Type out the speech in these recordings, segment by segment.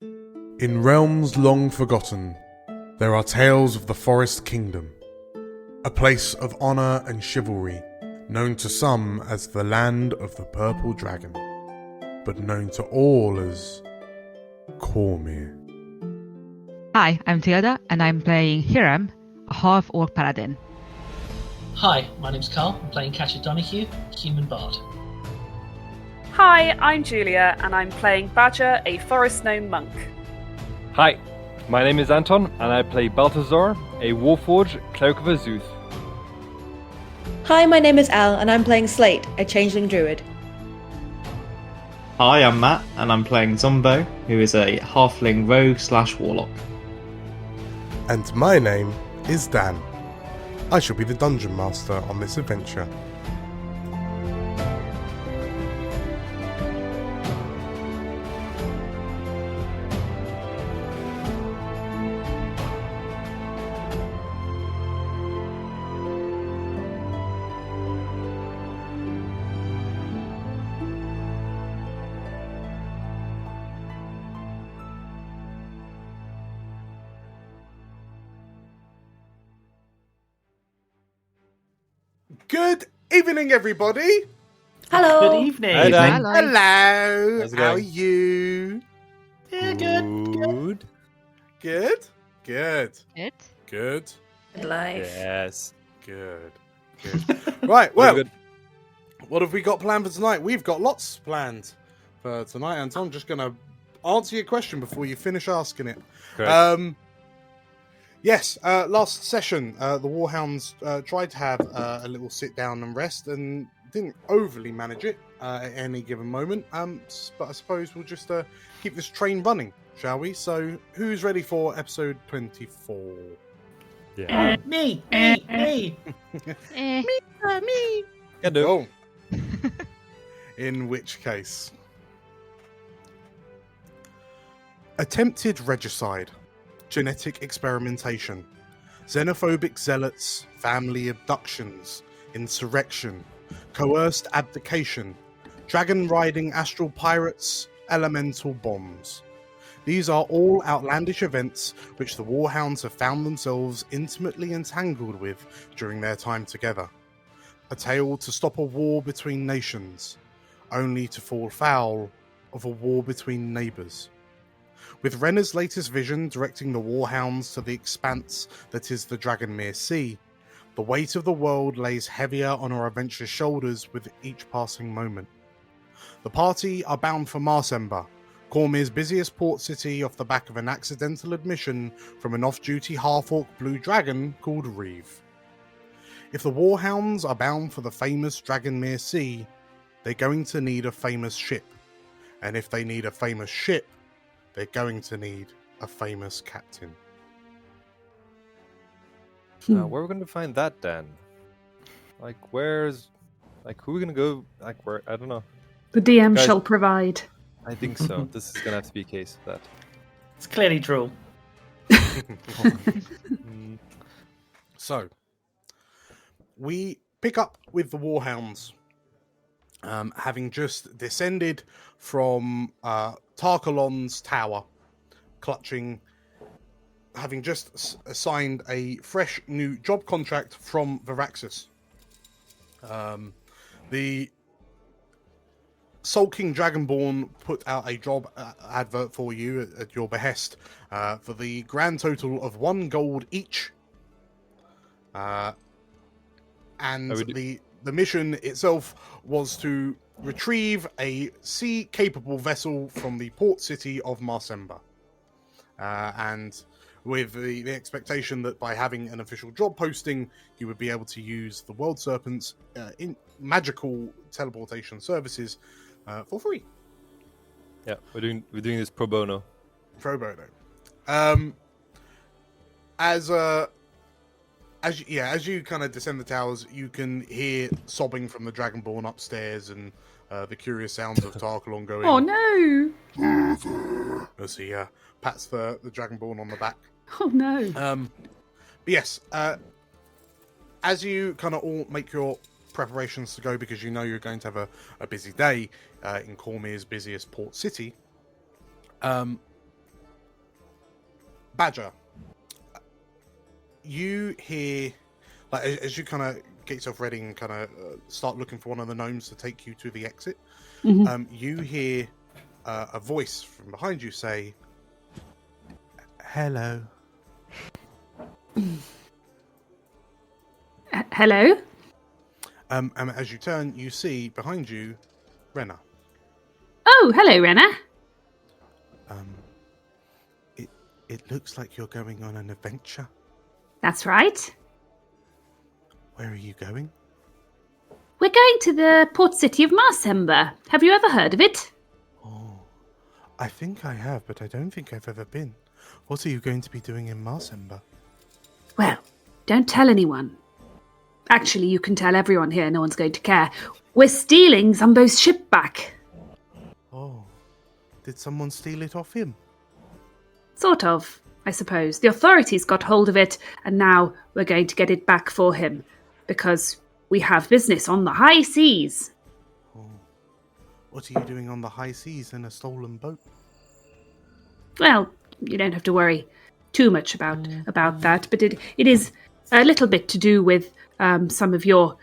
In realms long forgotten, there are tales of the Forest Kingdom, a place of honour and chivalry, known to some as the Land of the Purple Dragon, but known to all as Cormyr. Hi, I'm Tilda, and I'm playing Hiram, a half-orc paladin. Hi, my name's Carl. I'm playing Catcher Donahue, human bard. Hi, I'm Julia, and I'm playing Badger, a forest gnome monk. Hi, my name is Anton, and I play Balthazar, a Warforged Cleric of Azuth. Hi, my name is Al, and I'm playing Slate, a changeling druid. Hi, I'm Matt, and I'm playing Zumbo, who is a halfling rogue/warlock. And my name is Dan. I shall be the Dungeon Master on this adventure. Good evening, everybody. Hello. Good evening. Hi, Dan. Hello. How's it How are going? you? Yeah, good. Good. Good. It? Good. Good life. Yes. Good. Good. Right. Well, Good. what have we got planned for tonight? We've got lots planned for tonight, and I'm just going to answer your question before you finish asking it. Correct. Yes, last session, the Warhounds tried to have a little sit down and rest and didn't overly manage it at any given moment. But I suppose we'll just keep this train running, shall we? So, who's ready for episode 24? Yeah. Me. Eh. Me! Can do. Oh. In which case... Attempted regicide. Genetic experimentation, xenophobic zealots, family abductions, insurrection, coerced abdication, dragon-riding astral pirates, elemental bombs. These are all outlandish events which the Warhounds have found themselves intimately entangled with during their time together. A tale to stop a war between nations, only to fall foul of a war between neighbours. With Renner's latest vision directing the Warhounds to the expanse that is the Dragonmere Sea, the weight of the world lays heavier on our adventurers' shoulders with each passing moment. The party are bound for Marsember, Cormyr's busiest port city, off the back of an accidental admission from an off-duty half-orc blue dragon called Reeve. If the Warhounds are bound for the famous Dragonmere Sea, they're going to need a famous ship. And if they need a famous ship, they're going to need a famous captain. Where are we going to find that, Dan? Like, who are we going to go? Like, where? I don't know. The DM Guys- shall provide. I think so. This is going to have to be a case of that. It's clearly Drool. So, we pick up with the Warhounds, having just descended from Tarkalon's tower, having just assigned a fresh new job contract from Viraxis. The Sulking Dragonborn put out a job advert for you at your behest for the grand total of 1 gold each. And the mission itself was to retrieve a sea-capable vessel from the port city of Marsember. And with the expectation that by having an official job posting, you would be able to use the World Serpent's in magical teleportation services for free. Yeah, we're doing this pro bono. Pro bono. As you kind of descend the towers, you can hear sobbing from the Dragonborn upstairs and the curious sounds of Tarkalon going. Oh no! As he pats the Dragonborn on the back. Oh no! But yes, as you kind of all make your preparations to go, because you know you're going to have a busy day in Cormyr's busiest port city, Badger, you hear, like, as you kind of get yourself ready and kind of start looking for one of the gnomes to take you to the exit, you hear a voice from behind you say, "Hello." Hello? And as you turn, you see behind you, Renna. Oh, hello, Renna. It looks like you're going on an adventure. That's right. Where are you going? We're going to the port city of Marsember. Have you ever heard of it? Oh, I think I have, but I don't think I've ever been. What are you going to be doing in Marsember? Well, don't tell anyone. Actually, you can tell everyone here. No one's going to care. We're stealing Zumbo's ship back. Oh, did someone steal it off him? Sort of, I suppose. The authorities got hold of it, and now we're going to get it back for him. Because we have business on the high seas. Oh, what are you doing on the high seas in a stolen boat? Well, you don't have to worry too much about that, but it is a little bit to do with some of your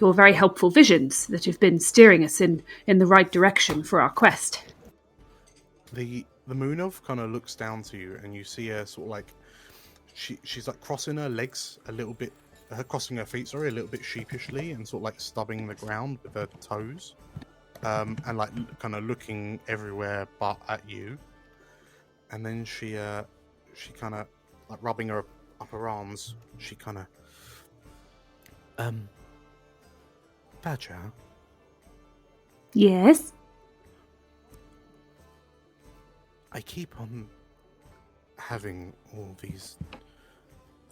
very helpful visions that have been steering us in the right direction for our quest. The moon elf kind of looks down to you, and you see her sort of like she's like crossing her legs a little bit, crossing her feet, sorry, a little bit sheepishly, and sort of like stubbing the ground with her toes, and like kind of looking everywhere but at you. And then she kind of like rubbing her up her arms. She kind of, Badger. Yes. I keep on having all these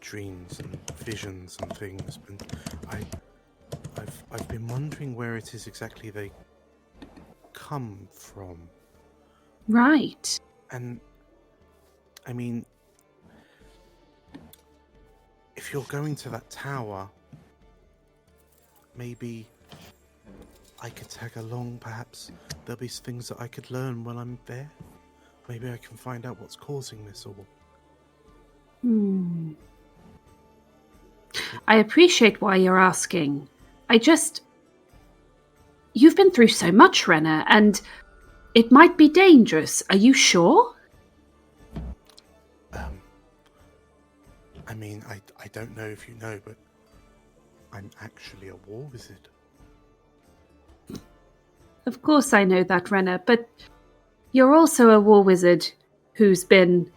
dreams and visions and things, but I've been wondering where it is exactly they come from. Right. And I mean, if you're going to that tower, maybe I could tag along. Perhaps there'll be things that I could learn while I'm there. Maybe I can find out what's causing this all. I appreciate why you're asking. You've been through so much, Renna, and it might be dangerous. Are you sure? I mean, I don't know if you know, but I'm actually a war wizard. Of course I know that, Renna, but you're also a war wizard who's been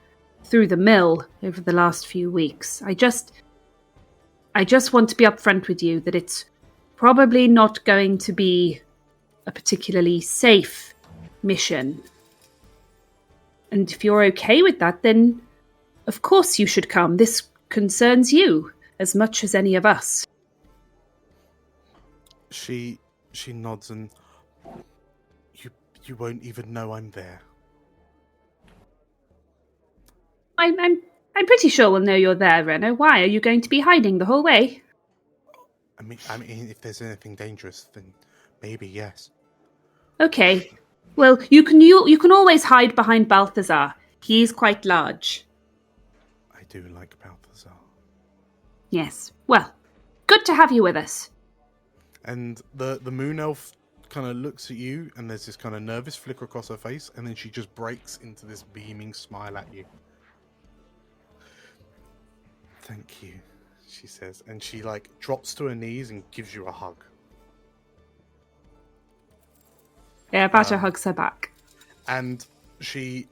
through the mill over the last few weeks. I just want to be upfront with you that it's probably not going to be a particularly safe mission. And if you're okay with that, then of course you should come. This concerns you as much as any of us. She nods, and you won't even know I'm there. I'm pretty sure we'll know you're there, Renna. Why? Are you going to be hiding the whole way? I mean, if there's anything dangerous, then maybe yes. Okay. Well, you can always hide behind Balthazar. He's quite large. I do like Balthazar. Yes. Well, good to have you with us. And the moon elf kind of looks at you, and there's this kind of nervous flicker across her face, and then she just breaks into this beaming smile at you. Thank you, she says, and she like drops to her knees and gives you a hug. Yeah, Badger hugs her back. And she,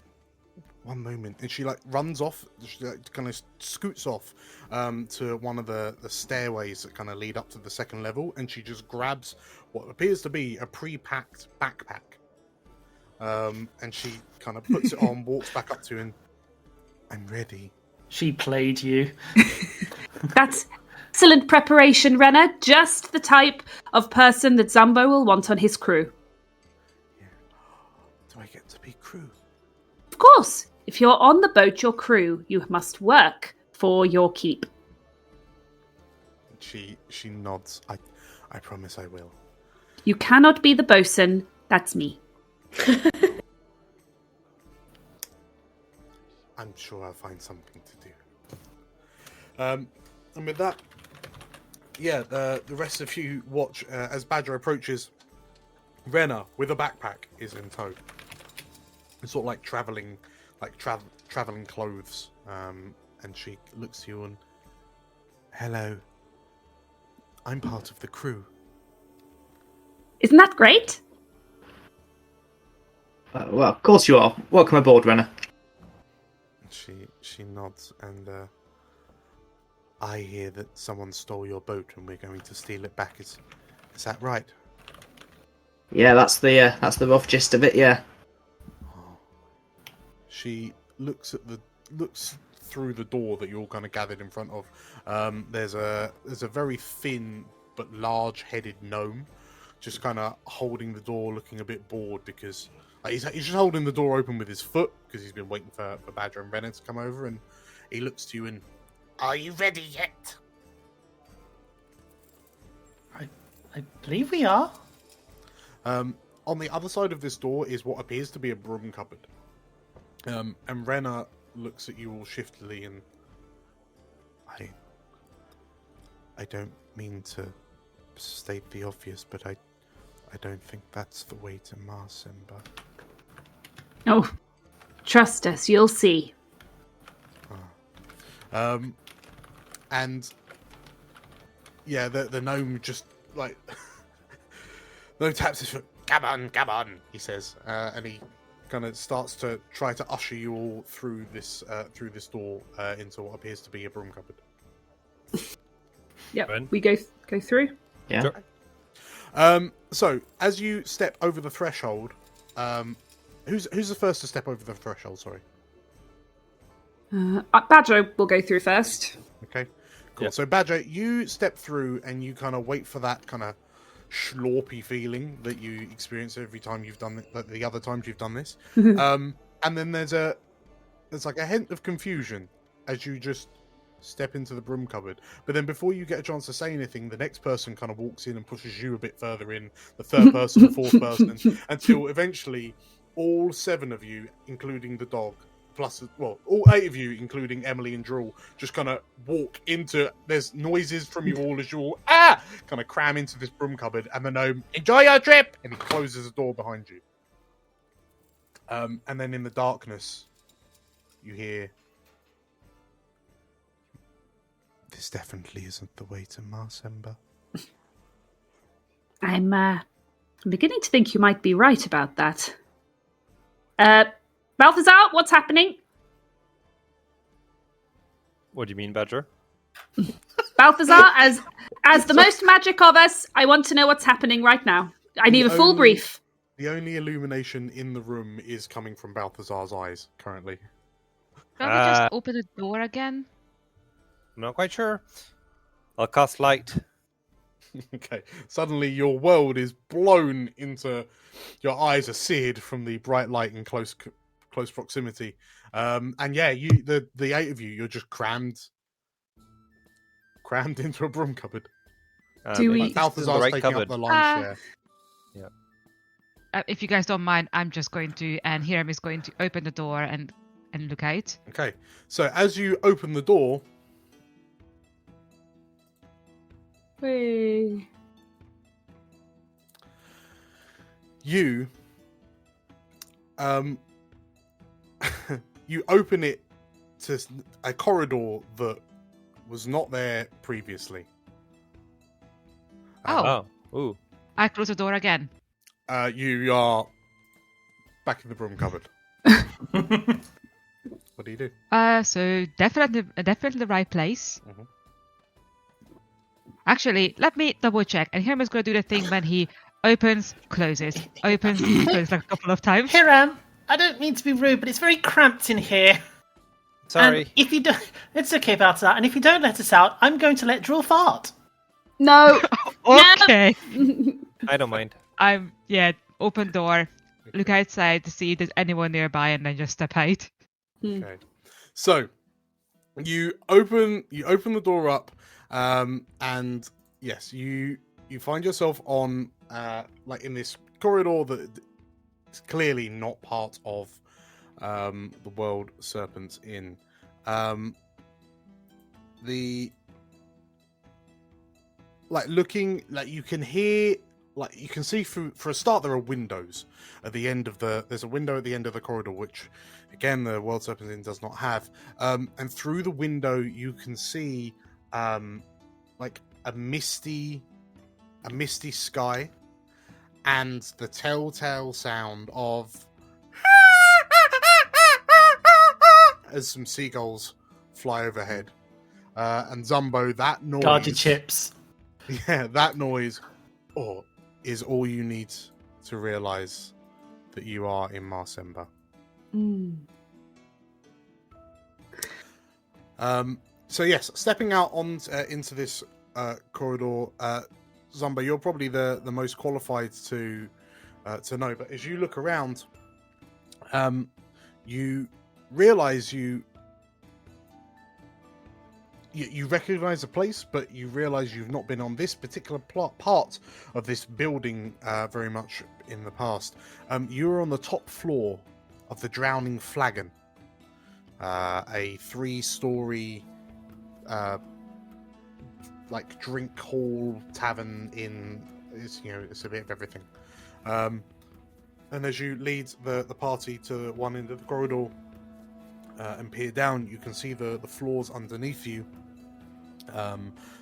one moment, and she like runs off, she like, kind of scoots off to one of the stairways that kind of lead up to the second level, and she just grabs what appears to be a pre-packed backpack. And she kind of puts it on, walks back up to him. I'm ready. She played you. That's excellent preparation, Renna. Just the type of person that Zumbo will want on his crew. Yeah. Do I get to be crew? Of course. If you're on the boat, your crew, you must work for your keep. She nods. I promise I will. You cannot be the bosun. I'm sure I'll find something to do. And with that, yeah, the rest of you watch as Badger approaches. Renna, with a backpack, is in tow. It's sort of like traveling clothes. And she looks to you and, hello, I'm part of the crew. Isn't that great? Well, of course you are. Welcome aboard, Renner. She nods and, I hear that someone stole your boat and we're going to steal it back. Is that right? Yeah, that's the rough gist of it. Yeah. Oh. She looks through the door that you're all kind of gathered in front of. There's a very thin but large-headed gnome, just kind of holding the door, looking a bit bored because he's just holding the door open with his foot because he's been waiting for Badger and Renner to come over, and he looks to you and, are you ready yet? I believe we are. On the other side of this door is what appears to be a broom cupboard. And Renner looks at you all shiftily and, I don't mean to state the obvious, but I don't think that's the way to Marsember. Oh, trust us, you'll see. And yeah, the gnome just like no taps his foot. Come on, he says, and he kind of starts to try to usher you all through this door into what appears to be a broom cupboard. Yep, Ben? we go through. Yeah. Sure. So as you step over the threshold, who's the first to step over the threshold? Sorry. Badger will go through first. Okay. Cool. Yeah. So Badger, you step through and you kind of wait for that kind of schlorpy feeling that you experience every time you've done it, like the other times you've done this. And then there's like a hint of confusion as you just step into the broom cupboard. But then before you get a chance to say anything, the next person kind of walks in and pushes you a bit further in, the third person, the fourth person, until eventually all 7 of you, including the dog, plus, well, all 8 of you, including Emily and Drool, just kind of walk into, there's noises from you all as you all, kind of cram into this broom cupboard, and the gnome, enjoy your trip! And he closes the door behind you. And then in the darkness, you hear, this definitely isn't the way to Marsember. I'm beginning to think you might be right about that. Balthazar, what's happening? What do you mean, Badger? Balthazar, as the most magic of us, I want to know what's happening right now. I need a full brief. The only illumination in the room is coming from Balthazar's eyes, currently. Can we just open the door again? I'm not quite sure. I'll cast light. Okay. Suddenly your world is blown into... Your eyes are seared from the bright light in close proximity. And yeah, the 8 of you, you're just crammed into a broom cupboard. Do we- Like Balthazar's taking up the lion's share. If you guys don't mind, I'm just going to, and Hiram is going to open the door and look out. Okay. So as you open the door... Whee. You you open it to a corridor that was not there previously. Oh. Ooh. I close the door again. You are back in the broom cupboard. What do you do? So definitely the right place. Mhm. Actually, let me double check. And Hiram is going to do the thing when he opens, closes, opens, closes like a couple of times. Hiram, I don't mean to be rude, but it's very cramped in here. Sorry. And if you don't, it's okay about that. And if you don't let us out, I'm going to let Drool fart. No. Okay. I don't mind. Open door, look outside to see if there's anyone nearby, and then just step out. Okay. So you open the door up, and yes, you find yourself on like in this corridor that is clearly not part of the World Serpent's Inn. Looking, you can hear, you can see through. For a start, there are windows at the end of there's a window at the end of the corridor, which again the World Serpent's Inn does not have. And through the window, you can see like a misty sky, and the telltale sound of as some seagulls fly overhead. And Zumbo, that noise. Guard your chips. Yeah, that noise is all you need to realise that you are in Marsember. So yes, stepping out into this corridor, Zumba, you're probably the most qualified to know. But as you look around, you realise you recognise the place, but you realise you've not been on this particular part of this building very much in the past. You were on the top floor of the Drowning Flagon, a 3-story drink hall tavern inn. It's a bit of everything. And as you lead the party to one end of the corridor and peer down, you can see the floors underneath you.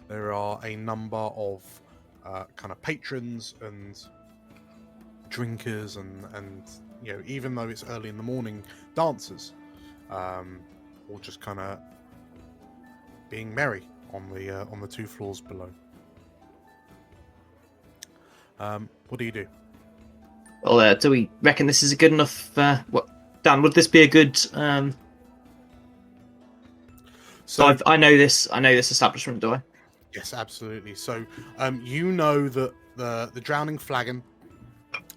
There are a number of kind of patrons and drinkers and even though it's early in the morning, dancers, all just kind of being merry on the 2 floors below. What do you do? Well, do we reckon this is a good enough? Dan, would this be a good? So I know this establishment, do I? Yes, absolutely. So you know that the Drowning Flagon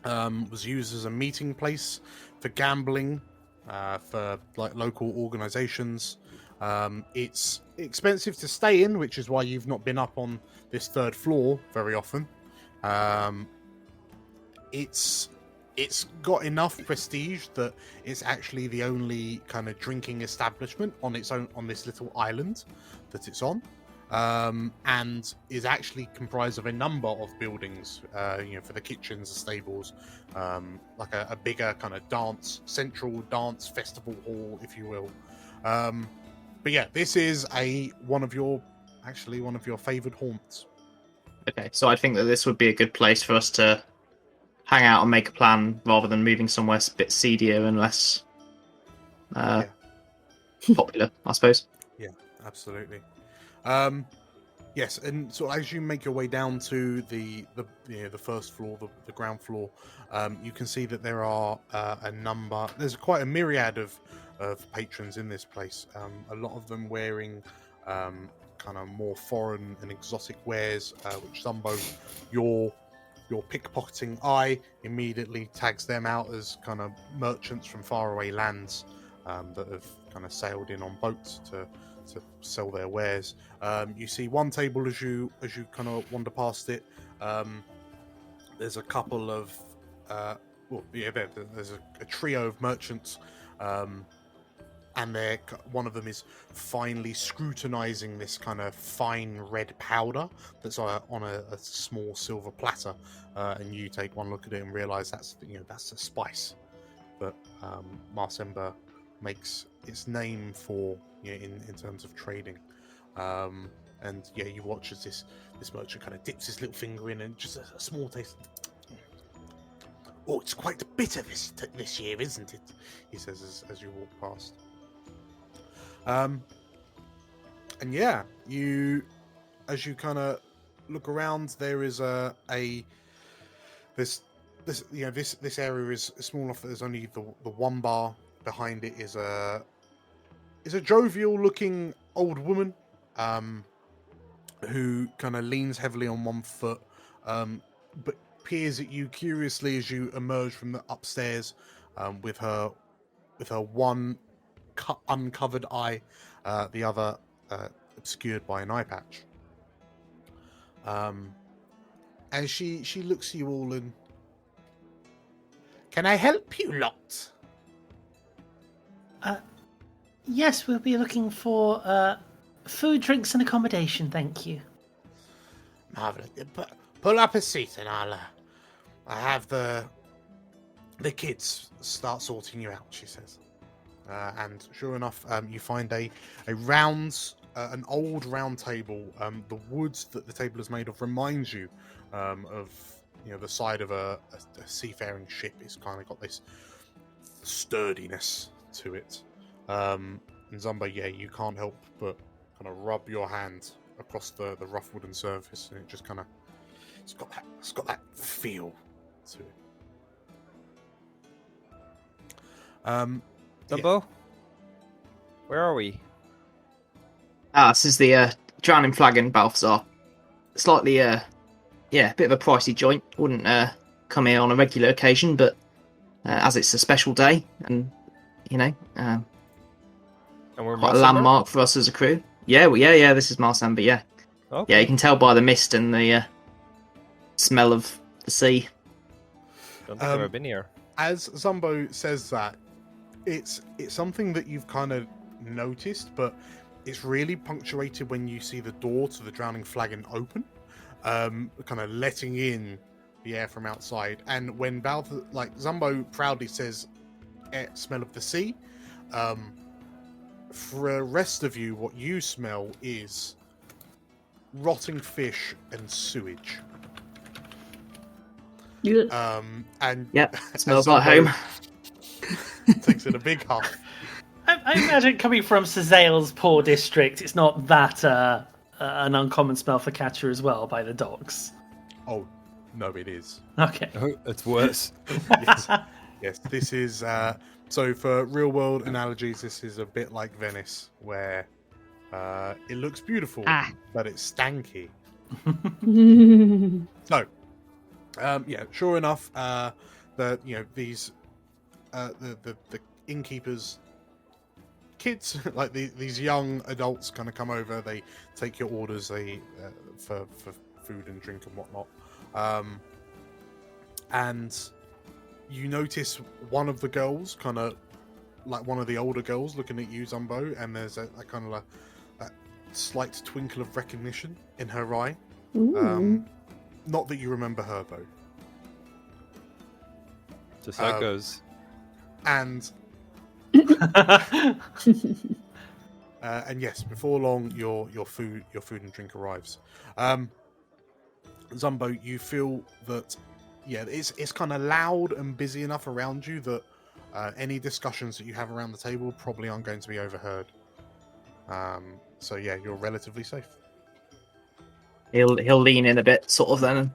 was used as a meeting place for gambling, for local organisations. It's expensive to stay in, which is why you've not been up on this 3rd floor very often. It's got enough prestige that it's actually the only kind of drinking establishment on its own on this little island that it's on, and is actually comprised of a number of buildings, for the kitchens, the stables, like a bigger kind of central dance festival hall, if you will. But yeah, this is one of your favoured haunts. Okay, so I think that this would be a good place for us to hang out and make a plan rather than moving somewhere a bit seedier and less popular, I suppose. Yeah, absolutely. Yes, and so as you make your way down to the 1st floor, the ground floor, you can see that there are there's quite a myriad of patrons in this place. A lot of them wearing kind of more foreign and exotic wares, which Zumbo, your pickpocketing eye immediately tags them out as kind of merchants from faraway lands that have kind of sailed in on boats to sell their wares. You see one table as you kind of wander past it. There's a couple of there's a trio of merchants, and one of them is finely scrutinizing this kind of fine red powder that's on a small silver platter, and you take one look at it and realize that's a spice that Marsember makes its name for in terms of trading. And you watch as this merchant kind of dips his little finger in and just a small taste. Oh, it's quite bitter this year, isn't it? He says as you walk past. And as you kind of look around, there is this area is small enough that there's only the one bar. Behind it is a jovial looking old woman, who kind of leans heavily on one foot, but peers at you curiously as you emerge from the upstairs, with her one uncovered eye, the other obscured by an eye patch. And she looks at you all and, "Can I help you lot?" Yes, we'll be looking for food, drinks, and accommodation. Thank you. Marvelous. Pull up a seat, and I have the kids start sorting you out. She says, and sure enough, you find a round, an old round table. The wood that the table is made of reminds you of the side of a seafaring ship. It's kind of got this sturdiness to it. And Zumbo, you can't help but kind of rub your hand across the rough wooden surface, and it just kind of it's got that feel to it. Zumbo, where are we? This is the Drowning Flagon, Balthazar. Slightly, a bit of a pricey joint. Wouldn't come here on a regular occasion, but as it's a special day, and And we're quite a Marsember? landmark for us as a crew. Yeah, this is Marsember, yeah. Okay. Yeah, you can tell by the mist and the smell of the sea. Don't think I've ever been here. As Zumbo says that, it's something that you've kind of noticed, but it's really punctuated when you see the door to the Drowning Flagon open, kind of letting in the air from outside. And when Zumbo proudly says, "Smell of the sea," for the rest of you, what you smell is rotting fish and sewage. And Yep, smells like home. Takes it a big huff. I imagine coming from Sazale's poor district, it's not that an uncommon smell for Catcher as well by the docks. Oh, no, it is. Okay. Oh, it's worse. Yes, this is... so for real-world analogies, this is a bit like Venice, where it looks beautiful, but it's stanky. So, sure enough, these the innkeepers' kids, like these young adults, kind of come over. They take your orders, for food and drink and whatnot, and you notice one of the girls, kind of like one of the older girls, looking at you, Zumbo, and there's a kind of a slight twinkle of recognition in her eye. Not that you remember her though. Just how it goes. And and yes, before long, your food and drink arrives. Zumbo, you feel that it's kind of loud and busy enough around you that any discussions that you have around the table probably aren't going to be overheard. So you're relatively safe. He'll lean in a bit, sort of then.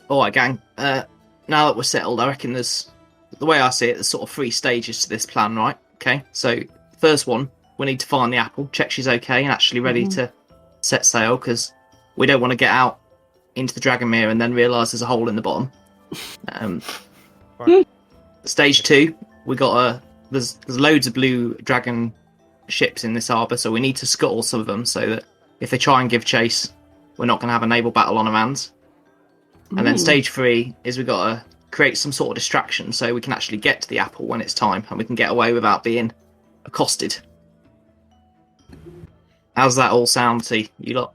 All right, gang. Now that we're settled, I reckon there's, the way I see it, there's sort of 3 stages to this plan, right? Okay. So first one, we need to find the apple, check she's okay and actually ready to set sail, because we don't want to get out into the Dragonmere and then realise there's a hole in the bottom. Stage 2, we got there's loads of blue dragon ships in this harbour, so we need to scuttle some of them so that if they try and give chase, we're not going to have a naval battle on our hands. And then stage 3 is we got to create some sort of distraction so we can actually get to the apple when it's time and we can get away without being accosted. How's that all sound to you lot?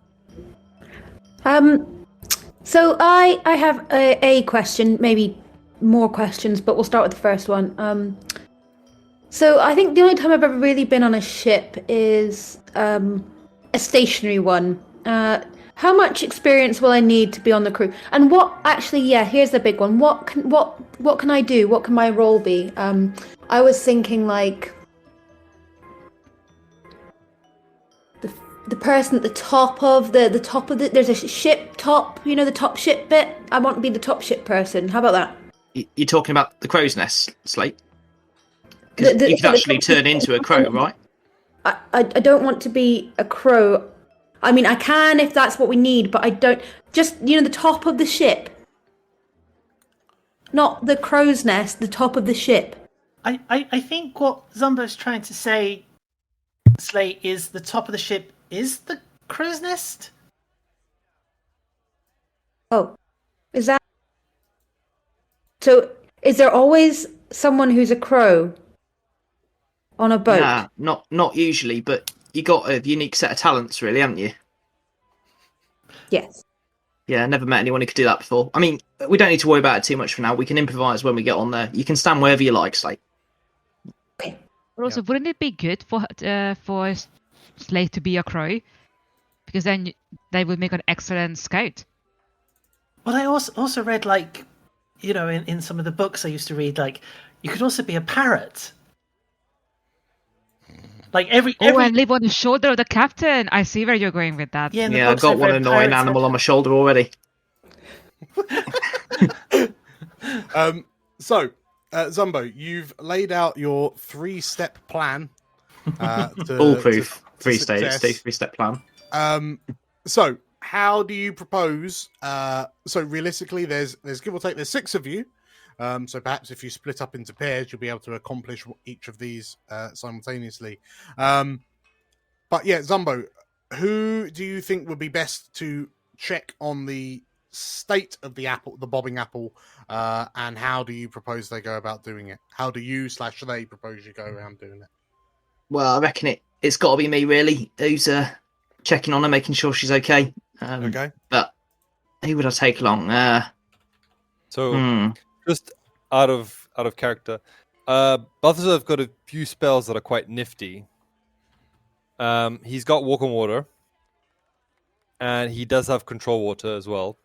So I have a question, maybe more questions, but we'll start with the first one. So I think the only time I've ever really been on a ship is a stationary one. How much experience will I need to be on the crew? And what actually, here's the big one. What can I do? What can my role be? I was thinking like the person at the top of the top of there's a ship top, the top ship bit. I want to be the top ship person. How about that? You're talking about the crow's nest, Slate? Because you could actually turn into a crow, right? I don't want to be a crow. I mean, I can if that's what we need, but I don't... Just, the top of the ship. Not the crow's nest, the top of the ship. I think what Zumbo's trying to say, Slate, is the top of the ship is the crow's nest? Oh. Is that... So, is there always someone who's a crow? on a boat? Nah, not usually, but you got a unique set of talents, really, haven't you? Yes. Yeah, never met anyone who could do that before. I mean, we don't need to worry about it too much for now. We can improvise when we get on there. You can stand wherever you like, Slate. Okay. But also, wouldn't it be good for Slate to be a crow? Because then they would make an excellent scout. Well, I also read, like, you know, in some of the books I used to read, like, you could also be a parrot. Like every and live on the shoulder of the captain. I see where you're going with that. in the Yeah, I've books got I've one read, annoying pirates animal had- on my shoulder already. So, Zumbo, you've laid out your 3-step plan. Foolproof. to 3 stages, success. 3-step plan. So, how do you propose? So, realistically, there's give or take, there's 6 of you. So perhaps if you split up into pairs, you'll be able to accomplish each of these simultaneously. But yeah, Zumbo, who do you think would be best to check on the state of the apple, the bobbing apple, and how do you propose they go about doing it? How do you/they propose you go around doing it? Well, I reckon it's got to be me, really, who's checking on her, making sure she's okay. Okay. But who would I take along? Just out of character, Balthazar's got a few spells that are quite nifty. He's got walk on water, and he does have control water as well.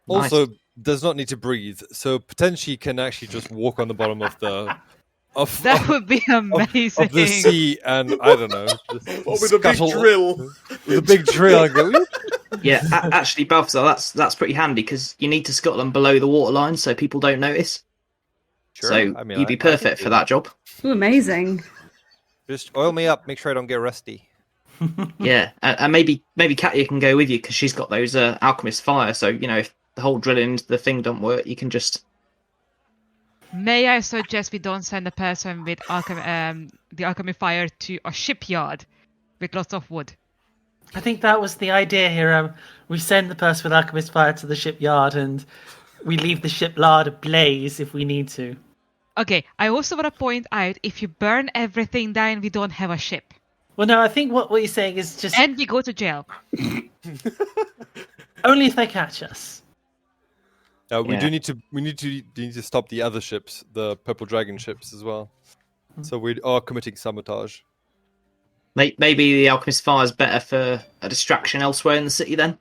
Nice. Also, does not need to breathe, so potentially can actually just walk on the bottom of the That would be amazing. of the sea, and I don't know, just With a big scuttle- drill. with a big drill, and go. "Whoop." Yeah, actually, Balthazar, that's pretty handy because you need to scuttle them below the waterline so people don't notice. Sure, So I mean, you'd be I can perfect do for that job. Ooh, amazing. Just oil me up, make sure I don't get rusty. Yeah, and maybe Katya can go with you because she's got those alchemist fire. So you know, if the whole drilling into the thing don't work, you can just. May I suggest we don't send a person with the alchemy fire to a shipyard with lots of wood? I think that was the idea here. We send the person with alchemist fire to the shipyard, and we leave the shipyard ablaze if we need to. Okay, I also want to point out, if you burn everything down, we don't have a ship. Well, no, I think what you're saying is just And we go to jail. only if they catch us. We Yeah. do need to stop the other ships, the purple dragon ships as well. So we are committing sabotage. Maybe the alchemist fire is better for a distraction elsewhere in the city then,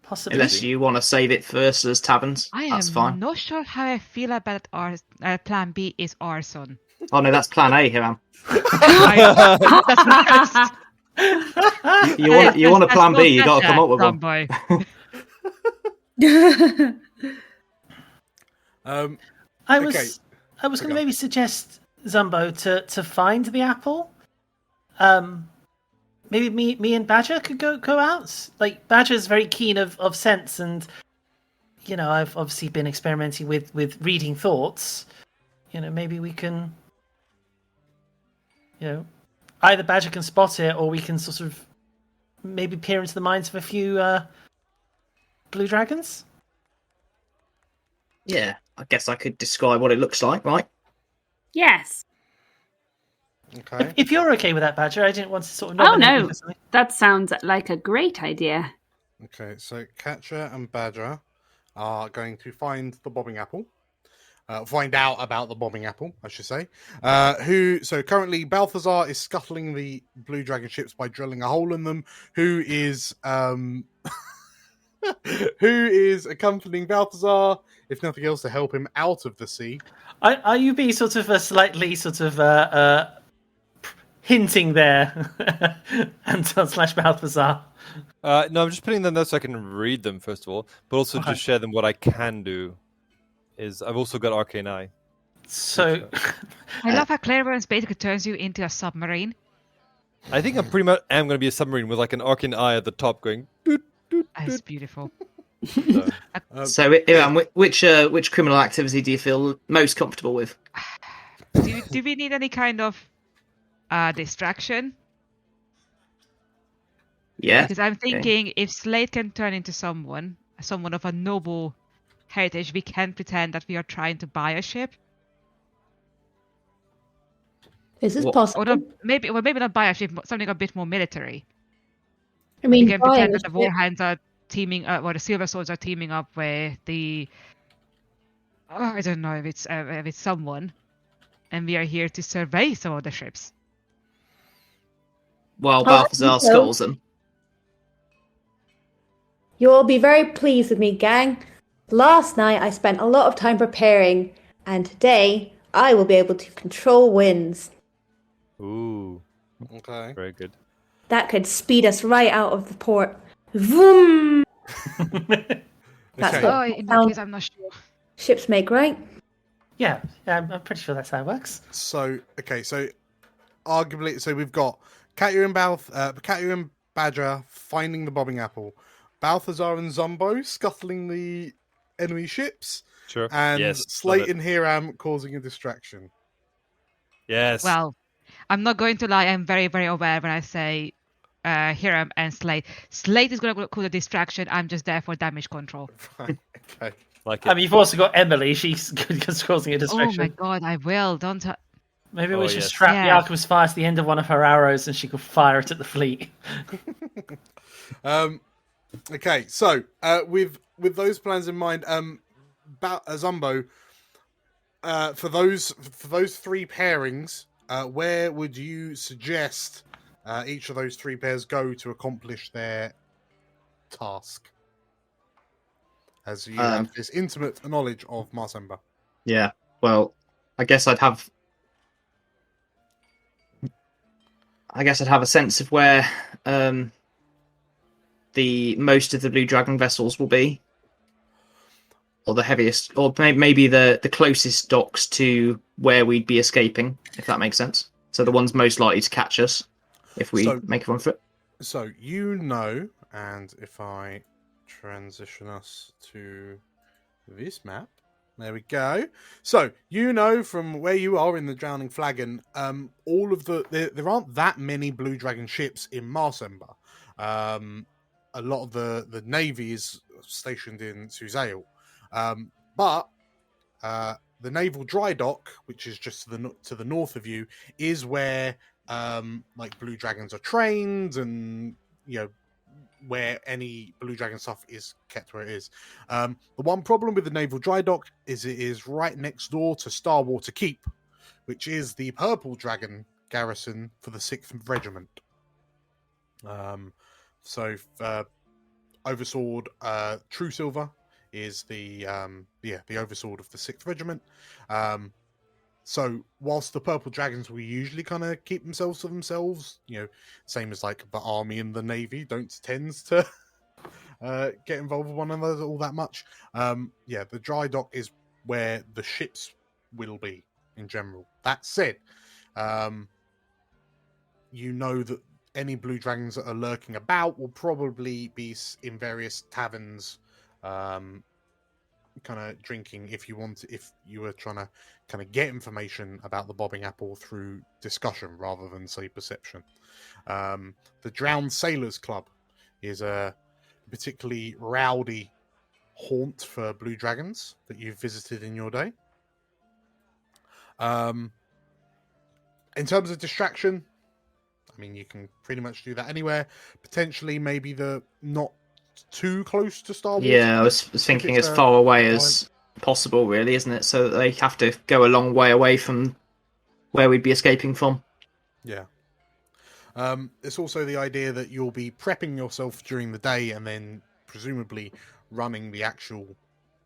Possibly. unless you want to save it for Ursula's taverns. I That's am fine. not sure how I feel about our plan B is arson. Oh no, that's plan A, Hiram. That's first. You want a plan B? You got to come up with one. one. I was Okay. going to Go. maybe suggest Zumbo to find the apple. Maybe me and Badger could go out. Like Badger's very keen of sense, and you know I've obviously been experimenting with reading thoughts. You know, maybe we can. You know, either Badger can spot it, or we can sort of maybe peer into the minds of a few blue dragons. Yeah, I guess I could describe what it looks like, right? Yes. Okay. If you're okay with that, Badger, I didn't want to sort of. Oh, nominate you no. for something. That sounds like a great idea. Okay, so Catcher and Badger are going to find the bobbing apple. Find out about the bobbing apple, I should say. So currently Balthazar is scuttling the blue dragon ships by drilling a hole in them. Who is accompanying Balthazar, if nothing else, to help him out of the sea. Are you being sort of slightly sort of hinting there, Anton / Balthazar? No, I'm just putting them there so I can read them first of all, but also Okay. just share them. What I can do is I've also got Arcane Eye. So, I love how clairvoyance basically turns you into a submarine. I think I pretty much am going to be a submarine with like an Arcane Eye at the top going. Doot, doot, That's doot. beautiful. So, So, Hiram, which criminal activity do you feel most comfortable with? Do we need any kind of distraction? Yeah. Because I'm thinking if Slade can turn into someone of a noble heritage, we can pretend that we are trying to buy a ship. Is this What- possible? Or not, maybe not bias ship, but something a bit more military. I We mean, can buying pretend a that the ship- Warhounds are teaming, or the Silver Swords are teaming up with the. I don't know if it's someone, and we are here to survey some of the ships. While Oh, Balthazar so- scuttles them. You'll all be very pleased with me, gang. Last night I spent a lot of time preparing, and today I will be able to control winds. Ooh, Okay. very good. That could speed us right out of the port. Vroom! That's Okay. Oh, in that case, I'm not sure. ships make, right? Yeah, I'm pretty sure that's how it works. So arguably, we've got Katya and Badger finding the bobbing apple, Balthazar and Zumbo scuttling the enemy ships, Sure. and yes. Slate love it. and Hiram causing a distraction. Yes. Well, I'm not going to lie. I'm very, very aware when I say Hiram and Slate. Slate is going to cause a distraction. I'm just there for damage control. Right. Okay. like it. I mean, you've also got Emily. She's causing a Oh distraction. my god, I will. Don't. Maybe Oh, we should yes. strap the Yeah. Alchemist Fire to the end of one of her arrows, and she could fire it at the fleet. Okay, so with those plans in mind, Zumbo, for those three pairings, where would you suggest each of those three pairs go to accomplish their task? As you have this intimate knowledge of Marsember. Yeah. Well, I guess I'd have a sense of where the most of the Blue Dragon vessels will be, or the heaviest, or maybe the closest docks to where we'd be escaping, if that makes sense. So the ones most likely to catch us if we make a run for it. So and if I transition us to this map, there we go. So from where you are in the Drowning Flagon, all of there aren't that many Blue Dragon ships in Marsember. A lot of the navy is stationed in Suzail, but the naval dry dock, which is just to the north of you, is where like Blue Dragons are trained, and where any Blue Dragon stuff is kept where it is. The one problem with the naval dry dock is it is right next door to Starwater Keep, which is the Purple Dragon garrison for the 6th Regiment. Oversword True Silver is the Oversword of the 6th Regiment. So whilst the Purple Dragons will usually kind of keep themselves to themselves, same as like the Army and the Navy don't tend to get involved with one another all that much. The dry dock is where the ships will be in general. That said, that any Blue Dragons that are lurking about will probably be in various taverns, kind of drinking if you were trying to kind of get information about the bobbing apple through discussion rather than say perception. The Drowned Sailors Club is a particularly rowdy haunt for Blue Dragons that you've visited in your day. In terms of distraction, I mean, you can pretty much do that anywhere. Potentially, maybe not too close to Star Wars. Yeah, I was thinking as far away as possible, really, isn't it? So that they have to go a long way away from where we'd be escaping from. Yeah. It's also the idea that you'll be prepping yourself during the day and then presumably running the actual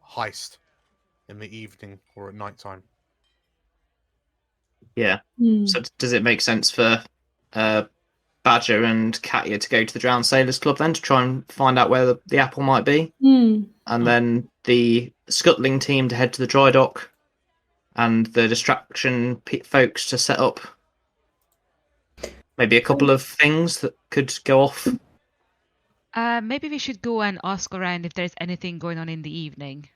heist in the evening or at night time. Yeah. So does it make sense for Badger and Katya to go to the Drowned Sailors Club then to try and find out where the apple might be? And then the scuttling team to head to the dry dock, and the distraction folks to set up maybe a couple of things that could go off? Maybe we should go and ask around if there's anything going on in the evening.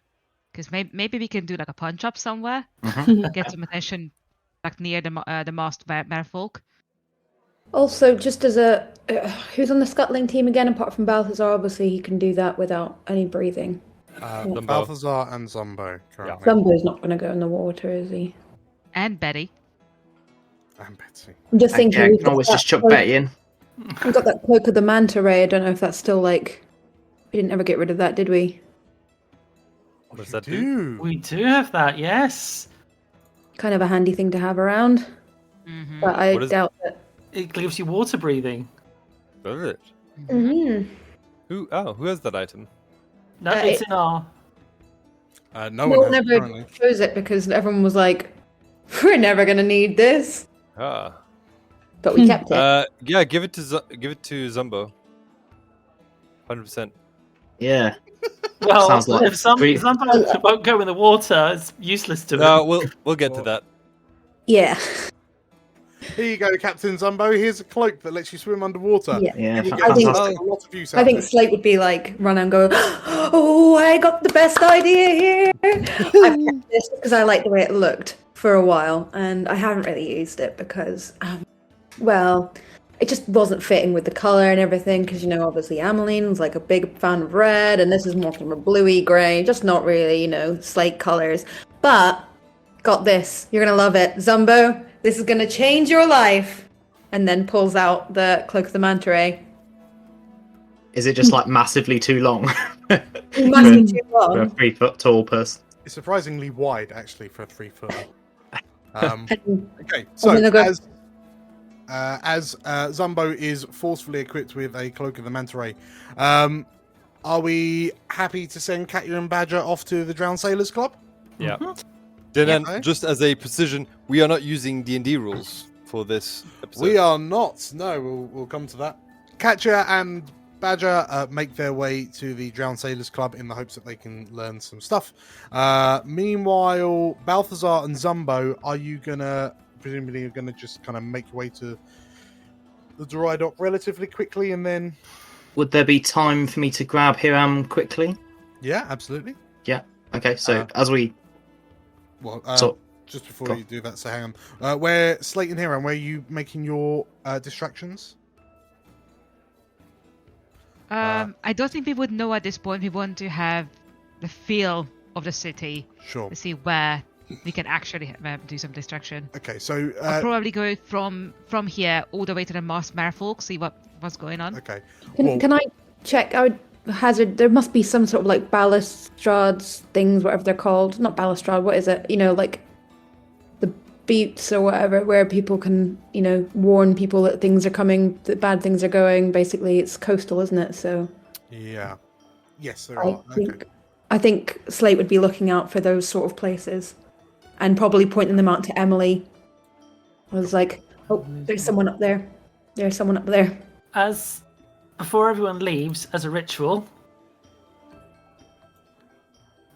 Because maybe we can do like a punch up somewhere, get some attention like near the masked merfolk. Also, just as who's on the scuttling team again? Apart from Balthazar, obviously he can do that without any breathing. Balthazar and Zumbo currently. Zumbo's not going to go in the water, is he? And Betty. And Betsy. I'm just Yeah, thinking. you we've can got always that just chuck cloak- Betty in. We've got that cloak of the manta ray. I don't know if that's still like. We didn't ever get rid of that, did we? What does You that do? do. We do have that, yes. Kind of a handy thing to have around. Mm-hmm. But I What is- doubt that. It gives you water breathing. Does it? Mm. Who has that item? No, Uh, it's it- in our. No No one one has ever currently. chose it because everyone was like, "We're never gonna need this," Ah. but we kept it. Yeah, give it to Zumbo. 100%. Yeah. Well, Sounds like if some breathe. won't go in the water, it's useless to No, it. we'll get to that. Yeah. Here you go, Captain Zumbo. Here's a cloak that lets you swim underwater. Yeah. Yeah, You will I think- get a lot of use out I of think it. Slate would be like run and go, "Oh, I got the best idea here." I've kept this because I like the way it looked for a while, and I haven't really used it because, well, it just wasn't fitting with the color and everything. Because obviously Ameline's like a big fan of red, and this is more kind of a bluey grey, just not really, Slate colors. But got this. You're gonna love it, Zumbo. This is gonna change your life. And then pulls out the cloak of the manta ray. Is it just like massively too long? It must be too For a long. 3 foot tall person. It's surprisingly wide, actually, for a 3 foot. Okay, I'm so gonna go- as Zumbo is forcefully equipped with a cloak of the manta ray, are we happy to send Katya and Badger off to the Drowned Sailors Club? Yeah. Mhm. Then, Okay. just as a precision, we are not using D&D rules for this episode. We are not. No, we'll come to that. Katya and Badger make their way to the Drowned Sailors Club in the hopes that they can learn some stuff. Meanwhile, Balthazar and Zumbo, presumably you're gonna just kind of make your way to the dry dock relatively quickly, and then Would there be time for me to grab Hiram quickly? yeah, absolutely. Okay, so as we Well, so just before go you do that, so hang on. Where Slate and Hiram, where are you making your distractions? I don't think we would know at this point. We want to have the feel of the city Sure. to see where we can actually do some distraction. Okay, so I'll probably go from here all the way to the Marsember, see what's going on. okay. Can, Well- can I check? I would hazard. There must be some sort of like balustrades things, whatever they're called. Not balustrade. What is it? Like the buttes or whatever, where people can, warn people that things are coming, that bad things are going. Basically, it's coastal, isn't it? So Yeah. Yes, there I are. Okay. think Slate would be looking out for those sort of places, and probably pointing them out to Emily. I was like, "Oh, there's someone up there. There's someone up there." Before everyone leaves, as a ritual,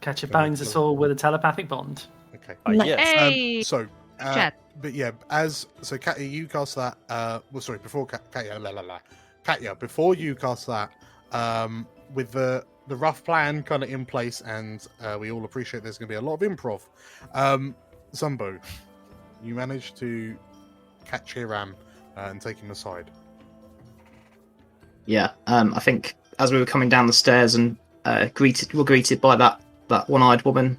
Katya binds us all with a telepathic bond. Okay. Yes. Hey! Chat. But yeah, Katya, you cast that. Before Katya, before you cast that, with the rough plan kind of in place, and we all appreciate there's going to be a lot of improv. Zumbo, you managed to catch Hiram and take him aside. yeah, I think as we were coming down the stairs and were greeted by that one-eyed woman,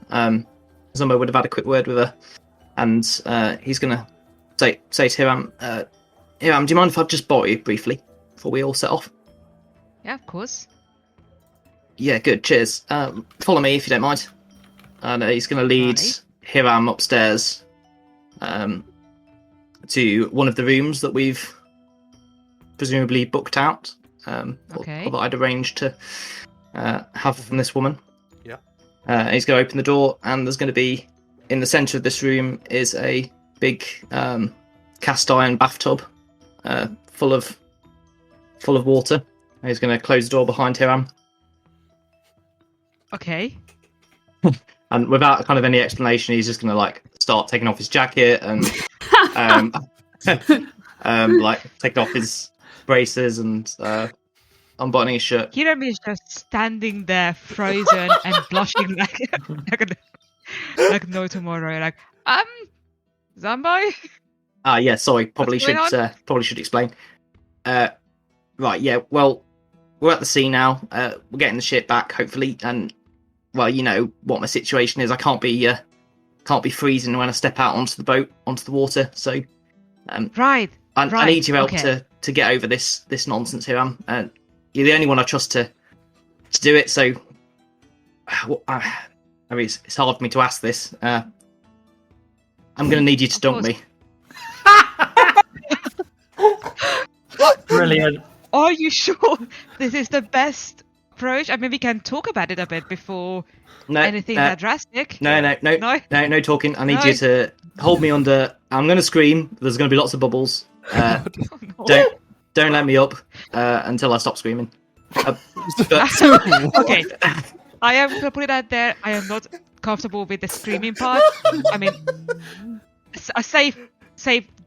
Zumbo would have had a quick word with her, and he's gonna say to Hiram, Hiram, do you mind if I just borrow you briefly before we all set off? Yeah, of course. Yeah, good. Cheers. Follow me if you don't mind. And he's going to lead Right. Hiram upstairs to one of the rooms that we've presumably booked out. Okay. Or that I'd arranged to have from this woman. Yeah. He's going to open the door, and there's going to be in the centre of this room is a big cast iron bathtub full of water. He's going to close the door behind Hiram. Okay. And without kind of any explanation, he's just going to start taking off his jacket and taking off his braces and unbuttoning his shirt. Hiram is just standing there, frozen and blushing like no tomorrow. Like, Zumbo? Yeah, sorry, probably What's going should explain. Right, yeah, well, we're at the sea now. We're getting the ship back, hopefully, and well, you know what my situation is. I can't be freezing when I step out onto the boat, onto the water. So Right. I need your help okay. to get over this nonsense here. You're the only one I trust to do it. So, I mean, it's hard for me to ask this. I'm going to need you to dunk me. Brilliant. Are you sure this is the best approach? I mean, we can talk about it a bit before anything that drastic. No talking. I need you to hold me under. I'm going to scream. There's going to be lots of bubbles. Don't let me up until I stop screaming. Okay, I am going to put it out there. I am not comfortable with the screaming part. I mean, a safe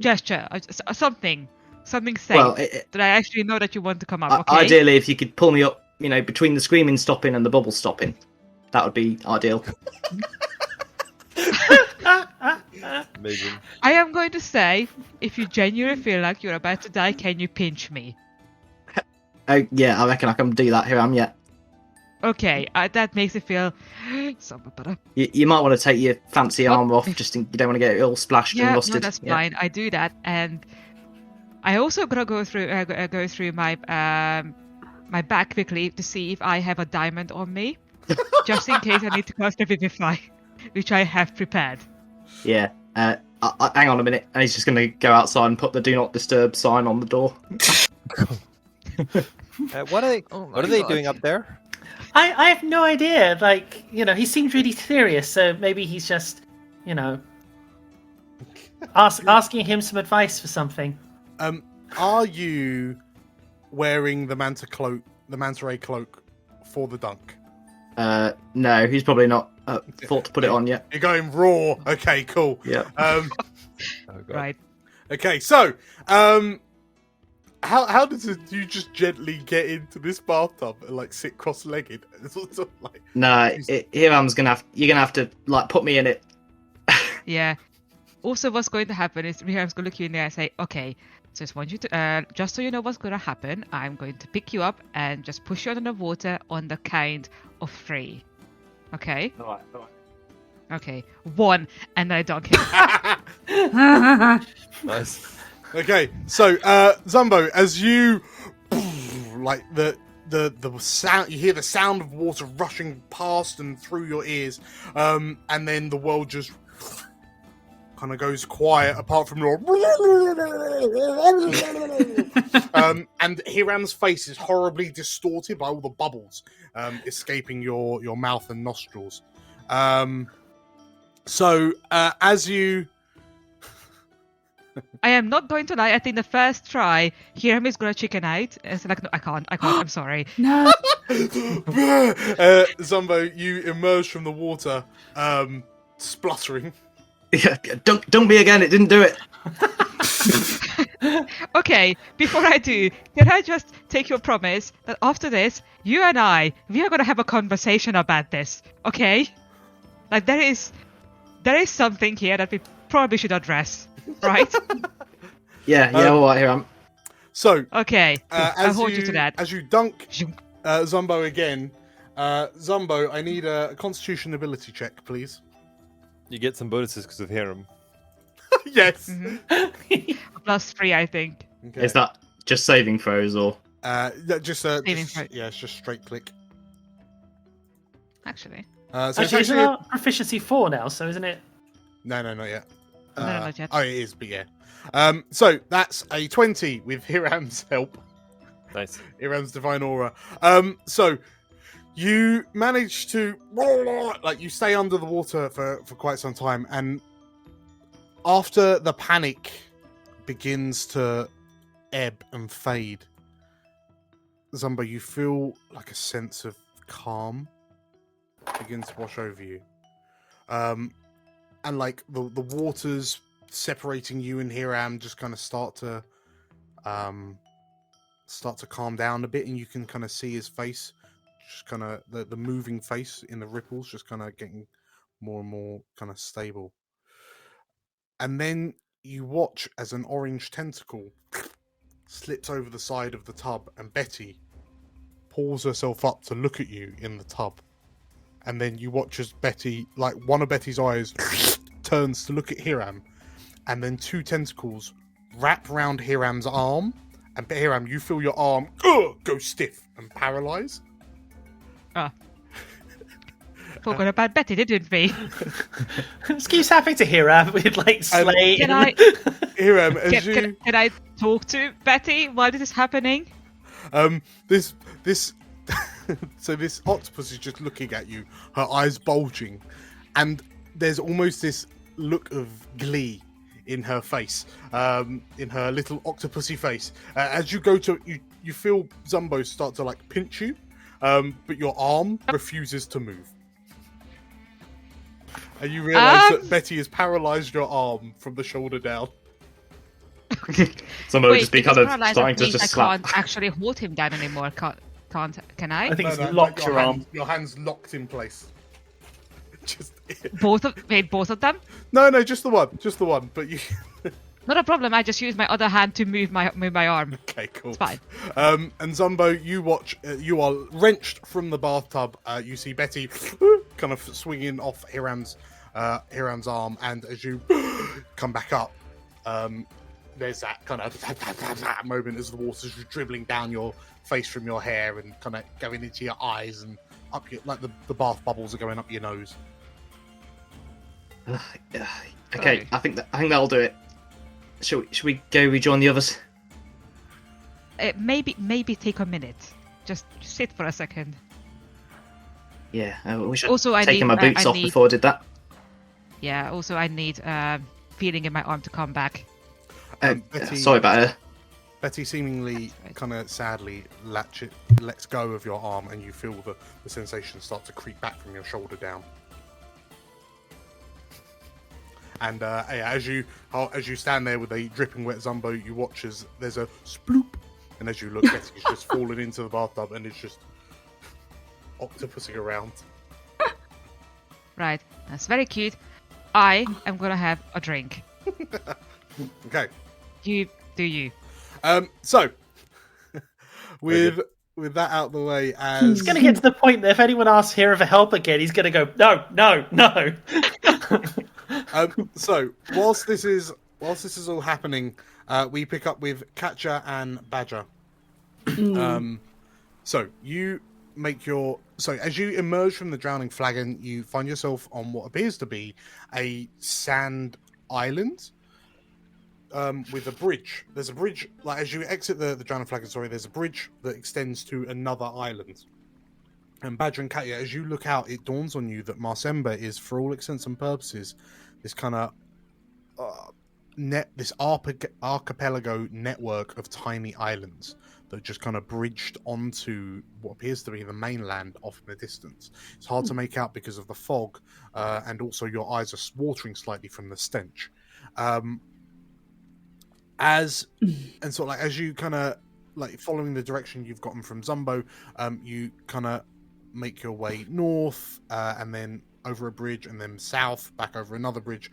gesture, something safe that I actually know that you want to come up. Okay? Ideally, if you could pull me up, between the screaming stopping and the bubble stopping, that would be ideal. Amazing. I am going to say, if you genuinely feel like you're about to die, can you pinch me? Yeah, I reckon I can do that. Here I am, yeah. Okay, that makes it feel somewhat better. You might want to take your fancy armor off, just you don't want to get it all splashed and rusted. No, that's fine. I do that, and I also gotta go through my my bag quickly to see if I have a diamond on me, just in case I need to cast a Vivify, which I have prepared. Yeah. Hang on a minute, and he's just going to go outside and put the "Do Not Disturb" sign on the door. What are they doing up there? I have no idea. Like, he seemed really serious, so maybe he's just, asking him some advice for something. Are you wearing the manta ray cloak for the dunk? No, he's probably not thought to put it on yet. You're going raw. Okay, cool. Yeah. Right. Okay, so how do you just gently get into this bathtub and sit cross-legged? Sort of No, Hiram's you're gonna have to put me in it. Yeah. Also, what's going to happen is Hiram's going to look you in there and say, "Okay, so just want you to, just so you know what's going to happen, I'm going to pick you up and just push you under the water on the count of 3. Okay? All right. Okay. 1, and then I dunk him. Nice. Okay, so Zumbo, as you the sound, you hear the sound of water rushing past and through your ears, and then the world just kind of goes quiet, apart from your and Hiram's face is horribly distorted by all the bubbles escaping your mouth and nostrils. So as you I am not going to lie. I think the first try, Hiram is going to chicken out. It's like, no, I can't. I'm sorry. No. Zumbo, you emerge from the water, spluttering. Yeah, don't be again. It didn't do it. Okay, before I do, can I just take your promise that after this, you and we are going to have a conversation about this, okay? There is something here that we probably should address, right? Yeah, all right, here I am. So, okay, I'll hold you to that. As you dunk Zumbo again, Zumbo, I need a Constitution ability check, please. You get some bonuses because of Hiram. Yes. Mm-hmm. +3, I think. Okay. Is that just saving throws or? It's just straight click. Actually. So it's actually proficiency 4 now, so isn't it? No, not yet. No, not yet. Oh, it is, but yeah. So that's a 20 with Hiram's help. Nice. Hiram's divine aura. So you manage to you stay under the water for quite some time, and after the panic begins to ebb and fade, Zumbo, you feel like a sense of calm begins to wash over you. And the waters separating you and Hiram just kind of start to calm down a bit, and you can kind of see his face, just kind of the moving face in the ripples, just kind of getting more and more kind of stable. And then you watch as an orange tentacle slips over the side of the tub, and Betty pulls herself up to look at you in the tub. And then you watch as Betty, one of Betty's eyes turns to look at Hiram, and then 2 tentacles wrap round Hiram's arm, and Hiram, you feel your arm go stiff and paralyze. Forgot about Betty, didn't we? This keeps happening to Hiram with like Slay. Can I? Hiram, Can I talk to Betty while this is happening? This so this octopus is just looking at you, her eyes bulging, and there's almost this look of glee in her face, in her little octopusy face. As you go to, you feel Zumbo start to like pinch you, but your arm refuses to move. And you realise that Betty has paralysed your arm from the shoulder down. Zumbo would just be if kind he's of paralysed, starting that to means just slap. I can't actually hold him down anymore. Can I? I think No, he's locked your arm. Your hand's locked in place. Just Both of them? no, just the one. But you. Not a problem. I just use my other hand to move my arm. Okay, cool. It's fine. And Zumbo, you watch. You are wrenched from the bathtub. You see Betty kind of swinging off Hiram's arm, and as you come back up, there's that kind of moment as the water's dribbling down your face from your hair and kind of going into your eyes and up your, like the bath bubbles are going up your nose. Okay, I think that'll do it. Should we go rejoin the others? Maybe take a minute. Just sit for a second. Yeah, I wish I'd Also, taken my boots off before I did that. Yeah. Also, I need feeling in my arm to come back. Betty, Sorry about her. Betty seemingly kind of sadly lets go of your arm, and you feel the sensation start to creep back from your shoulder down. And as you stand there with a dripping wet Zumbo, you watch as there's a sploop, and as you look, Betty's just fallen into the bathtub and it's just octopusing around. Right, that's very cute. I am gonna have a drink. Okay. You do you. So with that out of the way, as It's going to get to the point that if anyone asks here for help again, he's going to go, no. So whilst this is all happening, we pick up with Catcher and Badger. So you make as you emerge from the drowning flagon, you find yourself on what appears to be a sand island. With a bridge. There's a bridge, like as you exit the drowning flagon, there's a bridge that extends to another island. And Badger and Katya, as you look out, it dawns on you that Marsember is, for all intents and purposes, this kind of this archipelago network of tiny islands that just kind of bridged onto what appears to be the mainland off in the distance. It's hard to make out because of the fog, and also your eyes are watering slightly from the stench. As you kind of like following the direction you've gotten from Zumbo, you kind of make your way north, and then over a bridge, and then south, back over another bridge,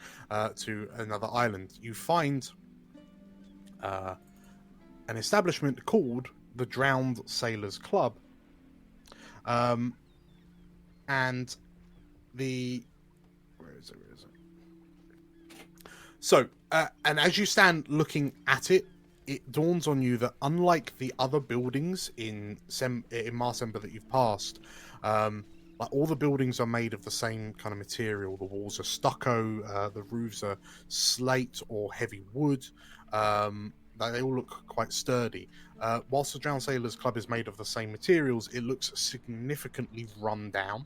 to another island. You find an establishment called the Drowned Sailors Club, and where is it? So, and as you stand looking at it, it dawns on you that unlike the other buildings in Marsember that you've passed, like all the buildings are made of the same kind of material. The walls are stucco, the roofs are slate or heavy wood. They all look quite sturdy. Whilst the Drowned Sailors Club is made of the same materials, it looks significantly run down,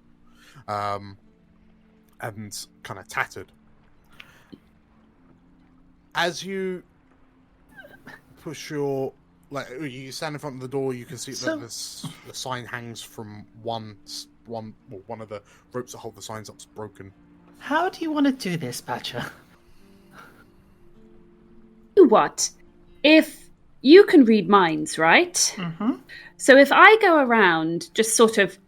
and kind of tattered. As you push you stand in front of the door, you can see that the sign hangs from one of the ropes that hold the signs up's broken. How do you want to do this, Badger? What? If you can read minds, right? Mm-hmm. So if I go around just sort of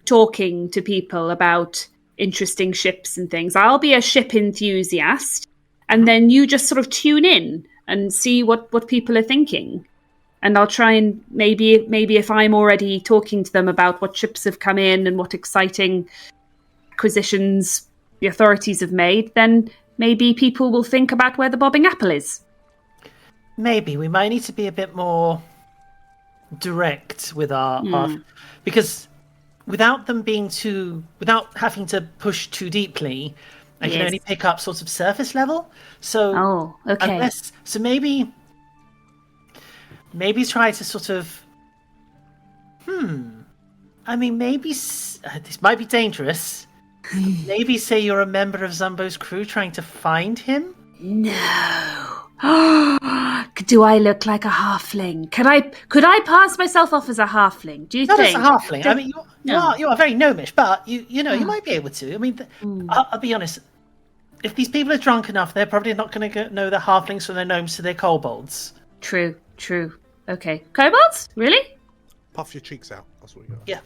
talking to people about interesting ships and things, I'll be a ship enthusiast. And then you just sort of tune in and see what people are thinking. And I'll try and maybe if I'm already talking to them about what ships have come in and what exciting acquisitions the authorities have made, then maybe people will think about where the bobbing apple is. maybe we might need to be a bit more direct with our because without having to push too deeply, I can only pick up sort of surface level. So okay. Maybe try to sort of I mean, maybe this might be dangerous. Maybe say you're a member of Zumbo's crew trying to find him. No. Do I look like a halfling? Could I pass myself off as a halfling? Do you Not think? as a halfling. I mean, you are very gnomish, but you might be able to. I mean, I'll be honest. If these people are drunk enough, they're probably not going to know their halflings from their gnomes to their kobolds. True. Okay. Kobolds? Really? Puff your cheeks out. That's what you got. Yeah.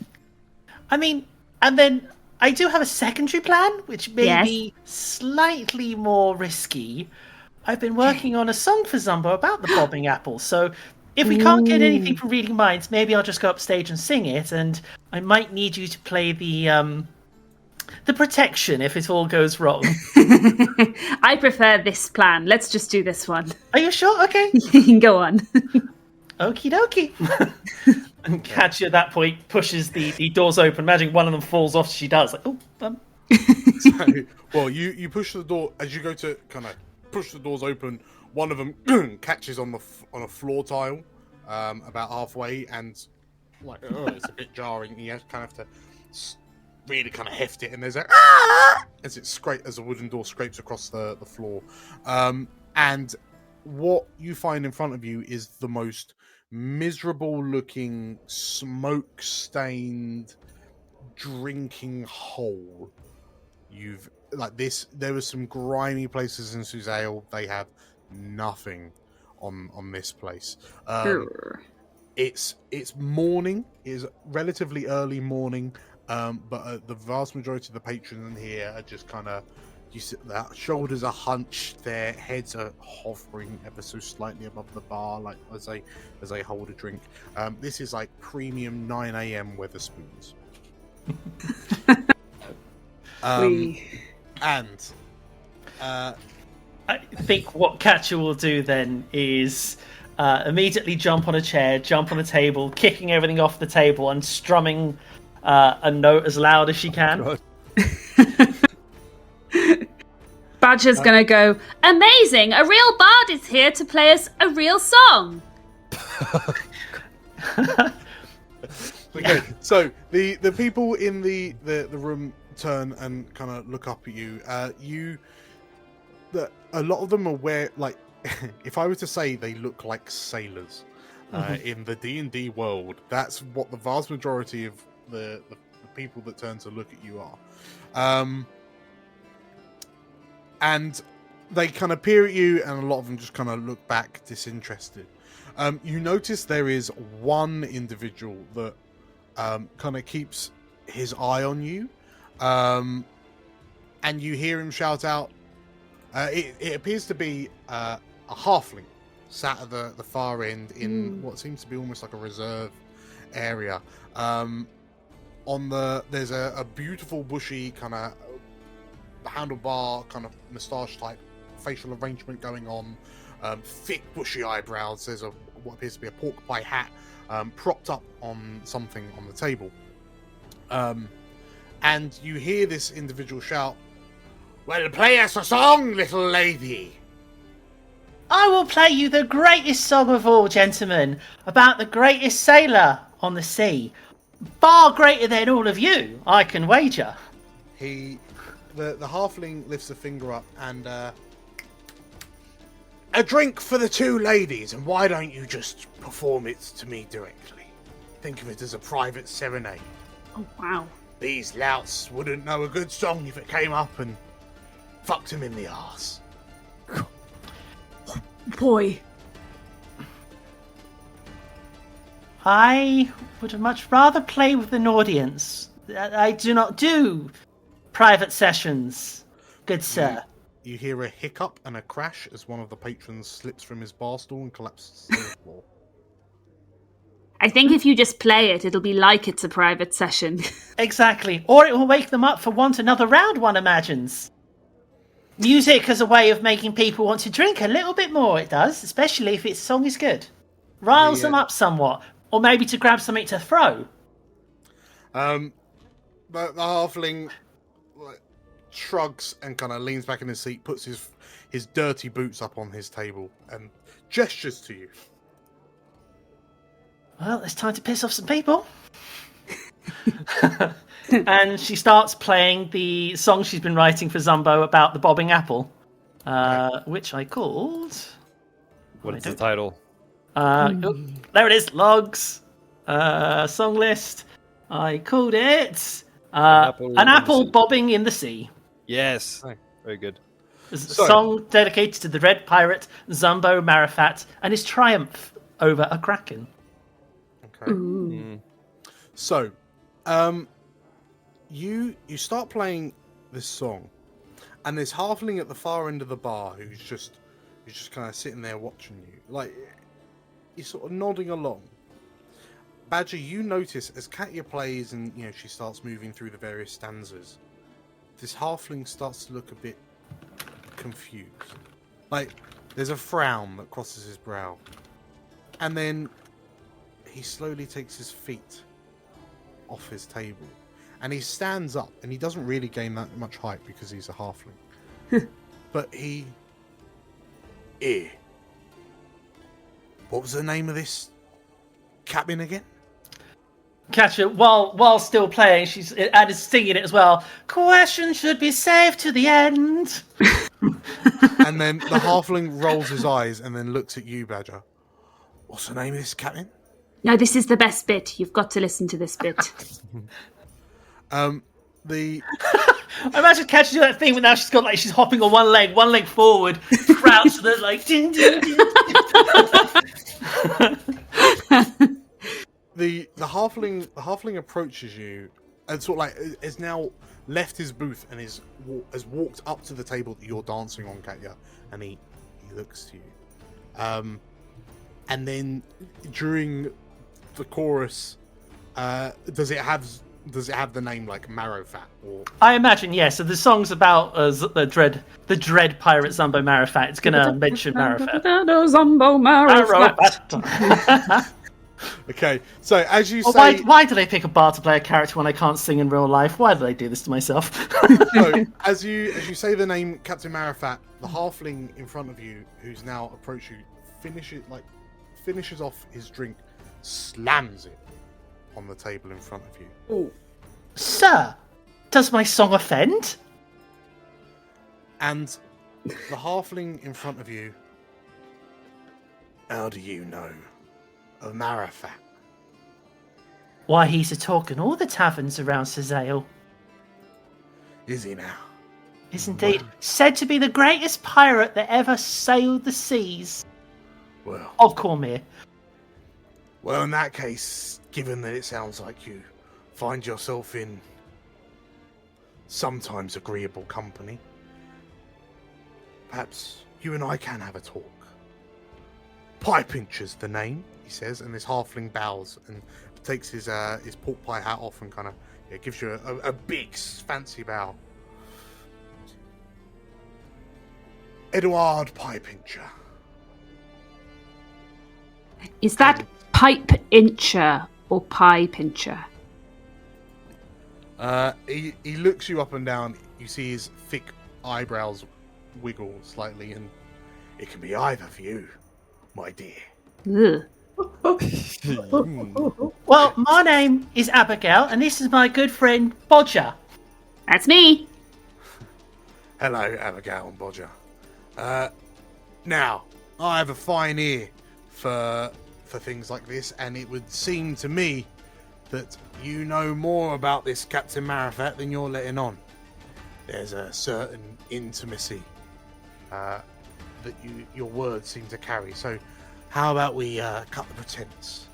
I mean, and then I do have a secondary plan, which may be slightly more risky. I've been working on a song for Zumbo about the bobbing apple, so if we can't get anything from Reading Minds, maybe I'll just go upstage and sing it, and I might need you to play the protection if it all goes wrong. I prefer this plan. Let's just do this one. Are you sure? Okay. Go on. Okie dokie. And Katya at that point pushes the doors open. Imagine one of them falls off. She does. Like, So, well, you push the door as you go to kind of push the doors open. One of them catches on a floor tile, about halfway, and like it's a bit jarring. You kind of have to really kind of heft it, and there's as a wooden door scrapes across the floor. And what you find in front of you is the most miserable looking, smoke stained drinking hole you've like this. There were some grimy places in Suzale. They have nothing on this place. It's morning. It is relatively early morning, but the vast majority of the patrons in here are just kind of, their shoulders are hunched, their heads are hovering ever so slightly above the bar, like as they hold a drink. This is like premium 9 a.m. Weatherspoons. And I think what Katya will do then is immediately jump on a chair, jump on a table, kicking everything off the table and strumming a note as loud as she can. Badger's gonna go, amazing! A real bard is here to play us a real song! Okay, so the people in the room turn and kind of look up at you. A lot of them are like, if I were to say they look like sailors in the D&D world, that's what the vast majority of the people that turn to look at you are. And they kind of peer at you, and a lot of them just kind of look back disinterested. You notice there is one individual that kind of keeps his eye on you, and you hear him shout out. It appears to be a halfling sat at the far end in what seems to be almost like a reserve area. There's a beautiful bushy kind of handlebar kind of moustache type facial arrangement going on, thick bushy eyebrows. There's what appears to be a pork pie hat propped up on something on the table, and you hear this individual shout, "Well, play us a song, little lady." I will play you the greatest song of all, gentlemen, about the greatest sailor on the sea. Far greater than all of you, I can wager. The halfling lifts a finger up and a drink for the two ladies, and why don't you just perform it to me directly? Think of it as a private serenade. Oh, wow. These louts wouldn't know a good song if it came up and fucked him in the arse. Boy. I would much rather play with an audience. I do not do private sessions, good sir. You hear a hiccup and a crash as one of the patrons slips from his bar stool and collapses to the floor. I think if you just play it, it'll be like it's a private session. Exactly. Or it will wake them up for want another round, one imagines. music as a way of making people want to drink a little bit more. It does, especially if its song is good. Riles them up somewhat, or maybe to grab something to throw. But the halfling shrugs and kind of leans back in his seat, puts his dirty boots up on his table, and gestures to you. Well, it's time to piss off some people. And she starts playing the song she's been writing for Zumbo about the bobbing apple, which I called... What is the title? There it is, logs. Song list. I called it An Apple Bobbing in the Sea. Yes. Very good. It's a song dedicated to the Red Pirate, Zumbo Marifat, and his triumph over a kraken. Okay. So, you start playing this song, and there's halfling at the far end of the bar who's just kind of sitting there watching you. Like, he's sort of nodding along. Badger, you notice as Katya plays and she starts moving through the various stanzas, this halfling starts to look a bit confused. Like, there's a frown that crosses his brow, and then he slowly takes his feet off his table, and he stands up, and he doesn't really gain that much height because he's a halfling. But what was the name of this cabin again? Katya, while still playing, she's added singing it as well. Question should be saved to the end. And then the halfling rolls his eyes and then looks at you, Badger. What's the name of this cabin? No, this is the best bit. You've got to listen to this bit. I imagine Katya do that thing, but now she's got she's hopping on one leg forward, crouched, and then ding, ding, ding. The halfling approaches you and sort of has now left his booth and has walked up to the table that you're dancing on, Katya, and he looks to you. And then during the chorus, does it have the name like Marrowfat? Or I imagine, yes. So the song's about the dread pirate Zumbo Marrowfat. It's going to mention Marrowfat. Zumbo Marrowfat. Okay, so as you say, why do they pick a bar to play a character when I can't sing in real life? Why do they do this to myself? So as you say the name Captain Marrowfat, the halfling in front of you, who's now approached you, finishes off his drink, slams it on the table in front of you. Oh, sir, does my song offend? And the halfling in front of you, how do you know of Marrowfat? Why, he's a talk in all the taverns around Sazale. Is he now? Is indeed. Said to be the greatest pirate that ever sailed the seas. Well, of Cormyr. Well, in that case, given that it sounds like you find yourself in sometimes agreeable company, perhaps you and I can have a talk. Piepincher's the name, he says, and this halfling bows and takes his pork pie hat off and kind of gives you a big fancy bow. Edward Piepincher. Is that pipe incher or pie pincher? He looks you up and down. You see his thick eyebrows wiggle slightly, and it can be either for you, my dear. Ugh. Well, my name is Abigail, and this is my good friend Bodger. That's me. Hello, Abigail and Bodger. Now, I have a fine ear for things like this, and it would seem to me that you know more about this Captain Marrowfat than you're letting on. There's a certain intimacy that your words seem to carry. So, how about we cut the pretense?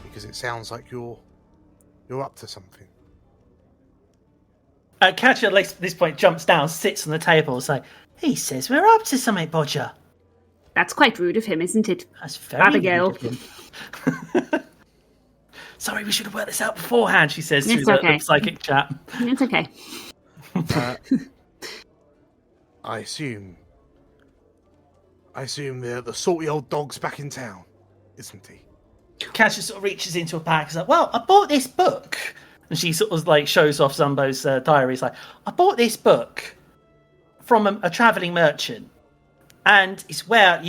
Because it sounds like you're up to something. Katya at this point jumps down, sits on the table, and like, he says we're up to something, Bodger. That's quite rude of him, isn't it? That's very Abigail. rude of him. Sorry, we should have worked this out beforehand, she says through It's okay. the psychic chat. It's okay. I assume the salty old dog's back in town, isn't he? Kat just sort of reaches into a bag. She's like, "Well, I bought this book," and she sort of like shows off Zumbo's diary. It's like, "I bought this book from a traveling merchant." And it's where,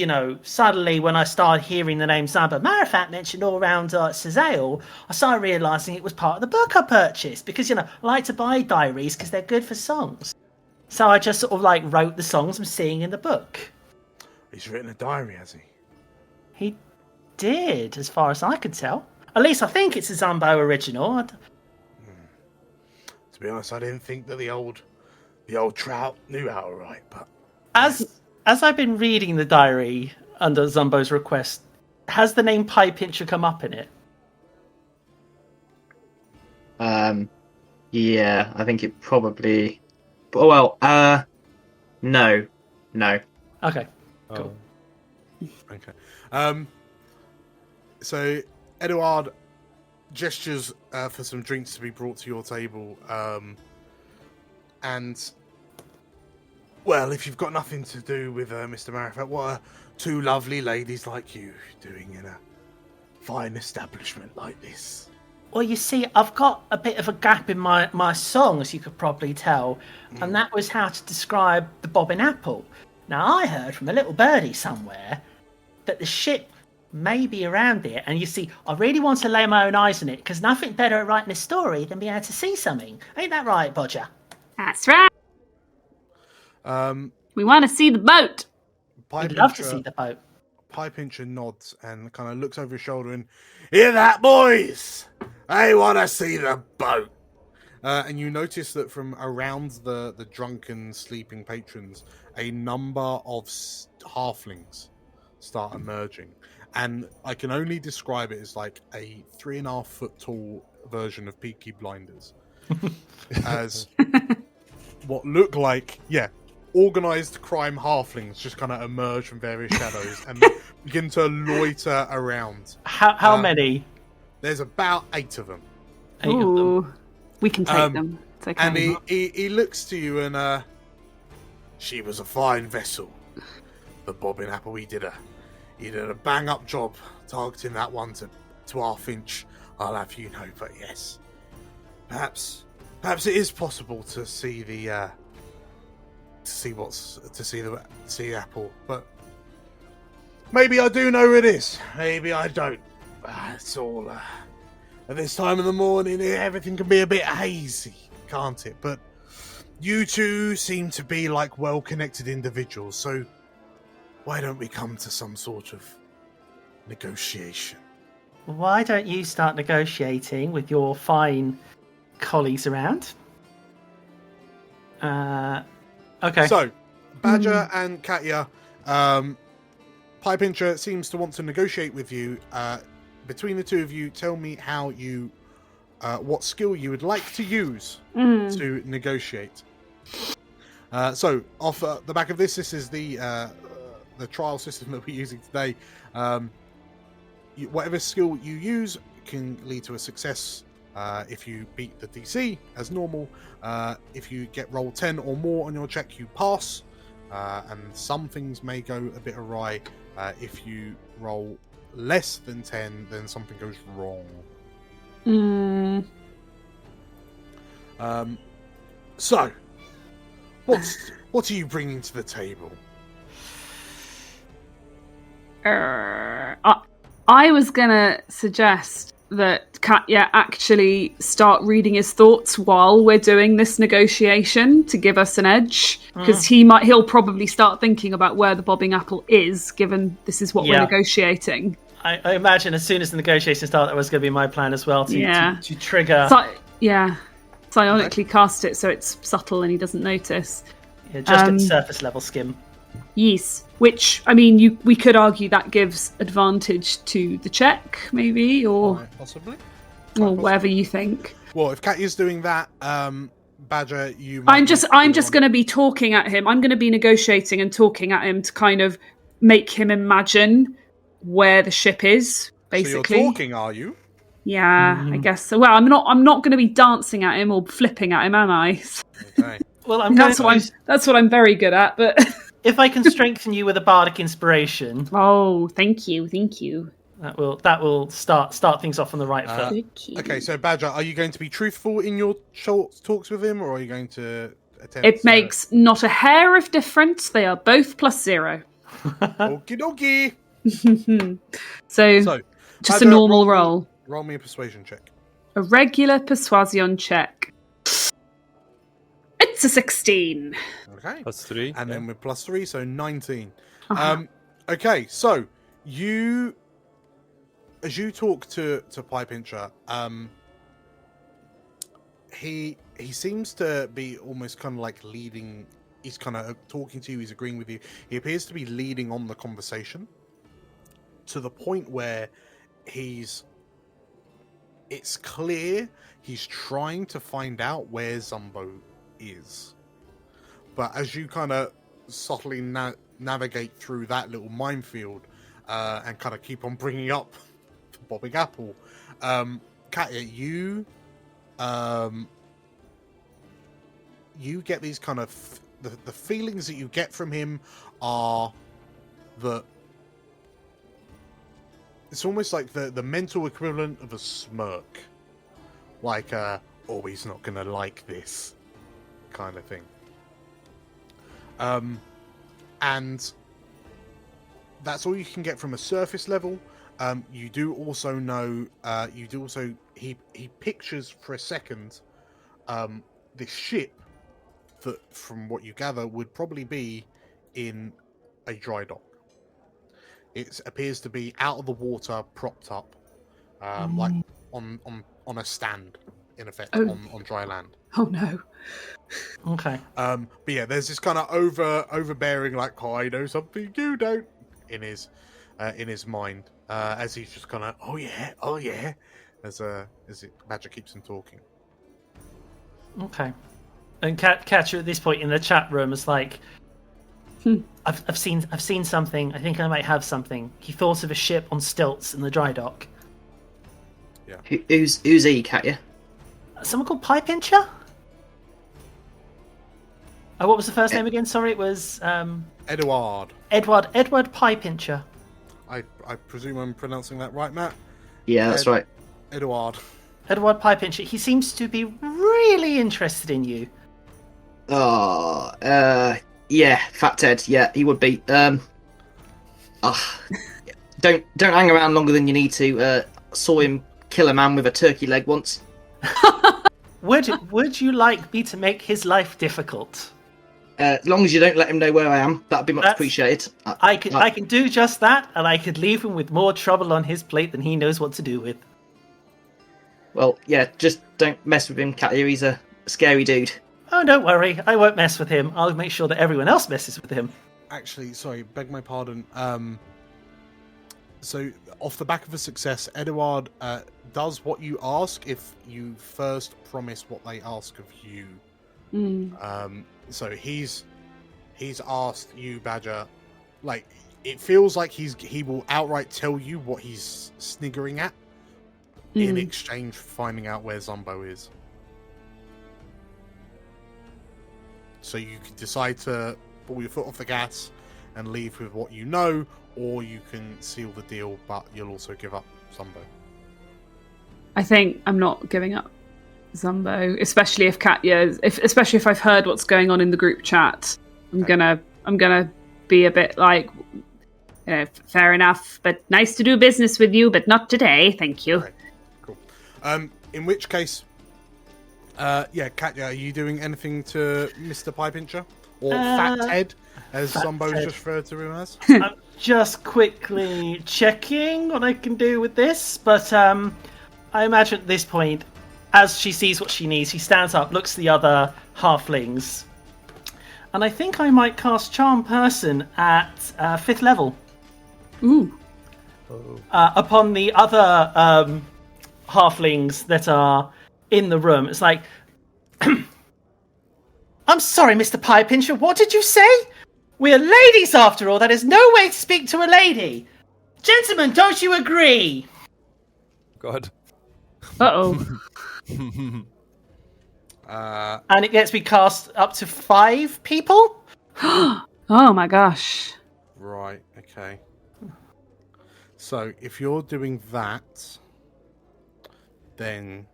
suddenly when I started hearing the name Zumbo Marifat mentioned all around Sazale, I started realising it was part of the book I purchased. Because, I like to buy diaries because they're good for songs. So I just sort of like wrote the songs I'm seeing in the book. He's written a diary, has he? He did, as far as I could tell. At least I think it's a Zumbo original. To be honest, I didn't think that the old trout knew how to write, but... As I've been reading the diary under Zumbo's request, has the name Pie Pincher come up in it? Yeah, I think it probably... Well, no. Okay, cool. Okay. So, Eduard gestures for some drinks to be brought to your table, and... Well, if you've got nothing to do with Mr. Marifat, what are two lovely ladies like you doing in a fine establishment like this? Well, you see, I've got a bit of a gap in my song, as you could probably tell, and that was how to describe the bobbing apple. Now, I heard from a little birdie somewhere that the ship may be around here, and you see, I really want to lay my own eyes on it, because nothing better at writing a story than being able to see something. Ain't that right, Bodger? That's right. We want to see the boat. I'd love to see the boat. Pie Pincher nods and kind of looks over his shoulder and, "Hear that, boys? I want to see the boat." And you notice that from around the drunken, sleeping patrons, a number of halflings start emerging. And I can only describe it as like a 3.5 foot tall version of Peaky Blinders. As what look like, organised crime halflings just kind of emerge from various shadows and begin to loiter around. How many? There's about 8 of them. Ooh, we can take them. It's okay. And he looks to you and she was a fine vessel. The bobbing apple, he did a bang up job targeting that one to our Finch. I'll have you know, but yes, perhaps it is possible to see the see apple, but maybe I do know who it is. Maybe I don't. It's all at this time of the morning. Everything can be a bit hazy, can't it? But you two seem to be like well-connected individuals, so why don't we come to some sort of negotiation? Why don't you start negotiating with your fine colleagues around? Okay. So, Badger and Katya, Pie Pincher seems to want to negotiate with you. Between the two of you, tell me how you, what skill you would like to use to negotiate. So, off the back of this is the trial system that we're using today. Whatever skill you use can lead to a success. If you beat the DC as normal, if you get roll 10 or more on your check, you pass, and some things may go a bit awry. If you roll less than 10, then something goes wrong. So, what are you bringing to the table? I was gonna suggest that Katya actually start reading his thoughts while we're doing this negotiation to give us an edge, because he'll probably start thinking about where the bobbing apple is, given this is what we're negotiating. I imagine as soon as the negotiation started, that was going to be my plan as well to trigger. Psionically cast it so it's subtle and he doesn't notice. Yeah, just at surface level skim. Yes, which, I mean, we could argue that gives advantage to the check, maybe, or possibly, or whatever you think. Well, if Katya's doing that, Badger, you. I'm just going to be talking at him. I'm going to be negotiating and talking at him to kind of make him imagine where the ship is. Basically, so you're talking, are you? Yeah, I guess so. Well, I'm not going to be dancing at him or flipping at him, am I? Okay. Well, I'm That's going to that's what I'm very good at. But if I can strengthen you with a bardic inspiration, oh, thank you. that will start things off on the right foot. Okay, so Badger, are you going to be truthful in your short talks with him, or are you going to attempt? It makes not a hair of difference. They are both +0. Okie dokie. So just a Badger, normal roll. Roll me a persuasion check. A regular persuasion check. It's a 16. Okay. +3. And then with +3, so 19. Uh-huh. Okay, so as you talk to Piepincher, he seems to be almost kind of like leading. He's kind of talking to you. He's agreeing with you. He appears to be leading on the conversation to the point where it's clear he's trying to find out where Zumbo is. But as you kind of subtly navigate through that little minefield and kind of keep on bringing up the bobbing apple, Katya, you get these kind of the feelings that you get from him are that it's almost like the mental equivalent of a smirk, like oh, he's not gonna like this kind of thing. And that's all you can get from a surface level. You do also know, he pictures for a second this ship that, from what you gather, would probably be in a dry dock. It appears to be out of the water, propped up, like on a stand, in effect, on dry land. Oh no. Okay. But yeah, there's this kind of overbearing, like, oh, I know something you don't, in his mind, as he's just kind of, oh yeah, as Badger keeps him talking. Okay. And Catcher at this point in the chat room is like, I've seen something. I think I might have something. He thought of a ship on stilts in the dry dock. Yeah. Who's he, Katya? Someone called Piepincher? Oh, what was the first name again? Sorry, it was Edward. Edward Piepincher. I presume I'm pronouncing that right, Matt? Yeah, that's right. Edward Piepincher. He seems to be really interested in you. Oh, yeah, Fat Ted. Yeah, he would be. Don't hang around longer than you need to. Saw him kill a man with a turkey leg once. Would you like me to make his life difficult? As long as you don't let him know where I am, that'd be much appreciated. I can do just that, and I could leave him with more trouble on his plate than he knows what to do with. Well, yeah, just don't mess with him, Katya. He's a scary dude. Oh, don't worry. I won't mess with him. I'll make sure that everyone else messes with him. Actually, sorry, beg my pardon. So, off the back of a success, Edward does what you ask if you first promise what they ask of you. So he's asked you, Badger, like, it feels like he will outright tell you what he's sniggering at in exchange for finding out where Zumbo is. So you can decide to pull your foot off the gas and leave with what you know, or you can seal the deal, but you'll also give up Zumbo. I think I'm not giving up Zumbo, especially if Katya, especially if I've heard what's going on in the group chat. I'm gonna be a bit like, fair enough, but nice to do business with you, but not today, thank you. Okay, cool. In which case, yeah, Katya, are you doing anything to Mr. Piepincher? Or Fat Ted, as Zumbo just referred to him as? I'm just quickly checking what I can do with this, but I imagine at this point, as she sees what she needs, she stands up, looks at the other halflings, and I think I might cast Charm Person at 5th level. Ooh. Upon the other halflings that are in the room. It's like, I'm sorry, Mr. Piepincher, what did you say? We're ladies after all. That is no way to speak to a lady. Gentlemen, don't you agree? God. Uh-oh. And it gets to be cast up to 5 people? Oh my gosh. Right, okay. So if you're doing that, then...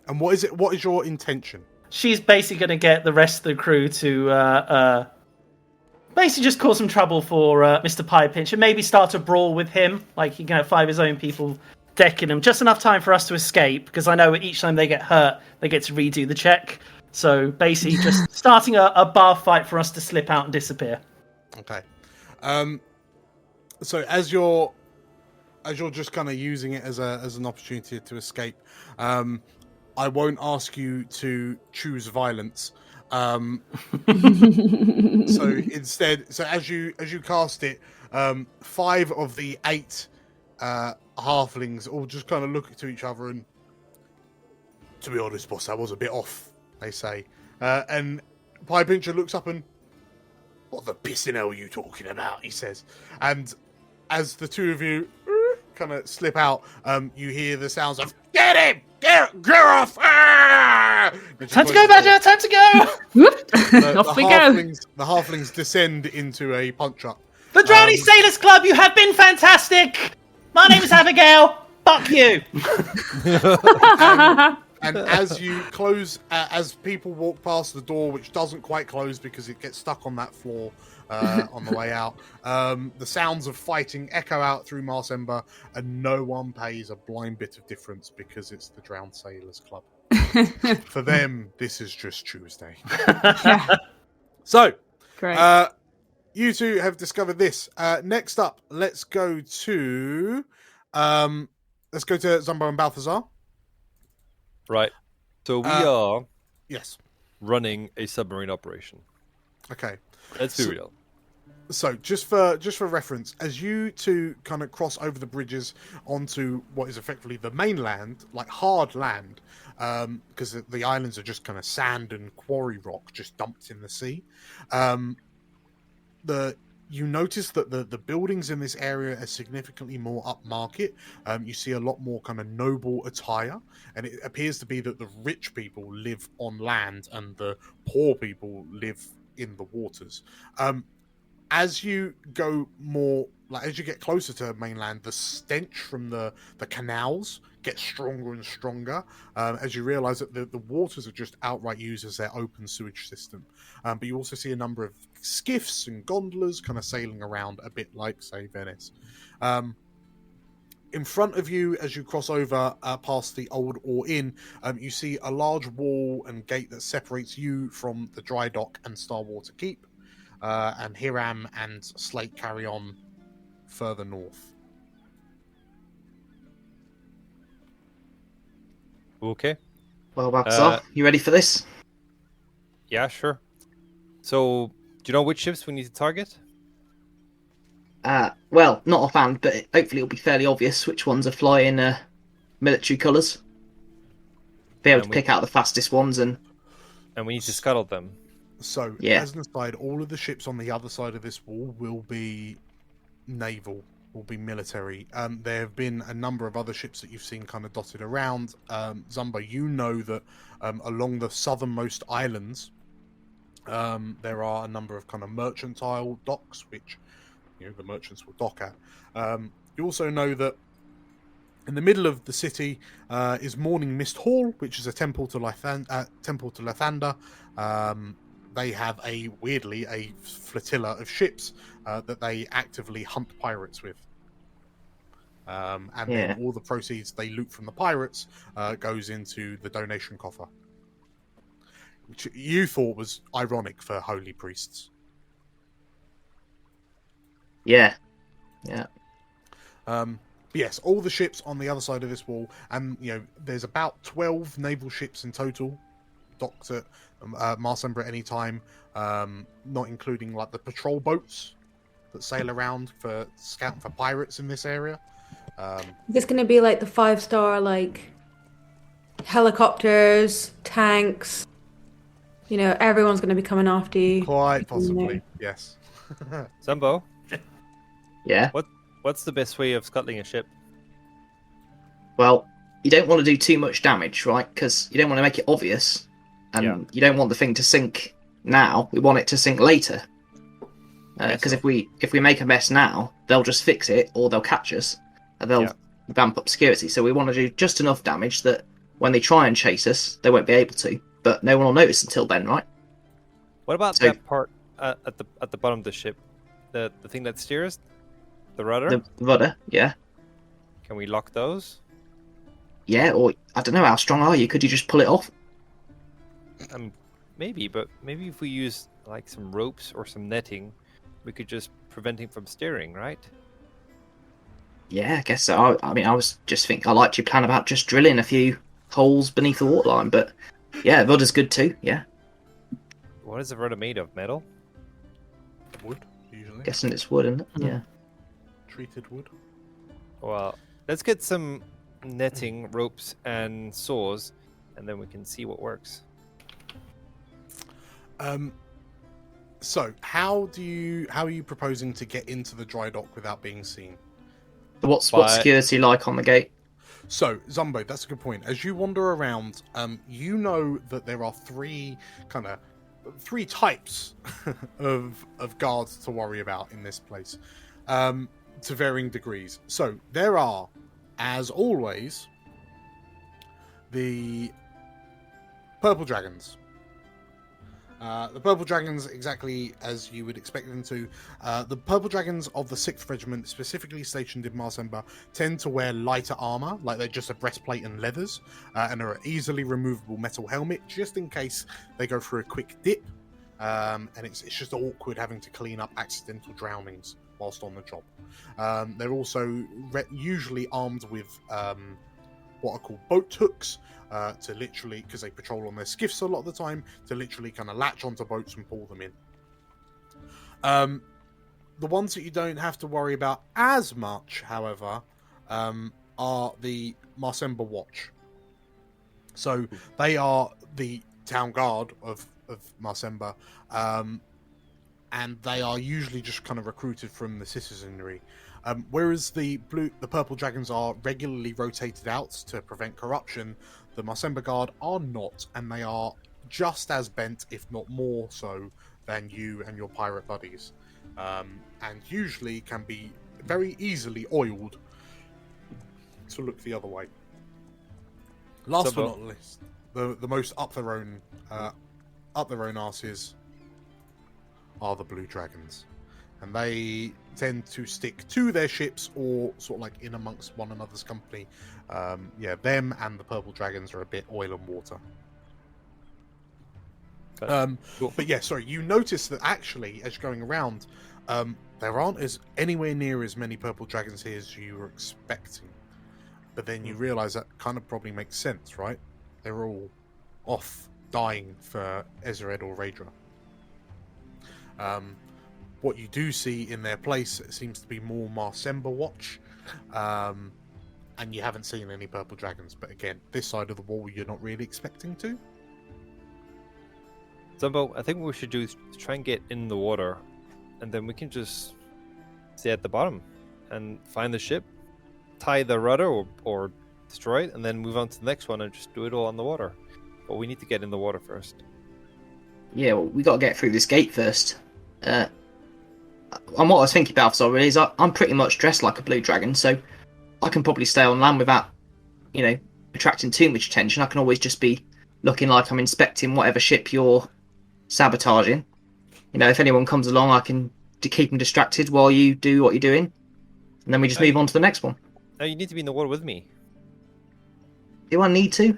And what is it? What is your intention? She's basically going to get the rest of the crew to basically just cause some trouble for Mr. Piepinch and maybe start a brawl with him. Like, he can have 5 of his own people decking him. Just enough time for us to escape, because I know each time they get hurt, they get to redo the check. So basically just starting a bar fight for us to slip out and disappear. Okay. So as you're just kind of using it as an opportunity to escape, I won't ask you to choose violence. So instead, as you cast it, 5 of the 8 halflings all just kind of look to each other and, to be honest, boss, that was a bit off, they say. And Piepincher looks up and, what the pissing hell are you talking about? He says. And as the two of you kind of slip out, you hear the sounds of, get him! Get off! Ah! Time to go, Badger! Time to go! Off we go. The halflings descend into a punch up. The Drowning Sailors Club, you have been fantastic! My name is Abigail. Fuck you! And as you close, as people walk past the door, which doesn't quite close because it gets stuck on that floor on the way out, the sounds of fighting echo out through Marsember, and no one pays a blind bit of difference because it's the Drowned Sailors Club. For them, this is just Tuesday. So, Great. you two have discovered this. Next up, let's go to Zumbo and Balthazar. Right. So we are yes running a submarine operation. Okay. Let's be real. So just for reference, as you two kind of cross over the bridges onto what is effectively the mainland, like hard land, because the islands are just kind of sand and quarry rock just dumped in the sea. You notice that the buildings in this area are significantly more upmarket. You see a lot more kind of noble attire, and it appears to be that the rich people live on land and the poor people live in the waters. As you go more, like as you get closer to mainland, the stench from the canals gets stronger and stronger, as you realise that the waters are just outright used as their open sewage system. But you also see a number of skiffs and gondolas kind of sailing around a bit like, say, Venice. In front of you, as you cross over past the Old Ore Inn, you see a large wall and gate that separates you from the dry dock and Starwater Keep. And Hiram and Slate carry on further north. Okay. Well, Balthazar, you ready for this? Yeah, sure. So, do you know which ships we need to target? Well, not offhand, but hopefully it'll be fairly obvious which ones are flying military colours. Be able to pick out the fastest ones and we need to scuttle them. So, yeah. As an aside, all of the ships on the other side of this wall will be naval, will be military. There have been a number of other ships that you've seen kind of dotted around. Zumbo, you know that along the southernmost islands, there are a number of kind of mercantile docks, which the merchants will dock at. You also know that in the middle of the city is Morning Mist Hall, which is a temple to Lathander. They have a flotilla of ships that they actively hunt pirates with. Then all the proceeds they loot from the pirates goes into the donation coffer. Which you thought was ironic for holy priests. Yeah. Yes, all the ships on the other side of this wall, and there's about 12 naval ships in total docked at Marsember at any time, not including like the patrol boats that sail around for scouting for pirates in this area. It's going to be like the 5-star like helicopters, tanks. Everyone's going to be coming after you. Quite possibly, yes. Zumbo? Yeah? What's the best way of scuttling a ship? Well, you don't want to do too much damage, right? Because you don't want to make it obvious. and you don't want the thing to sink now. We want it to sink later. Because if we make a mess now, they'll just fix it, or they'll catch us, and they'll vamp up security. So we want to do just enough damage that when they try and chase us, they won't be able to. But no one will notice until then, right? What about that part at the bottom of the ship? The thing that steers? The rudder? The rudder, yeah. Can we lock those? Yeah, or I don't know, how strong are you? Could you just pull it off? Maybe, but maybe if we use like some ropes or some netting, we could just prevent him from steering, right? Yeah, I guess so. I mean, I was just thinking, I liked your plan about just drilling a few holes beneath the waterline, but yeah, rudder's good too, yeah. What is the rudder made of? Metal? Wood, usually. Guessing it's wood, isn't it? Yeah. Treated wood. Well, let's get some netting, ropes, and saws, and then we can see what works. So, how are you proposing to get into the dry dock without being seen? What's security like on the gate? So, Zumbo, that's a good point. As you wander around, you know that there are three types of guards to worry about in this place, to varying degrees. So, there are, as always, the purple dragons. The purple dragons, exactly as you would expect them to. The purple dragons of the 6th Regiment, specifically stationed in Marsember, tend to wear lighter armor, like they're just a breastplate and leathers, and are an easily removable metal helmet, just in case they go through a quick dip. And it's just awkward having to clean up accidental drownings whilst on the job. They're also usually armed with what are called boat hooks, to literally, because they patrol on their skiffs a lot of the time, to literally kind of latch onto boats and pull them in. The ones that you don't have to worry about as much, however, are the Marsember Watch. So they are the town guard of Marsember, and they are usually just kind of recruited from the citizenry. Whereas the purple dragons are regularly rotated out to prevent corruption, the Marsember Guard are not, and they are just as bent, if not more so, than you and your pirate buddies, and usually can be very easily oiled to look the other way. Last but not least, the most up their own asses are the blue dragons. And they tend to stick to their ships or sort of like in amongst one another's company. Them and the purple dragons are a bit oil and water. Cool. But yeah, sorry, you notice that actually, as you're going around, there aren't anywhere near as many purple dragons here as you were expecting. But then you realise that kind of probably makes sense, right? They're all off dying for Ezered or Raedra. What you do see in their place seems to be more Marsember Watch, and you haven't seen any purple dragons. But again, this side of the wall, you're not really expecting to. Zumbo, I think what we should do is try and get in the water, and then we can just stay at the bottom and find the ship, tie the rudder or destroy it, and then move on to the next one and just do it all on the water. But we need to get in the water first. Yeah, well, we got to get through this gate first. And what I was thinking about, so really, is I'm pretty much dressed like a blue dragon, so I can probably stay on land without, attracting too much attention. I can always just be looking like I'm inspecting whatever ship you're sabotaging. If anyone comes along, I can keep them distracted while you do what you're doing, and then we just move on to the next one. No, you need to be in the water with me. Do I need to?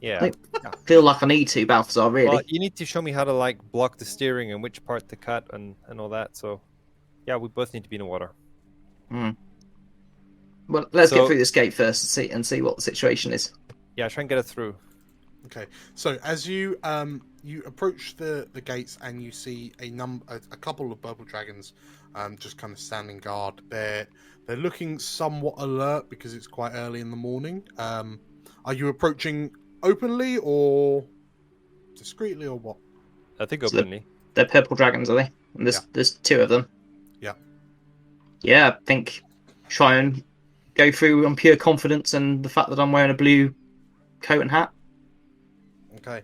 Yeah. I feel like I need to, Balthazar, really. Well, you need to show me how to block the steering and which part to cut and all that. So, yeah, we both need to be in the water. Well, let's get through this gate first and see what the situation is. Yeah, try and get it through. Okay, so as you approach the gates and you see a couple of purple dragons, just kind of standing guard. They're looking somewhat alert because it's quite early in the morning. Are you approaching openly or discreetly or what? I think openly. They're purple dragons, are they? And there's two of them. Yeah. Yeah, I think try and go through on pure confidence and the fact that I'm wearing a blue coat and hat. Okay.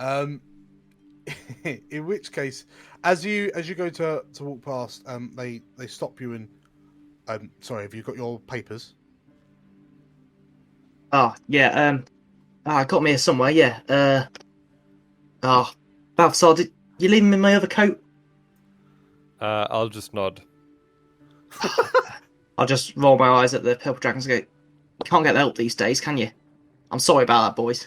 In which case, as you go to walk past, they stop you and sorry, have you got your papers? Oh, yeah, I got me here somewhere, yeah. Balthasar, did you leave him in my other coat? I'll just nod. I'll just roll my eyes at the purple dragons and go, you can't get help these days, can you? I'm sorry about that, boys.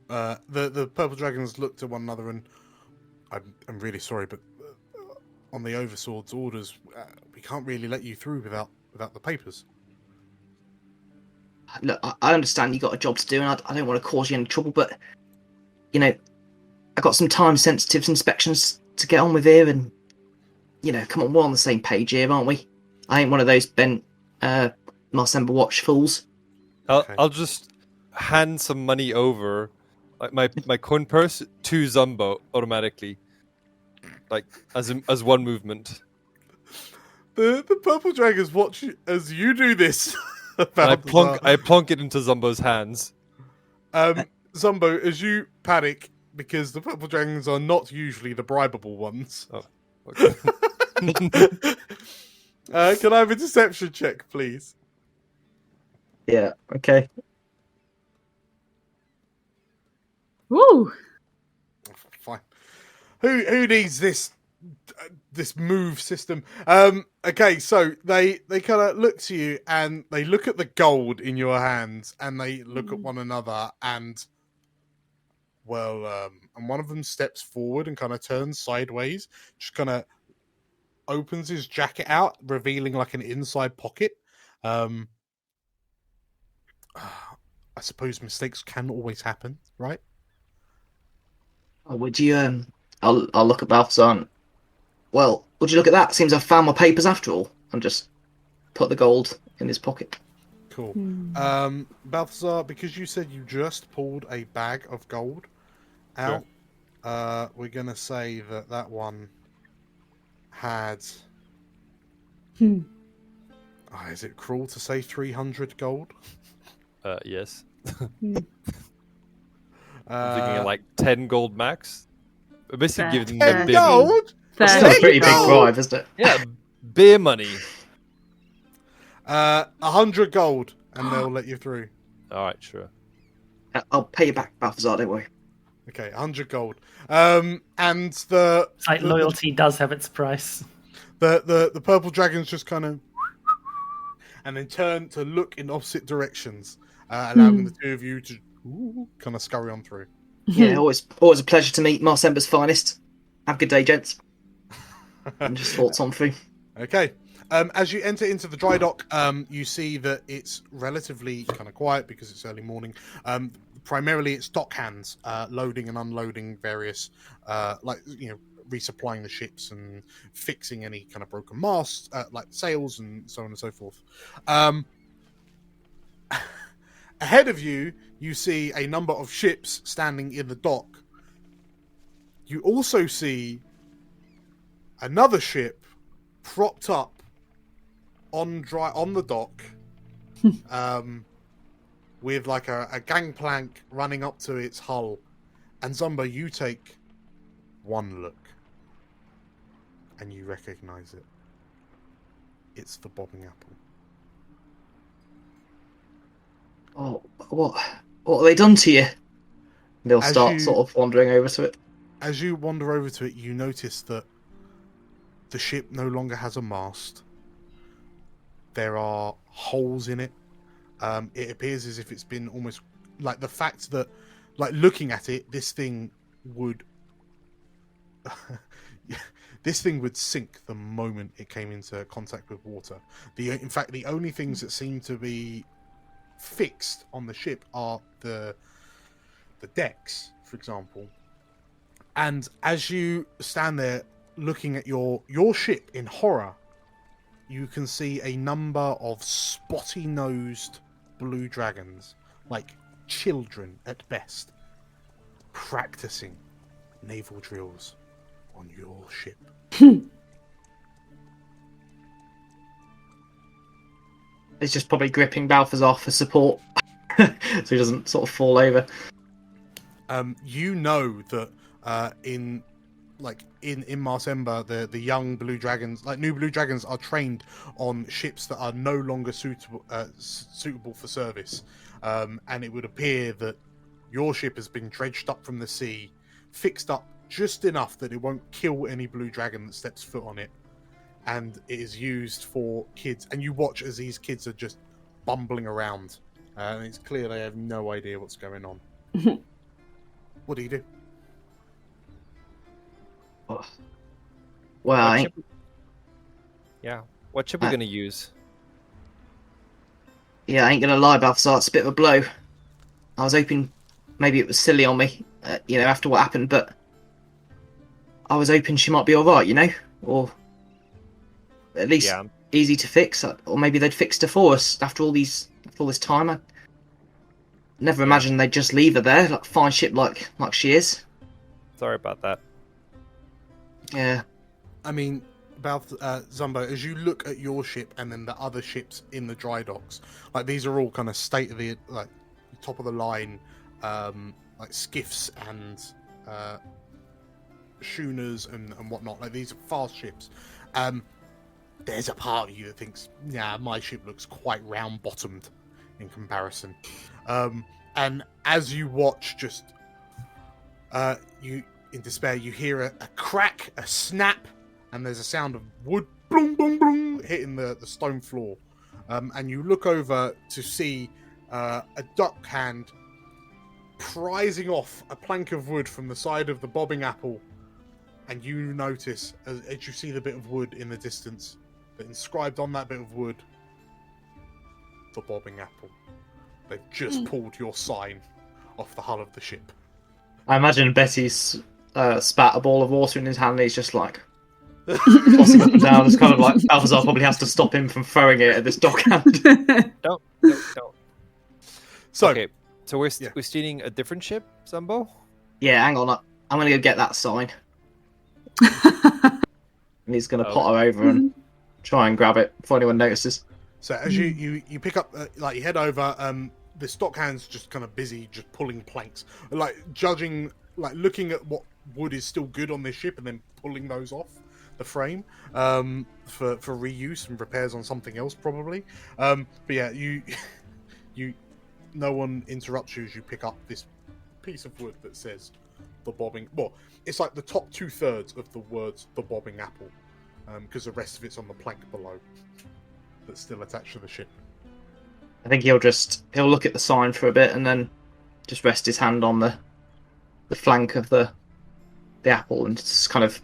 The purple dragons look to one another and I'm really sorry, but on the Oversword's orders, we can't really let you through without the papers. Look, I understand you got a job to do, and I don't want to cause you any trouble, but you know, I got some time-sensitive inspections to get on with here, and you know, come on, we're on the same page here, aren't we? I ain't one of those bent Marsember watch fools. I'll just hand some money over, like my coin purse, to Zumbo automatically, like as one movement. The purple dragons watch you as you do this. I plonk it into Zumbo's hands. Zumbo, as you panic, because the purple dragons are not usually the bribable ones. Oh, okay. Can I have a deception check, please? Yeah, okay. Woo! Fine. Who needs this move system? Okay, so they kind of look to you and they look at the gold in your hands and they look at one another and and one of them steps forward and kind of turns sideways, just kind of opens his jacket out, revealing like an inside pocket. I suppose mistakes can always happen, right? Oh, would you? I'll look at Balthasar. And, well, would you look at that? Seems I've found my papers after all. And just put the gold in his pocket. Cool. Balthasar, because you said you just pulled a bag of gold out, we're gonna say that one had. Is it cruel to say 300 gold? Yes. I'm thinking of like 10 gold max. We're basically giving them beer gold. That's still a pretty big bribe, isn't it? Yeah, beer money. 100 gold, and they'll let you through. All right, sure. I'll pay you back, Balthasar. Don't worry. Okay, 100 gold. And loyalty does have its price. The purple dragons just kind of and then turn to look in opposite directions, allowing the two of you to kind of scurry on through. Yeah, always a pleasure to meet Marsember's finest. Have a good day, gents. And just thoughts on through. Okay. As you enter into the dry dock, you see that it's relatively kind of quiet because it's early morning. Primarily, it's dock hands loading and unloading various, resupplying the ships and fixing any kind of broken masts, like sails and so on and so forth. Ahead of you, you see a number of ships standing in the dock. You also see another ship propped up on the dock, with like a gangplank running up to its hull. And Zumbo, you take one look, and you recognize it. It's the bobbing apple. Oh, what have they done to you? They'll start sort of wandering over to it. As you wander over to it, you notice that the ship no longer has a mast. There are holes in it. It appears as if it's been almost like the fact that, like, looking at it, this thing would sink the moment it came into contact with water. In fact, the only things that seem to be fixed on the ship are the decks, for example. And as you stand there looking at your ship in horror, you can see a number of spotty-nosed blue dragons, like children at best, practicing naval drills on your ship. It's just probably gripping Balthasar for support, so he doesn't sort of fall over. You know that in Marsember, the young blue dragons, like new blue dragons, are trained on ships that are no longer suitable for service, and it would appear that your ship has been dredged up from the sea, fixed up just enough that it won't kill any blue dragon that steps foot on it, and it is used for kids. And you watch as these kids are just bumbling around, and it's clear they have no idea what's going on. What do you do? Well, what ship are we going to use? Yeah, I ain't gonna lie, Balthazar, it's a bit of a blow. I was hoping maybe it was silly on me, after what happened, but I was hoping she might be alright, or at least easy to fix, or maybe they'd fixed her for us after all this time. I never imagined they'd just leave her there, like fine ship like she is. Sorry about that. Yeah. I mean, Zumbo, as you look at your ship and then the other ships in the dry docks, like these are all kind of state of the top of the line, like skiffs and schooners and whatnot. Like these are fast ships. There's a part of you that thinks, yeah, my ship looks quite round bottomed in comparison. And as you watch, just you in despair, you hear a crack, a snap, and there's a sound of wood boom, boom, boom hitting the stone floor. And you look over to see a duck hand prizing off a plank of wood from the side of the bobbing apple. And you notice, as you see the bit of wood in the distance, that inscribed on that bit of wood, the bobbing apple. They've just pulled your sign off the hull of the ship. I imagine Betty's spat a ball of water in his hand and he's just like tossing up and down. It's kind of like Balthazar probably has to stop him from throwing it at this dog hand. Don't. So, okay, so we're stealing a different ship, Zumbo? Yeah, hang on. I'm going to go get that sign. And he's going to potter over and try and grab it before anyone notices. So as you pick up, you head over, the stockhand's just kind of busy just pulling planks, like judging, like looking at what wood is still good on this ship and then pulling those off the frame for reuse and repairs on something else probably. But yeah, you no one interrupts you as you pick up this piece of wood that says the bobbing. Well, it's like the top 2/3 of the words "the bobbing apple," because the rest of it's on the plank below that's still attached to the ship. I think he'll look at the sign for a bit and then just rest his hand on the flank of the apple and just kind of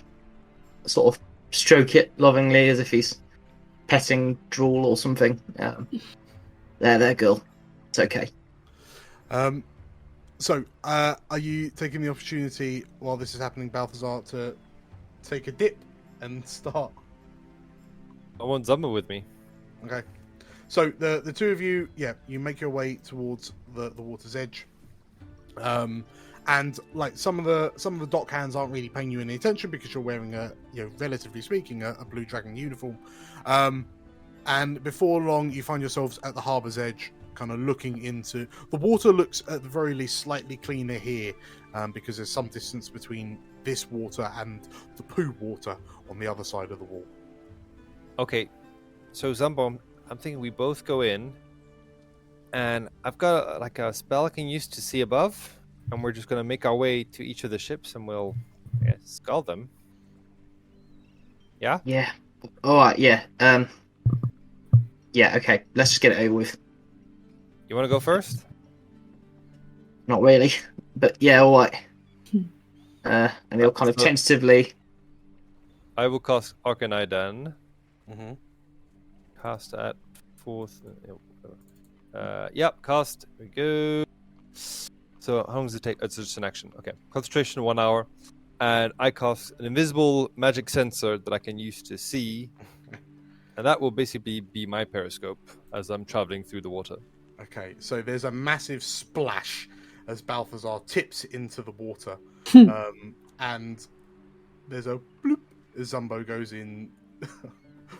sort of stroke it lovingly as if he's petting drool or something. There, girl. It's okay. So, are you taking the opportunity while this is happening, Balthazar, to take a dip and start? I want Zumbo with me. Okay. So the two of you, you make your way towards the water's edge, and like some of the dock hands aren't really paying you any attention because you're wearing relatively speaking, a blue dragon uniform, and before long you find yourselves at the harbour's edge, kind of looking into the water. Looks at the very least slightly cleaner here, because there's some distance between this water and the poo water on the other side of the wall. Okay, so Zumbo, I'm thinking we both go in, and I've got like a spell I can use to see above, and we're just going to make our way to each of the ships, and we'll skull them. Yeah? Yeah. Alright, yeah. Yeah, okay. Let's just get it over with. You want to go first? Not really, but yeah, alright. And he'll kind of tentatively... I will cast Arcanine then. Mm-hmm. Cast at 4th. Yep, cast. Here we go. So how long does it take? It's just an action. Okay. Concentration 1 hour. And I cast an invisible magic sensor that I can use to see. And that will basically be my periscope as I'm traveling through the water. Okay, so there's a massive splash as Balthazar tips into the water. And there's a bloop as Zumbo goes in.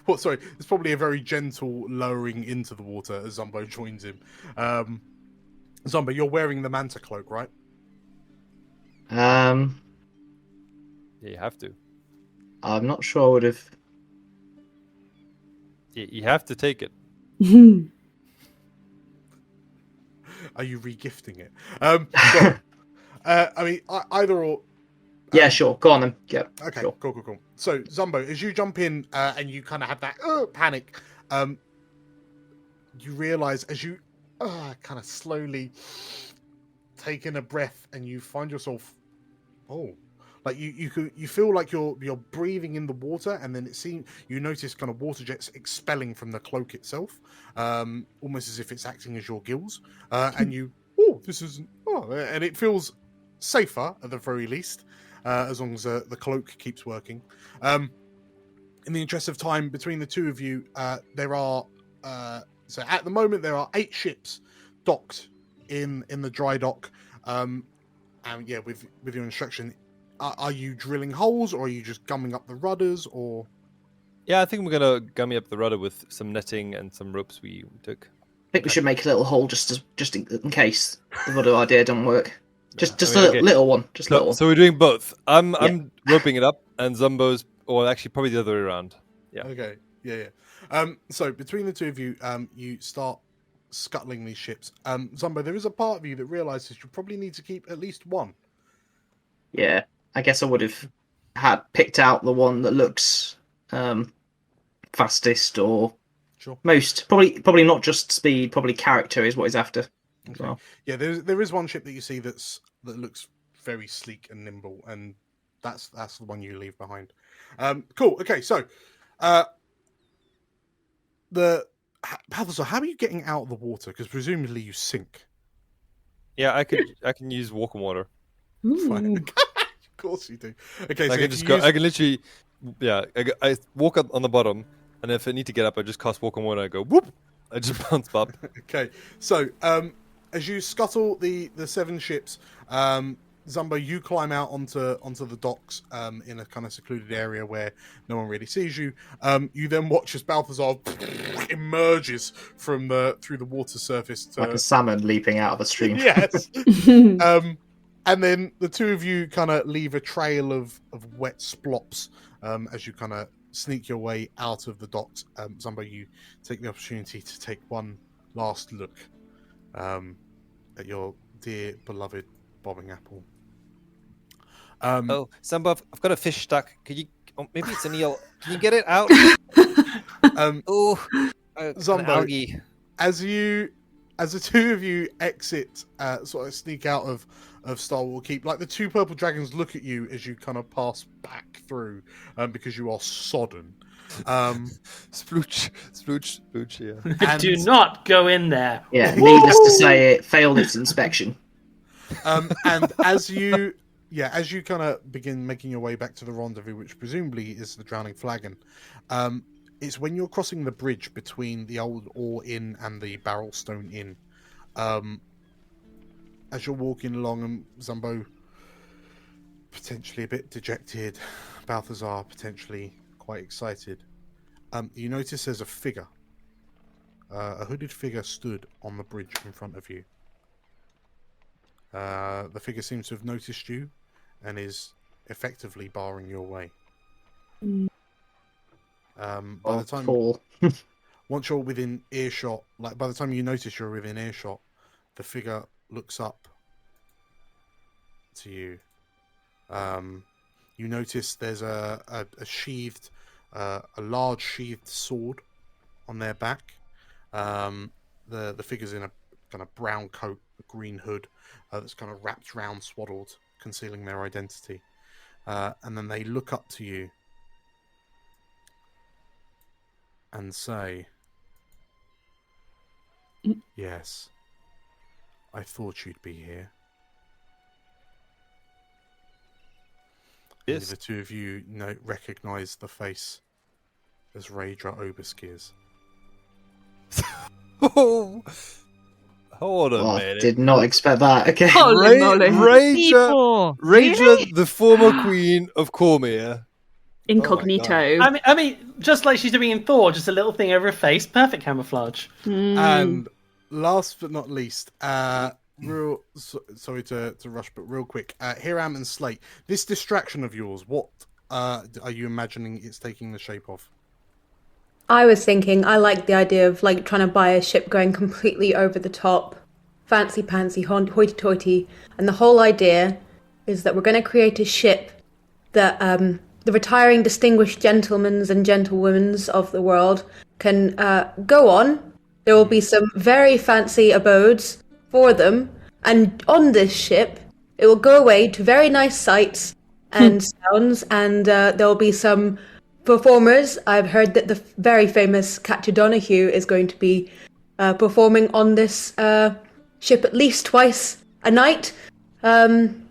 Well, sorry, it's probably a very gentle lowering into the water as Zumbo joins him. Zumbo, you're wearing the manta cloak, right? Yeah, you have to. I'm not sure I would have. You have to take it. Are you regifting it? Well, I mean, either or. Yeah, sure. Go on then. Yeah. Okay, Sure. cool. So, Zumbo, as you jump in and you kind of have that panic, you realize as you kind of slowly take in a breath and you find yourself, like you feel like you're breathing in the water, and then you notice kind of water jets expelling from the cloak itself, almost as if it's acting as your gills, and and it feels safer at the very least. As long as the cloak keeps working. In the interest of time, between the two of you, there are so at the moment there are 8 ships docked in the dry dock. And yeah, with your instruction, are you drilling holes, or are you just gumming up the rudders, or? Yeah, I think we're gonna gummy up the rudder with some netting and some ropes we took. I think we should make a little hole just in case the rudder idea doesn't work. Just I mean, a little one. Just a little one. So we're doing both. I'm roping it up, and Zumbo's, or actually probably the other way around. Yeah. Okay. Yeah. So between the two of you, you start scuttling these ships. Zumbo, there is a part of you that realizes you probably need to keep at least one. Yeah, I guess I would have picked out the one that looks fastest or most. Probably not just speed. Probably character is what he's after. Okay. Well. Yeah, there is one ship that you see that looks very sleek and nimble, and that's the one you leave behind. Cool. Okay, so Balthazar, how are you getting out of the water? Because presumably you sink. Yeah, I can use walk on water. Fine. Of course you do. Okay, so I can just go. I can literally, I walk up on the bottom, and if I need to get up, I just cast walk on water. I go whoop. I just bounce up. Okay, so as you scuttle the 7 ships, Zumbo, you climb out onto the docks in a kind of secluded area where no one really sees you. You then watch as Balthazar emerges from through the water surface, like a salmon leaping out of a stream. Yes. And then the two of you kind of leave a trail of wet splops as you kind of sneak your way out of the docks. Zumbo, you take the opportunity to take one last look at your dear beloved bobbing apple. Zumbo, I've got a fish stuck. Could you? Oh, maybe it's an eel. Can you get it out? Zumbo, algae. As the two of you exit, sort of sneak out of Starwall Keep, like the 2 purple dragons look at you as you kind of pass back through, because you are sodden. Splooch, yeah. And do not go in there. Yeah, needless to say, it failed its inspection. And as you kind of begin making your way back to the rendezvous, which presumably is the Drowning Flagon, it's when you're crossing the bridge between the Old Ore Inn and the Barrelstone Inn. As you're walking along, and Zumbo potentially a bit dejected, Balthazar potentially quite excited, you notice there's a figure. A hooded figure stood on the bridge in front of you. The figure seems to have noticed you and is effectively barring your way. By the time once you're within earshot, like by the time you notice you're within earshot, the figure looks up to you. You notice there's a sheathed, a large sheathed sword on their back. The figure's in a kind of brown coat, a green hood that's kind of wrapped round, swaddled, concealing their identity. And then they look up to you and say, "Yes, I thought you'd be here." Yes. The two of you recognize the face as Raedra Oberskiers. Oh, hold on a minute. Did not expect that. Okay. Holy moly. Raedra, Really? the former queen of Cormyr. Incognito. I mean, just like she's doing in Thor, just a little thing over her face, perfect camouflage. And last but not least, sorry to rush, but real quick. Hiram and Slate, this distraction of yours, what are you imagining it's taking the shape of? I was thinking, I like the idea of like trying to buy a ship going completely over the top, fancy pantsy, hoity-toity, and the whole idea is that we're going to create a ship that the retiring distinguished gentlemen and gentlewomen of the world can go on. There will be some very fancy abodes for them, and on this ship, it will go away to very nice sights and sounds, and there will be some performers. I've heard that the very famous Katja Donahue is going to be performing on this ship at least twice a night, and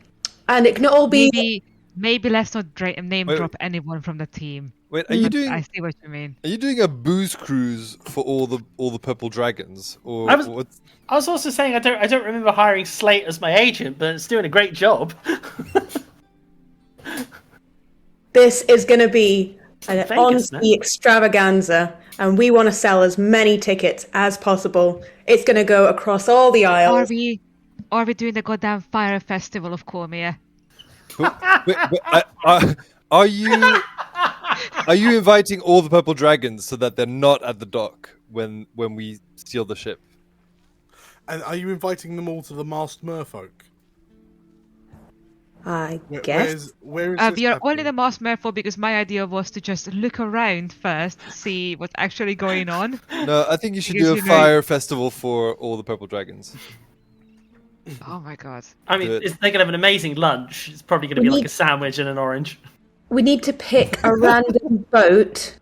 it can all be... Maybe let's not name drop anyone from the team. Wait, are you doing? I see what you mean. Are you doing a booze cruise for all the purple dragons? Or I was also saying I don't remember hiring Slate as my agent, but it's doing a great job. This is going to be an Vegas, on-sea extravaganza, and we want to sell as many tickets as possible. It's going to go across all the aisles. Are we doing the goddamn fire festival of Cormyr? Are you inviting all the purple dragons so that they're not at the dock when we steal the ship? And are you inviting them all to the masked merfolk? I guess. Where is we are only the masked merfolk because my idea was to just look around first, see what's actually going on. No, I think you should do a fire festival for all the purple dragons. Oh my god. I mean, they're going to have an amazing lunch. It's probably going to be like a sandwich and an orange. We need to pick a random boat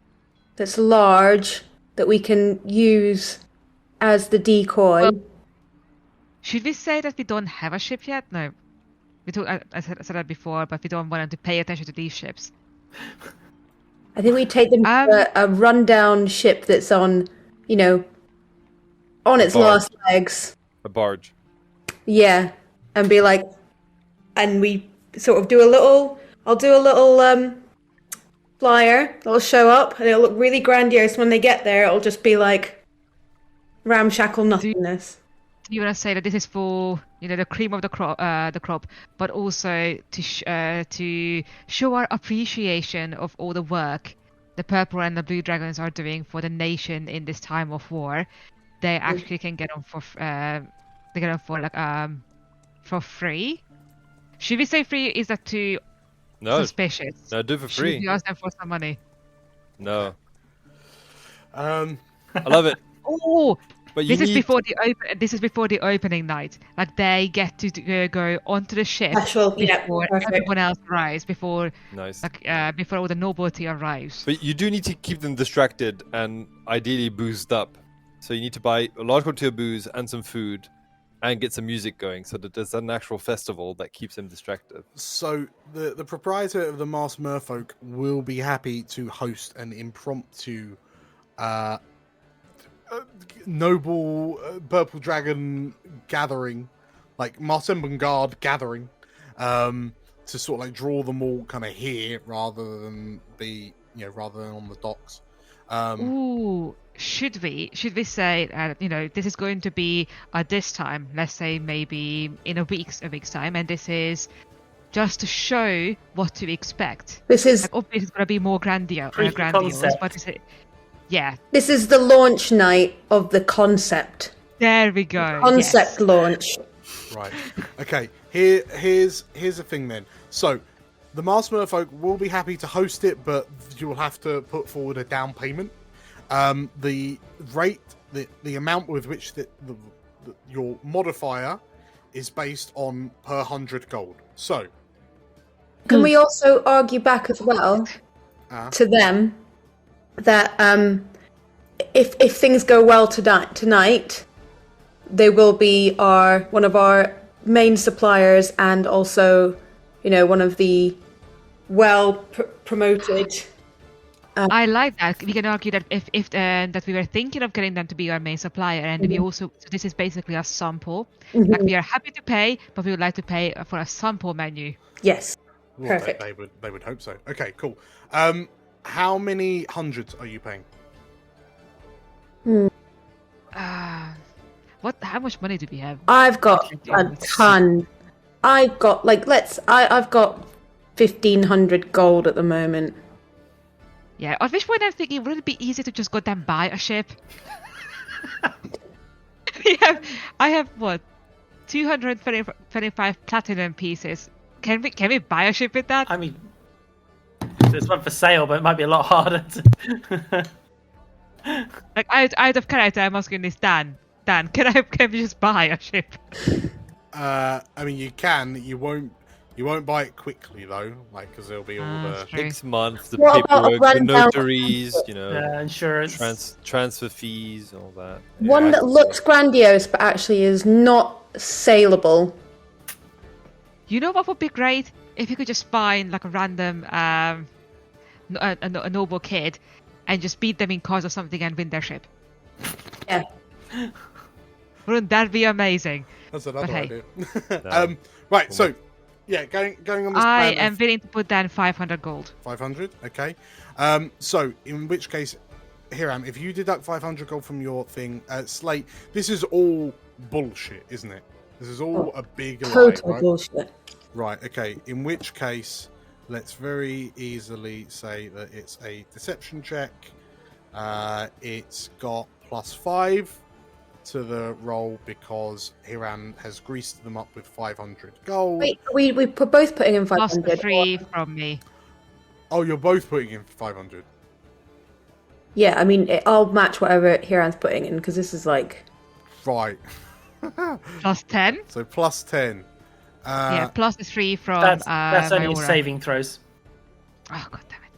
that's large that we can use as the decoy. Well, should we say that we don't have a ship yet? No. I said that before, but we don't want them to pay attention to these ships. I think we take them to a rundown ship that's on, on its last legs. A barge. Yeah, and be like, and we sort of I'll do a little flyer. It'll show up, and it'll look really grandiose when they get there. It'll just be like ramshackle nothingness. Do you want to say that this is for the cream of the crop, but also to show our appreciation of all the work the purple and the blue dragons are doing for the nation in this time of war? They actually can get on for for free. Should we say free? Is that too suspicious? No, do it for free. Should we ask them for some money? No. I love it. Oh, but this is before the opening night. Like they get to go onto the ship before everyone else arrives. Before all the nobility arrives. But you do need to keep them distracted and ideally boozed up. So you need to buy a large quantity of booze and some food, and get some music going, so that there's an actual festival that keeps them distracted. So the proprietor of the Masked Merfolk will be happy to host an impromptu noble purple dragon gathering, like Marsember Guard gathering, to sort of like draw them all kind of here rather than on the docks. Should we say this is going to be at this time, let's say maybe in a week's time, and this is just to show what to expect. This is obviously it's going to be more grandiose, but is it? Yeah. This is the launch night of the concept. There we go. Concept launch. Right. Okay. Here's the thing then. So, the Masked Merfolk will be happy to host it, but you will have to put forward a down payment. The rate, the amount with which your modifier is based on per 100 gold. So, can we also argue back as well to them that if things go well tonight, they will be one of our main suppliers, and also one of the promoted. I like that. We can argue that if that we were thinking of getting them to be our main supplier, and we also, so this is basically a sample. Like we are happy to pay, but we would like to pay for a sample menu. Yes, well, perfect. They would hope so. Okay, cool. How many hundreds are you paying? What? How much money do we have? I've got a ton. I've got I've got 1,500 gold at the moment. Yeah, at which point I'm thinking, would it be easy to just go down and buy a ship? I have what, 225 platinum pieces. Can we buy a ship with that? I mean, there's one for sale, but it might be a lot harder to... Like out of character, I'm asking this Dan. Dan, can we just buy a ship? I mean, you can. You won't buy it quickly though, like because there'll be all the 6 months, the What about a paperwork, the rundown- notaries, insurance, transfer fees, all that. One that looks grandiose but actually is not saleable. You know what would be great? If you could just find like a random a noble kid and just beat them in cars or something and win their ship. Yeah. Wouldn't that be amazing? That's another But hey. idea. Right, so yeah, going on this I plan am willing to put down 500 gold. 500, okay. So in which case, Hiram, if you deduct 500 gold from your thing, Slate, this is all bullshit, isn't it? This is all a big lie, Total right? bullshit. Right, okay. In which case, let's very easily say that it's a deception check. It's got +5 to the roll because Hiram has greased them up with 500 gold. Wait, we both putting in Plus 500. 3 from me. Oh, you're both putting in 500. Yeah, I mean, I'll match whatever Hiran's putting in because this is like. Right. Plus 10? So +10. Yeah, plus the 3 from that's only my aura. saving throws. Oh, god damn it.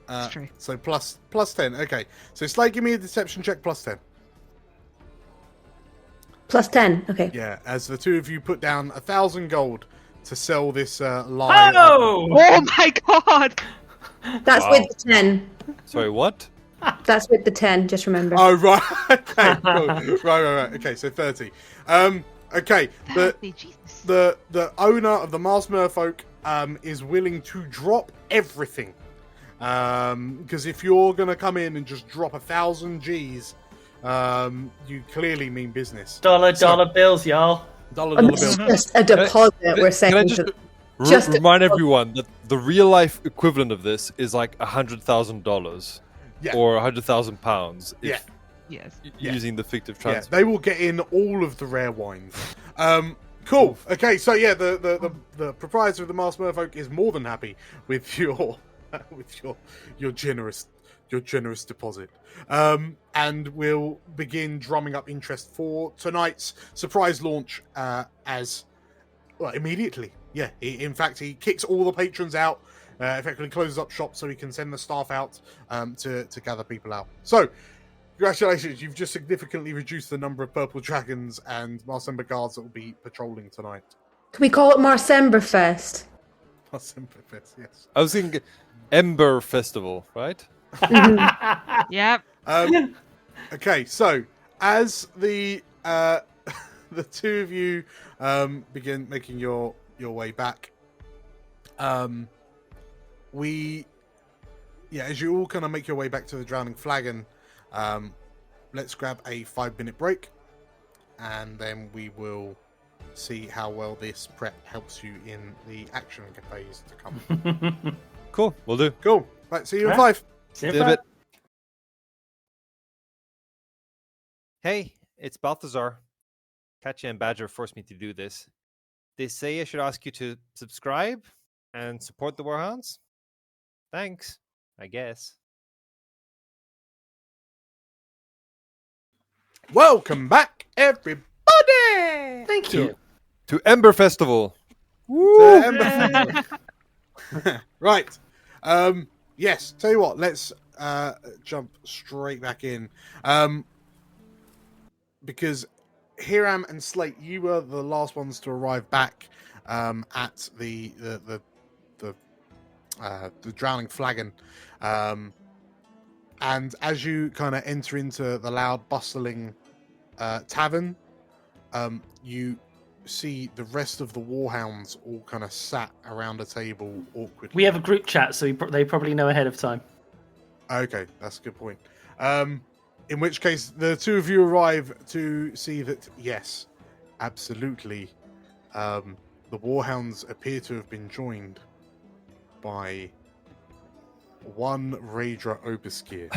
That's true. So plus 10. Okay. So Slate, give me a deception check +10. +10, okay. Yeah, as the two of you put down 1,000 gold to sell this lie. Oh! Oh my god! That's with the 10. Sorry, what? That's with the 10, just remember. Oh, right. Okay, cool. Right. Okay, so 30. Okay, the owner of the Marsember folk is willing to drop everything. Because if you're going to come in and just drop 1,000 Gs, you clearly mean business. Dollar bills, y'all. Dollar And this bills. is just a deposit we're saying. Can I just remind everyone that the real life equivalent of this is like $100,000 or £100,000 Yeah. Yes. Using the fictive Yeah, transfer. they will get in all of the rare wines. Cool. Okay, so yeah, the proprietor of the Marsember folk is more than happy with your generous deposit, and we'll begin drumming up interest for tonight's surprise launch immediately. Yeah, in fact, he kicks all the patrons out, effectively closes up shop so he can send the staff out to gather people out. So, congratulations, you've just significantly reduced the number of purple dragons and Marsember guards that will be patrolling tonight. Can we call it Marsember Fest? Marsember Fest, yes. I was thinking Ember Festival, right? Yep. Okay, so as the the two of you begin making your way back, as you all kind of make your way back to the Drowning Flagon, let's grab a 5-minute break, and then we will see how well this prep helps you in the action phase to come. Cool, we'll do. Cool. Right, see you in 5. See you See you in a bit. Hey, it's Balthazar. Katya and Badger forced me to do this. They say I should ask you to subscribe and support the Warhounds? Thanks, I guess. Welcome back, everybody! Thank you. To Ember Festival. To Ember Festival. Right. Yes, tell you what, let's jump straight back in. Because Hiram and Slate, you were the last ones to arrive back at the Drowning Flagon. And as you kind of enter into the loud, bustling tavern, you see the rest of the Warhounds all kind of sat around a table awkwardly. We have a group chat, so they probably know ahead of time. Okay, that's a good point. In which case, the two of you arrive to see that, yes, absolutely, the Warhounds appear to have been joined by one Raedra Obiscere,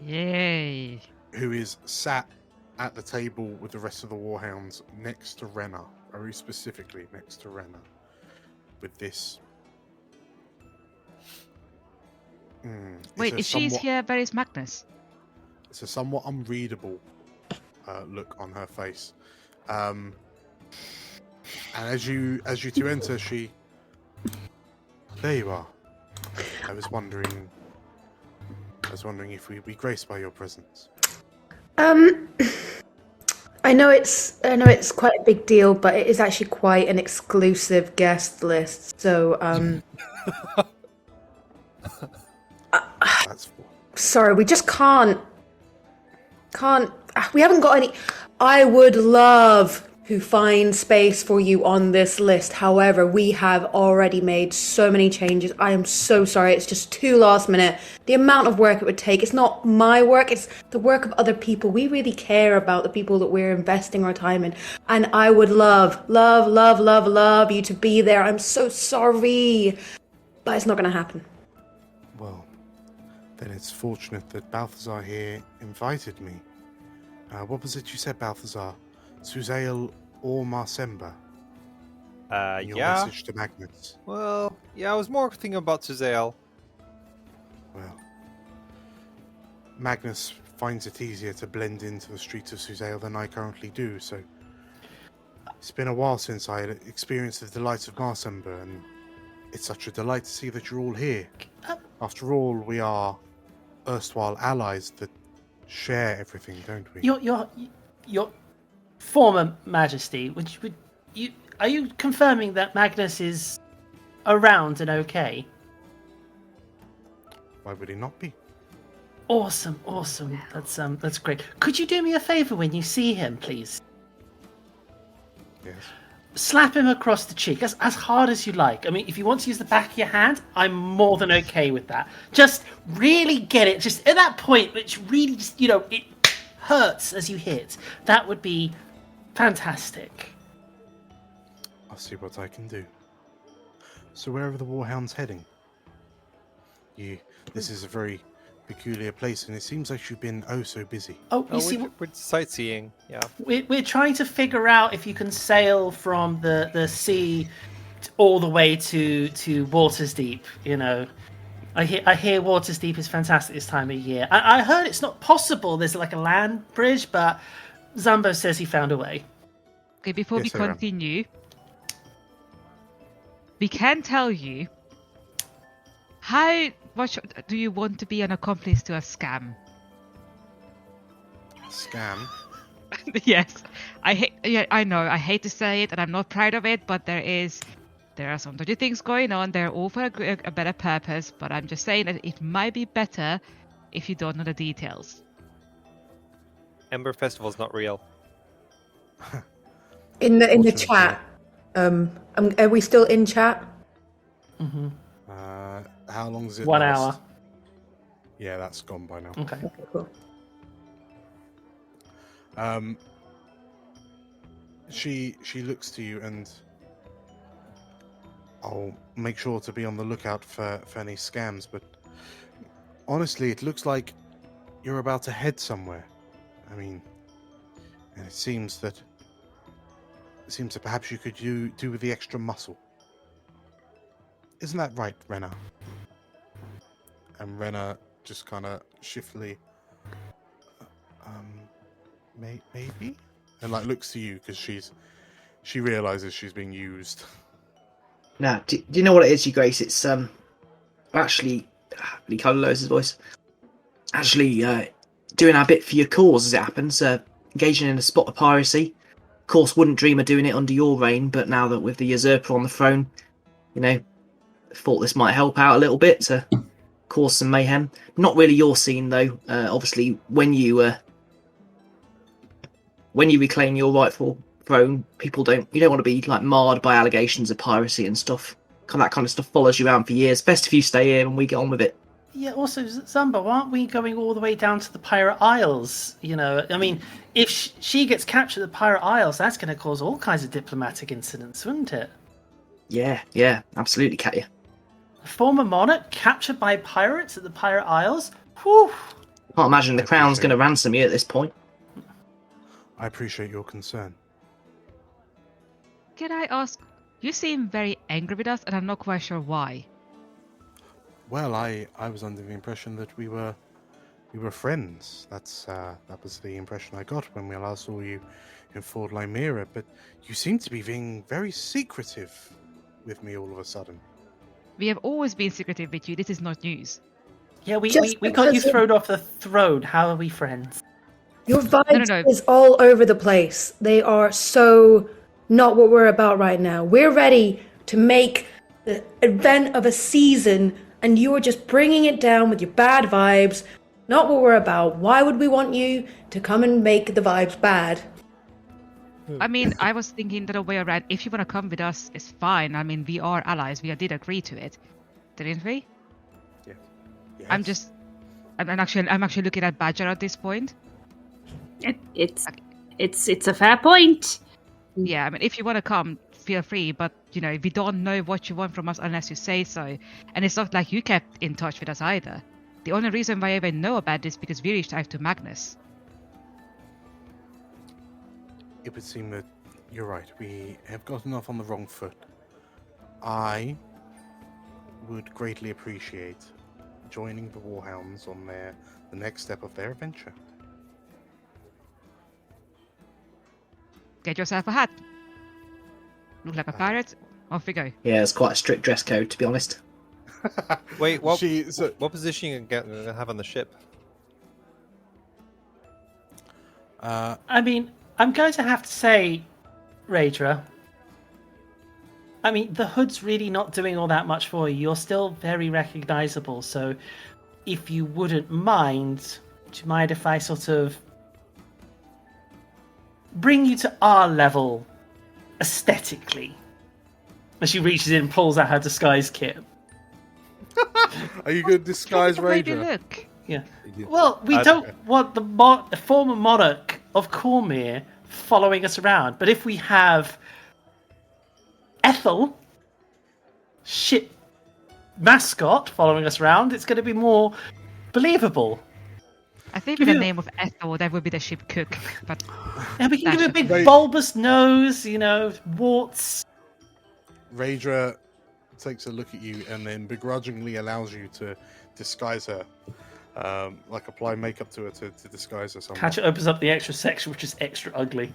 Yay! who is sat at the table with the rest of the Warhounds next to Renna, very specifically next to Renna, with this. Wait, if she's here, where is Magnus? It's a somewhat unreadable look on her face, and as you two enter, she. There you are. I was wondering if we'd be graced by your presence. I know it's quite a big deal, but it is actually quite an exclusive guest list. So, sorry, we just can't. We haven't got any. I would love to find space for you on this list. However, we have already made so many changes. I am so sorry. It's just too last minute. The amount of work it would take. It's not my work. It's the work of other people. We really care about the people that we're investing our time in. And I would love you to be there. I'm so sorry. But it's not going to happen. Well, then it's fortunate that Balthazar here invited me. What was it you said, Balthazar? Suzail or Marsember? Your message to Magnus. Well, yeah, I was more thinking about Suzail. Well, Magnus finds it easier to blend into the streets of Suzail than I currently do, so it's been a while since I had experienced the delights of Marsember, and it's such a delight to see that you're all here. After all, we are erstwhile allies that share everything, don't we? Your former Majesty, are you confirming that Magnus is around and okay? Why would he not be? Awesome. That's great. Could you do me a favor when you see him, please? Yes. Slap him across the cheek as hard as you like. I mean, if you want to use the back of your hand, I'm more than okay with that. Just really get it. Just at that point, which really just, it hurts as you hit. That would be fantastic. I'll see what I can do. So where are the Warhounds heading? This is a very peculiar place, and it seems like you've been so busy. We're sightseeing, yeah. We're trying to figure out if you can sail from the sea all the way to Waters Deep, I hear Waters Deep is fantastic this time of year. I heard it's not possible. There's like a land bridge, but Zumbo says he found a way. Okay, before we continue, we can tell you how much do you want to be an accomplice to a scam? Scam? Yes, I know. I hate to say it, and I'm not proud of it, but there are some dodgy things going on. They're all for a better purpose, but I'm just saying that it might be better if you don't know the details. Ember Festival's not real. In the chat, are we still in chat? Mm-hmm. How long is it? 1 last? hour. Yeah, that's gone by now. Okay, cool. She looks to you, and I'll make sure to be on the lookout for any scams, but honestly, it looks like you're about to head somewhere. I mean, and it seems that perhaps you could do with the extra muscle. Isn't that right, Renna? And Renna just kind of shiftily, maybe, and looks to you because she realizes she's being used. Now, do you know what it is, you Grace? It's actually, he kind of lowers his voice. Actually, doing our bit for your cause, as it happens. Engaging in a spot of piracy. Of course, wouldn't dream of doing it under your reign, but now that with the usurper on the throne, thought this might help out a little bit to cause some mayhem. Not really your scene, though. Obviously, when you reclaim your rightful throne, you don't want to be marred by allegations of piracy and stuff. That kind of stuff follows you around for years. Best if you stay here and we get on with it. Yeah, also, Zumbo, aren't we going all the way down to the Pirate Isles? You know, I mean, if she gets captured at the Pirate Isles, that's going to cause all kinds of diplomatic incidents, wouldn't it? Yeah, absolutely, Katya. A former monarch captured by pirates at the Pirate Isles? Whew! Can't imagine the Crown's going to ransom you at this point. I appreciate your concern. Can I ask? You seem very angry with us, and I'm not quite sure why. Well, I was under the impression that we were friends. That was the impression I got when we last saw you in Fort Lymera. But you seem to be being very secretive with me all of a sudden. We have always been secretive with you. This is not news. Yeah, we got you thrown off the throne. How are we friends? Your vibes No. is all over the place. They are so not what we're about right now. We're ready to make the event of a season, and you are just bringing it down with your bad vibes. Not what we're about. Why would we want you to come and make the vibes bad? I mean, I was thinking the other way around. If you want to come with us, it's fine. I mean, we are allies. We did agree to it, didn't we? Yeah. Yes. I'm actually looking at Badger at this point. It's a fair point. Yeah, I mean, if you want to come, feel free. But you know, we don't know what you want from us unless you say so. And it's not like you kept in touch with us either. The only reason why I even know about this is because we reached out to Magnus. It would seem that you're right. We have gotten off on the wrong foot. I would greatly appreciate joining the Warhounds on the next step of their adventure. Get yourself a hat. Look like a pirate. Off we go. Yeah, it's quite a strict dress code, to be honest. Wait, what position you gonna have on the ship? I mean, I'm going to have to say, Raedra, I mean, the hood's really not doing all that much for you. You're still very recognizable, so if you wouldn't mind, do you mind if I sort of bring you to our level aesthetically? As she reaches in and pulls out her disguise kit. Are you going to disguise Maybe Raedra? look. Yeah. Well, we don't want the former monarch of Cormyr following us around, but if we have Ethel, ship mascot, following us around, it's going to be more believable. I think with the name of Ethel, that would be the ship cook. But yeah, we can give it a big bulbous nose, you know, warts. Raedra takes a look at you and then begrudgingly allows you to disguise her. Like apply makeup to her to disguise her somewhat. Catcher opens up the extra section, which is extra ugly.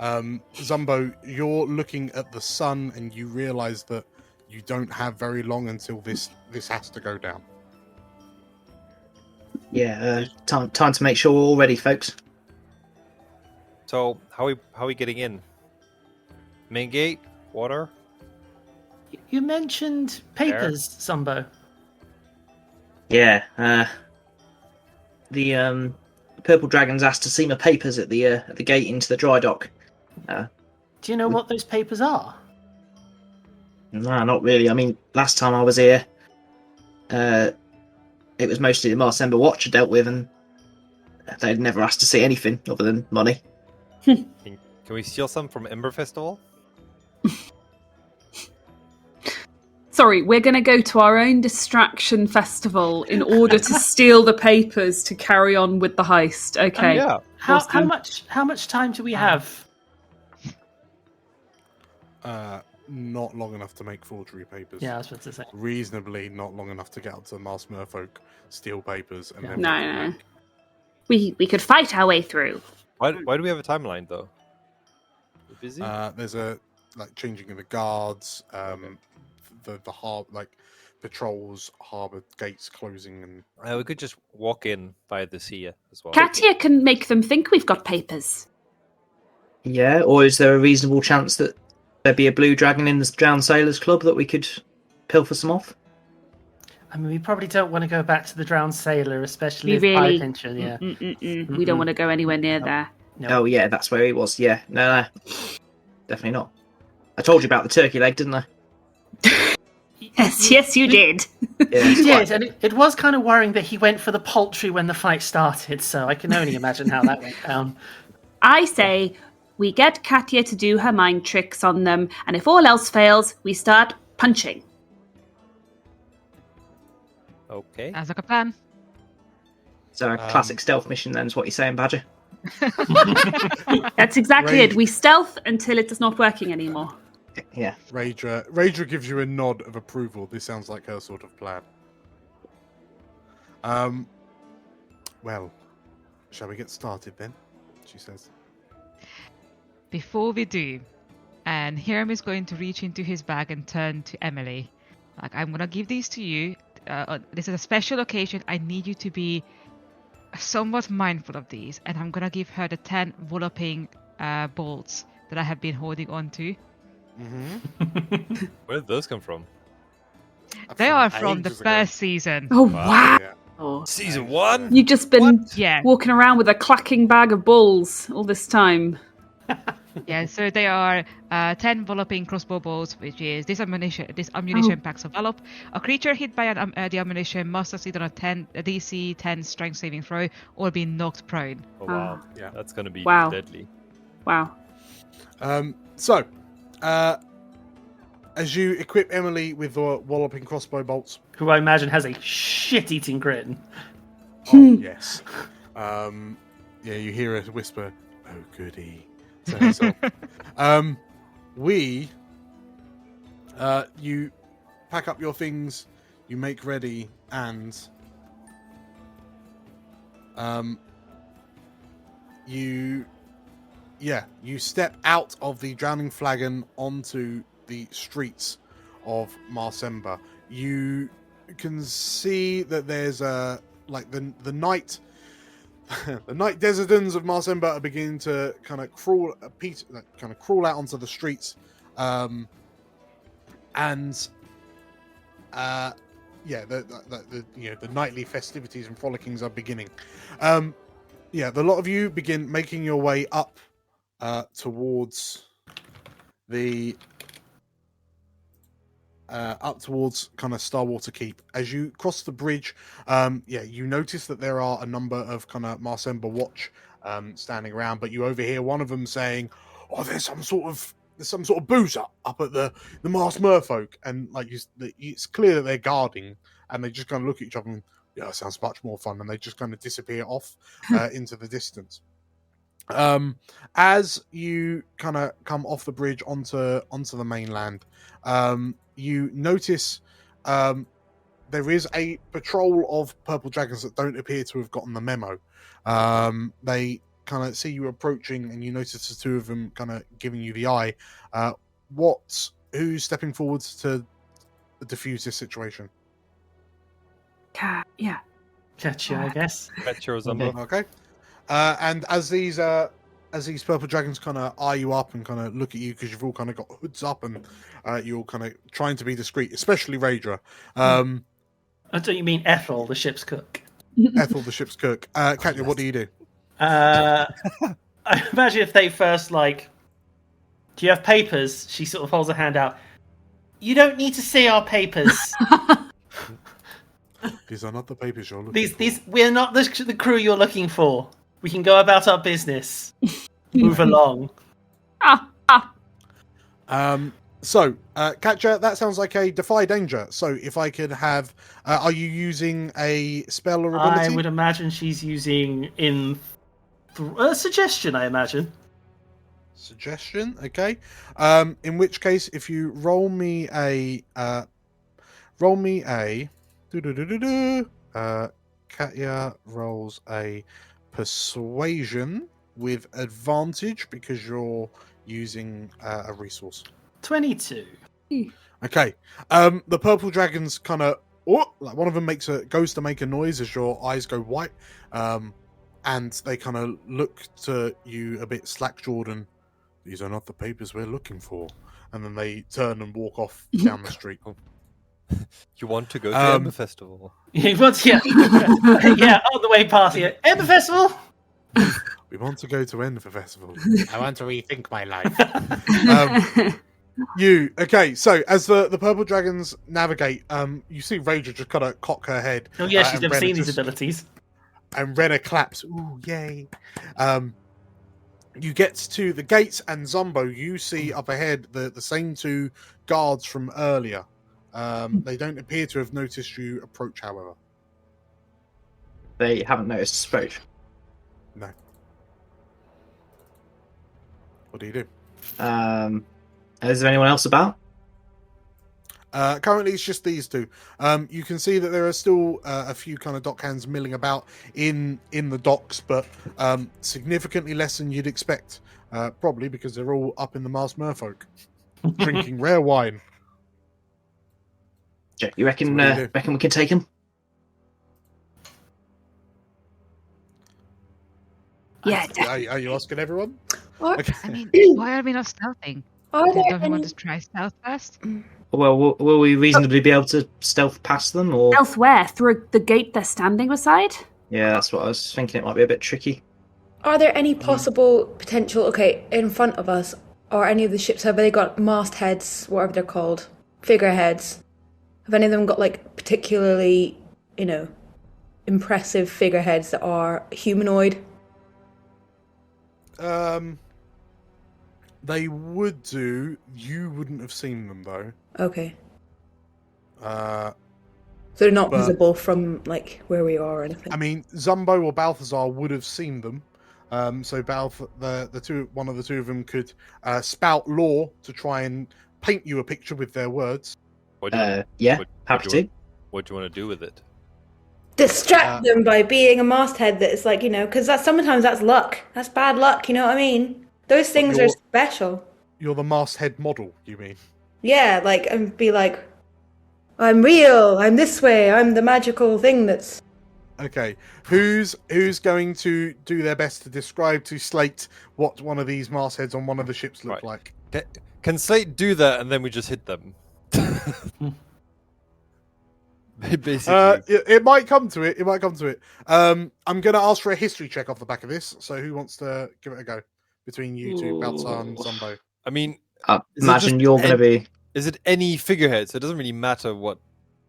Zumbo, you're looking at the sun and you realise that you don't have very long until this has to go down. Yeah, time to make sure we're all ready, folks. So how are we getting in? Main gate, water. You mentioned papers, Zumbo. Yeah, the Purple Dragon's asked to see my papers at the gate into the dry dock. Do you know what those papers are? No, not really. I mean, last time I was here, it was mostly the Marsember Watch I dealt with, and they'd never asked to see anything other than money. Can we steal some from Ember Festival? Sorry, we're going to go to our own distraction festival in order to steal the papers to carry on with the heist. Okay. Yeah. How much time do we have? Not long enough to make forgery papers. Yeah, I was about to say. Reasonably not long enough to get up to the Marsember folk, steal papers, and then No. We could fight our way through. Why do we have a timeline though? We're busy. There's a changing of the guards, the harbor patrols, harbor gates closing, and We could just walk in via the sea as well. Katya can make them think we've got papers. Yeah, or is there a reasonable chance that there'd be a blue dragon in the Drowned Sailors Club that we could pilfer some off? I mean, we probably don't want to go back to the Drowned Sailor, especially We if really- pension. Yeah. We don't want to go anywhere near there. No. Oh yeah, that's where he was. Yeah, no, definitely not. I told you about the turkey leg, didn't I? Yes, you did. Yeah, He did, and it was kind of worrying that he went for the poultry when the fight started, so I can only imagine how that went down. I say we get Katya to do her mind tricks on them, and if all else fails, we start punching. Okay. Sounds like a plan. So a classic stealth mission then is what you're saying, Badger? That's exactly Rage. it. We stealth until it is not working anymore. Yeah. Raedra gives you a nod of approval. This sounds like her sort of plan. Well, shall we get started then? She says. Before we do, and Hiram is going to reach into his bag and turn to Emily. Like, I'm gonna give these to you. This is a special occasion. I need you to be somewhat mindful of these, and I'm gonna give her the 10 walloping bolts that I have been holding on to. Mm-hmm. Where did those come from? They are from the ages ago. first season. Oh, wow. Yeah. Oh. Season 1? You've just been Yeah, walking around with a clacking bag of balls all this time. yeah. So they are 10 walloping crossbow bolts, which is this ammunition packs a wallop. A creature hit by the ammunition must succeed on a DC 10 strength saving throw or be knocked prone. Oh, wow. Yeah. That's going to be Wow. deadly. Wow. So, as you equip Emily with the walloping crossbow bolts, Who I imagine has a shit-eating grin. oh yes, yeah, you hear her whisper, "Oh goody," to herself. You pack up your things, you make ready, and you step out of the Drowning Flagon onto the streets of Marsember. You can see that there's the night the night desertons of Marsember are beginning to kind of crawl out onto the streets, the nightly festivities and frolickings are beginning. The lot of you begin making your way up towards kind of Starwater Keep. As you cross the bridge, you notice that there are a number of kind of Marsember watch standing around, but you overhear one of them saying, "Oh, there's some sort of booze up at the Mars Merfolk," and it's clear that they're guarding, and they just kind of look at each other and, "Yeah, that sounds much more fun," and they just kind of disappear off into the distance. As you kind of come off the bridge onto the mainland, you notice there is a patrol of purple dragons that don't appear to have gotten the memo. They kind of see you approaching, and you notice the two of them kind of giving you the eye. Who's stepping forwards to diffuse this situation? Yeah. Catch you, I guess. Catch your Zumbo. Okay. And as these purple dragons kind of eye you up and kind of look at you, because you've all kind of got hoods up and you're all kind of trying to be discreet, especially Raedra. I don't you mean Ethel, the ship's cook? Ethel, the ship's cook. Katya, what do you do? I imagine if they first do you have papers? She sort of holds her hand out. You don't need to see our papers. These are not the papers you're looking for. We're not the crew you're looking for. We can go about our business. Move along. So, Katja, that sounds like a defy danger. So, if I could have, are you using a spell or ability? I would imagine she's using suggestion. I imagine. Suggestion, okay. In which case, if you roll me a, Katya rolls a persuasion with advantage because you're using a resource. 22. Okay. The purple dragons kind of, one of them goes to make a noise as your eyes go white, and they kind of look to you a bit slack-jawed and, "These are not the papers we're looking for," and then they turn and walk off down the street. You want to go to the Ember Festival? Yeah, on the way past here. Ember Festival? We want to go to Enfer Festival. I want to rethink my life. Okay, so as the purple dragons navigate, you see Ranger just kind of cock her head. Oh yeah, she's and never Renna seen these abilities. And Renna claps. Ooh, yay! You get to the gates, and Zumbo, you see up ahead the same two guards from earlier. They don't appear to have noticed you approach, however. They haven't noticed us approach. No. What do you do? Is there anyone else about? Currently, it's just these two. You can see that there are still a few kind of dockhands milling about in the docks, but significantly less than you'd expect. Probably because they're all up in the Marsember folk, drinking rare wine. Jack, you reckon? So what do you do? Reckon we can take him? Yeah, Are you asking everyone? What? Okay. I mean, why are we not stealthing? Are there Don't we want any... to try stealth first? Well, will we reasonably be able to stealth past them, or? Elsewhere, through the gate they're standing beside? Yeah, that's what I was thinking. It might be a bit tricky. Are there any possible potential... Okay, in front of us, are any of the ships... Have they got mastheads, whatever they're called? Figureheads? Have any of them got, like, particularly, impressive figureheads that are humanoid? They would do. You wouldn't have seen them though. Okay. So they're not visible from, like, where we are or anything? I mean, Zumbo or Balthazar would have seen them. So one of the two of them could spout lore to try and paint you a picture with their words. Happy to. What do you want to do with it? Distract them by being a masthead that is like, because sometimes that's luck. That's bad luck, you know what I mean? Those things are special. You're the masthead model, you mean? Yeah, like, and be like, I'm real, I'm this way, I'm the magical thing that's... Okay, who's going to do their best to describe to Slate what one of these mastheads on one of the ships look like? Can Slate do that and then we just hit them? Basically. It might come to it. I'm going to ask for a history check off the back of this. So who wants to give it a go between you two, Baltzar and Zumbo? I mean, imagine you're going to be. Is it any figurehead? So it doesn't really matter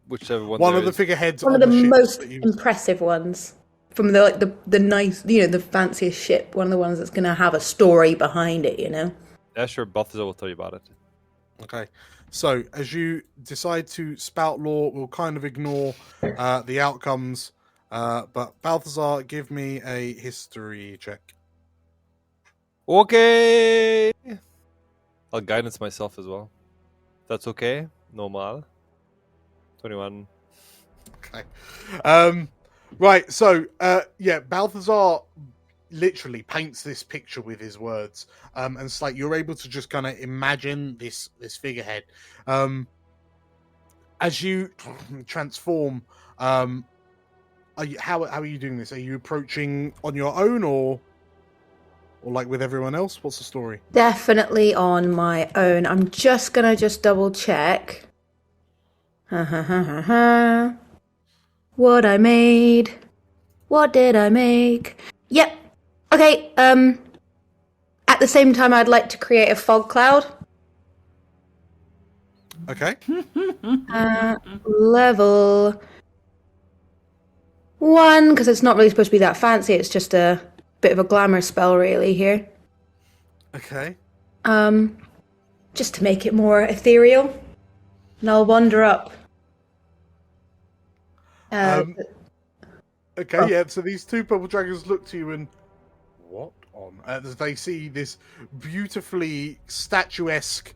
whichever one. One of the figureheads. One of the most impressive ones from the nice, the fanciest ship. One of the ones that's going to have a story behind it. Yeah, sure. Balthazar will tell you about it. Okay. So, as you decide to spout lore, we'll kind of ignore the outcomes. But Balthazar, give me a history check. Okay. I'll guidance myself as well. That's okay. Normal. 21. Okay. Right. So, Balthazar literally paints this picture with his words, and it's like you're able to just kind of imagine this figurehead as you transform. How are you doing this? Are you approaching on your own or like with everyone else? What's the story? Definitely on my own. I'm just gonna double check. What I made. What did I make? Yep. Okay, at the same time, I'd like to create a fog cloud. Okay. Level 1, because it's not really supposed to be that fancy. It's just a bit of a glamour spell, really, here. Okay. Just to make it more ethereal. And I'll wander up. Okay, yeah, so these two purple dragons look to you and... What on? As they see this beautifully statuesque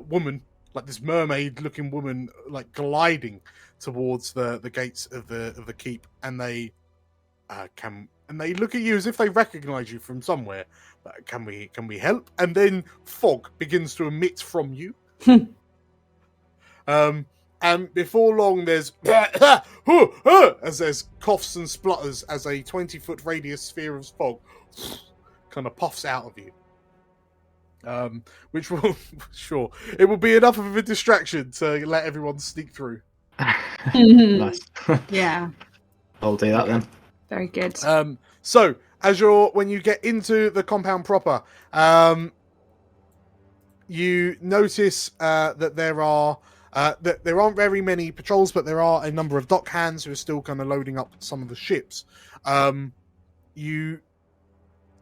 woman, like this mermaid-looking woman, like gliding towards the gates of the keep, and they look at you as if they recognise you from somewhere. Can we help? And then fog begins to emit from you. And before long, there's as there's coughs and splutters as a 20-foot radius sphere of fog kind of puffs out of you. Which will, sure, it will be enough of a distraction to let everyone sneak through. Nice. Yeah. I'll do that then. Very good. So when you get into the compound proper, you notice that there are that there aren't very many patrols, but there are a number of dock hands who are still kind of loading up some of the ships.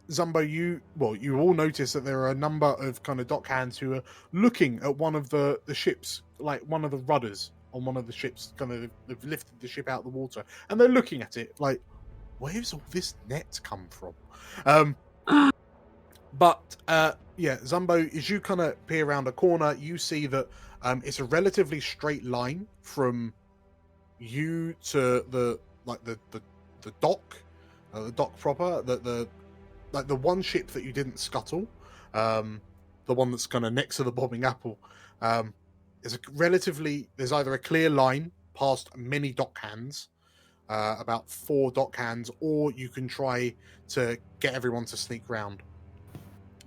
Zumbo, you all notice that there are a number of kind of dock hands who are looking at one of the ships, like one of the rudders on one of the ships. Kind of, they've lifted the ship out of the water, and they're looking at it like, where's all this net come from? But Zumbo, as you kind of peer around a corner, you see that it's a relatively straight line from you to the dock, the dock proper, the one ship that you didn't scuttle, the one that's kind of next to the bobbing apple. There's either a clear line past many dock hands, about 4 dock hands, or you can try to get everyone to sneak round.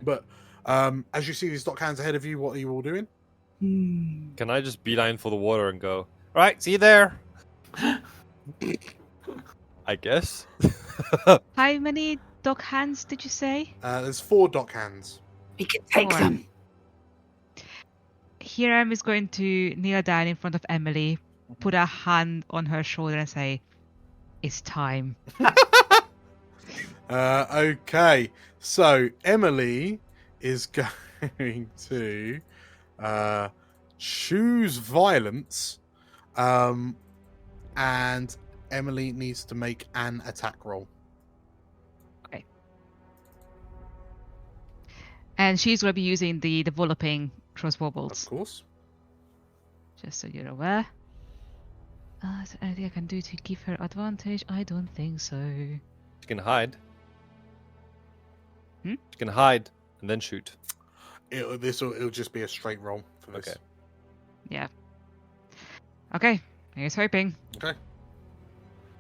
But as you see these dock hands ahead of you, what are you all doing? Can I just beeline for the water and go, right, see you there? I guess. How many dock hands did you say? There's 4 dock hands. We can take 4. them. Hiram is going to kneel down in front of Emily, put a hand on her shoulder and say, "It's time." Okay, so Emily is going to choose violence, and Emily needs to make an attack roll. Okay. And she's going to be using the developing crossbow bolts. Of course. Just so you're aware. Is there anything I can do to give her advantage? I don't think so. You can hide. Hmm? You can hide and then shoot. It'll just be a straight roll for this. Okay. Yeah. Okay. Here's hoping. Okay.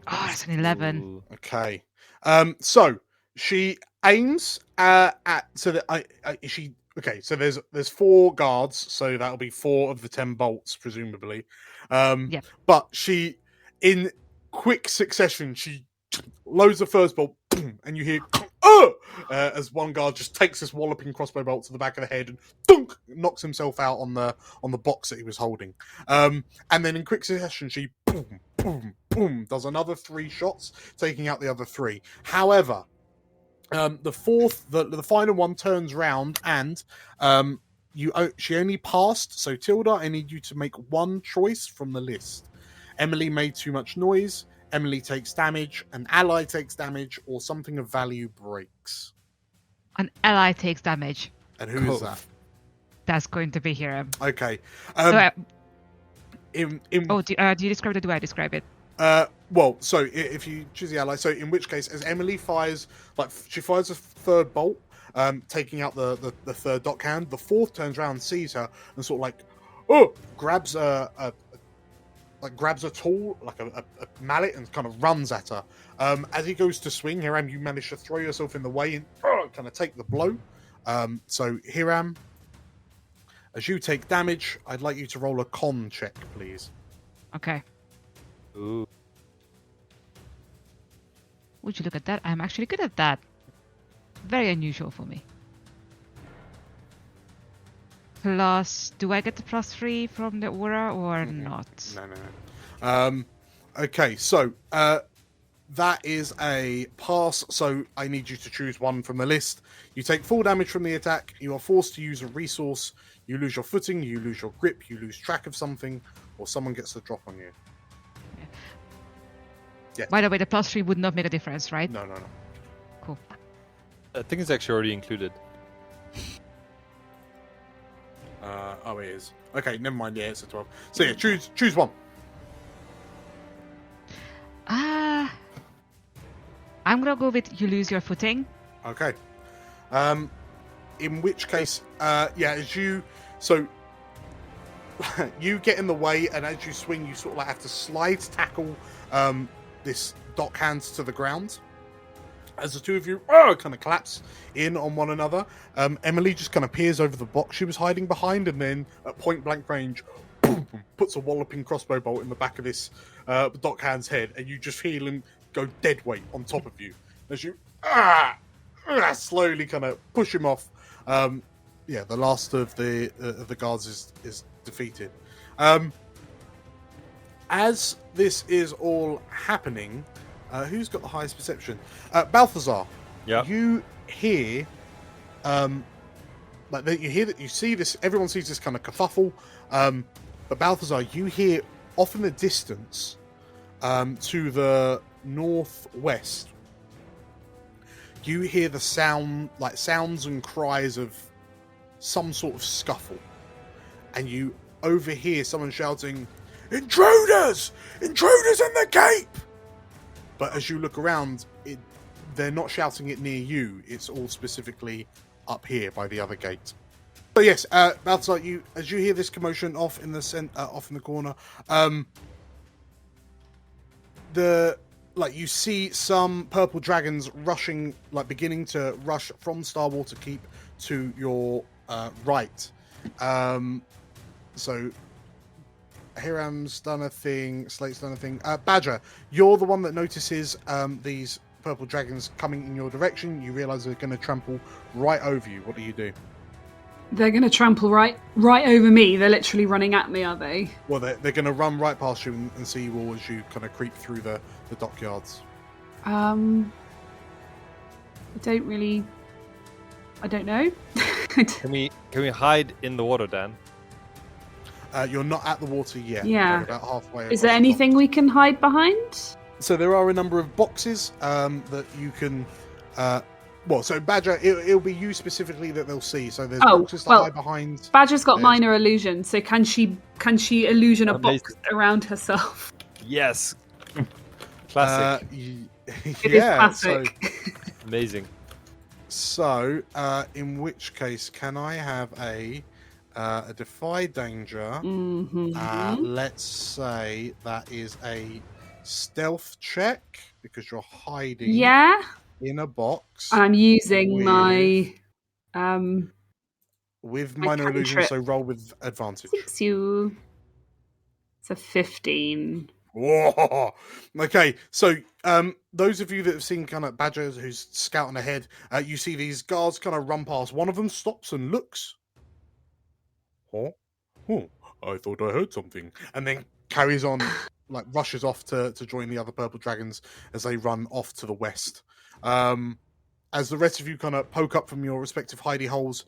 Oh, it's an 11. Ooh. Okay. So she aims at so that she. Okay, so there's 4 guards, so that'll be 4 of the 10 bolts, presumably. Yep. But she, in quick succession, she loads the first bolt, and you hear as one guard just takes this walloping crossbow bolt to the back of the head and thunk, knocks himself out on the box that he was holding. And then in quick succession, she boom, boom, boom, does another 3 shots, taking out the other 3. However, the fourth, the final one turns round and she only passed. So Tilda, I need you to make one choice from the list. Emily made too much noise. Emily takes damage. An ally takes damage, or something of value breaks. An ally takes damage. And who is that? That's going to be Hiram. Okay. Do In you describe it or do I describe it? Well, so if you choose the ally, so in which case, as Emily fires, she fires a 3rd bolt, taking out the 3rd dock hand, the 4th turns around, sees her, and sort of grabs a tool, like a mallet, and kind of runs at her. As he goes to swing, Hiram, you manage to throw yourself in the way and kind of take the blow. So Hiram, as you take damage, I'd like you to roll a con check, please. Okay. Ooh. Would you look at that? I'm actually good at that. Very unusual for me. Plus, do I get the +3 from the aura or not? No. Okay, so that is a pass. So I need you to choose one from the list. You take full damage from the attack. You are forced to use a resource. You lose your footing. You lose your grip. You lose track of something, or someone gets the drop on you. Yeah. By the way, the +3 would not make a difference, right? No. Cool. I think it's actually already included. It is. Okay, never mind. Yeah, it's a 12. So yeah, choose one. I'm gonna go with you lose your footing. Okay. In which case, as you you get in the way, and as you swing, you sort of have to slide tackle this dock hands to the ground. As the 2 of you kind of collapse in on one another, Emily just kind of peers over the box she was hiding behind, and then at point blank range, boom, puts a walloping crossbow bolt in the back of this dock hand's head, and you just feel him go dead weight on top of you as you slowly kind of push him off. the last of the guards is defeated. As this is all happening, who's got the highest perception? Balthazar. Yeah. You hear, you see this. Everyone sees this kind of kerfuffle. But Balthazar, you hear off in the distance, to the northwest. You hear the sounds and cries of some sort of scuffle, and you overhear someone shouting, "Intruders! Intruders in the cape!" But as you look around, they're not shouting it near you. It's all specifically up here by the other gate. So yes, Balthazar, as you hear this commotion off in the corner, you see some purple dragons rushing, beginning to rush from Starwater Keep to your right. So Hiram's done a thing, Slate's done a thing. Badger, you're the one that notices these purple dragons coming in your direction. You realise they're going to trample right over you. What do you do? They're going to trample right over me. They're literally running at me, are they? Well, they're going to run right past you and see you all as you kind of creep through the dockyards. I don't know. Can we hide in the water, Dan? You're not at the water yet. Yeah. You're about halfway. Is there anything we can hide behind? So there are a number of boxes that you can. So Badger, it'll be you specifically that they'll see. So there's boxes to hide behind. Badger's got minor illusion, so can she illusion a box around herself? Yes. Classic. It is classic. So, amazing. So, in which case, can I have a defy danger? Mm-hmm. Let's say that is a stealth check because you're hiding. Yeah. In a box. I'm using my with minor illusion, so roll with advantage. Thanks you. It's a 15. Whoa. Okay, so those of you that have seen kind of Badger who's scouting ahead, you see these guards kind of run past. One of them stops and looks. Oh, I thought I heard something, and then carries on, rushes off to join the other purple dragons as they run off to the west. As the rest of you kind of poke up from your respective hidey holes,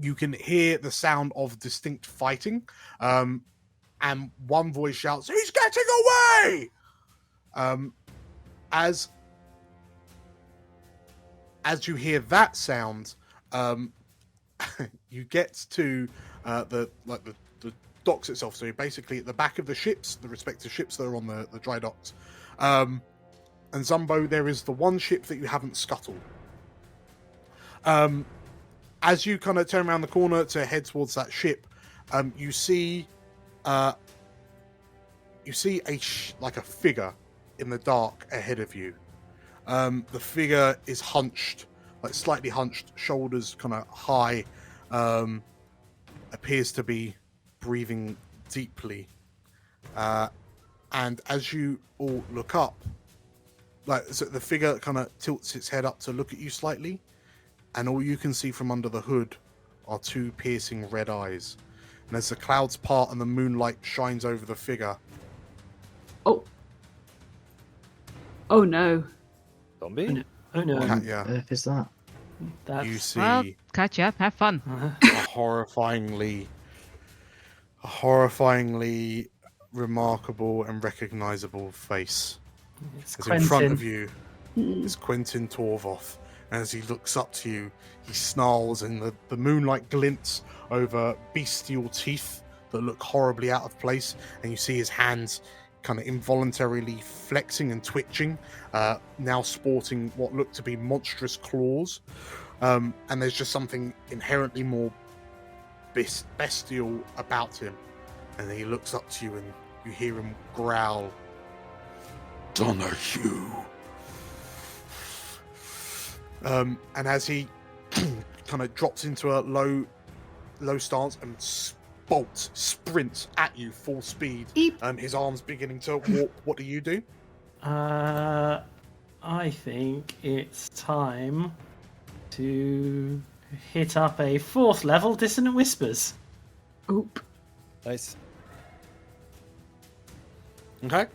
you can hear the sound of distinct fighting, and one voice shouts, "He's getting away!" As you hear that sound, you get to the docks itself. So you're basically at the back of the ships, the respective ships that are on the dry docks. And Zumbo, there is the one ship that you haven't scuttled. As you kind of turn around the corner to head towards that ship, you see a figure in the dark ahead of you. The figure is hunched, slightly hunched, shoulders kind of high, appears to be breathing deeply. And as you all look up, so the figure kind of tilts its head up to look at you slightly, and all you can see from under the hood are two piercing red eyes. And as the clouds part and the moonlight shines over the figure... Oh no. Zombie? Oh no. Katya, What is that? you see Well, catch up, have fun. a horrifyingly remarkable and recognizable face. It's As in front of you is Quentin Torvoth. And as he looks up to you, he snarls, and the moonlight glints over bestial teeth that look horribly out of place. And you see his hands kind of involuntarily flexing and twitching, now sporting what look to be monstrous claws. And there's just something inherently more bestial about him. And then he looks up to you and you hear him growl, "Donahue." And as he kind of drops into a low stance and sprints at you full speed, his arms beginning to warp, what do you do? I think it's time to hit up a 4th level Dissonant Whispers. Oop. Nice. Okay.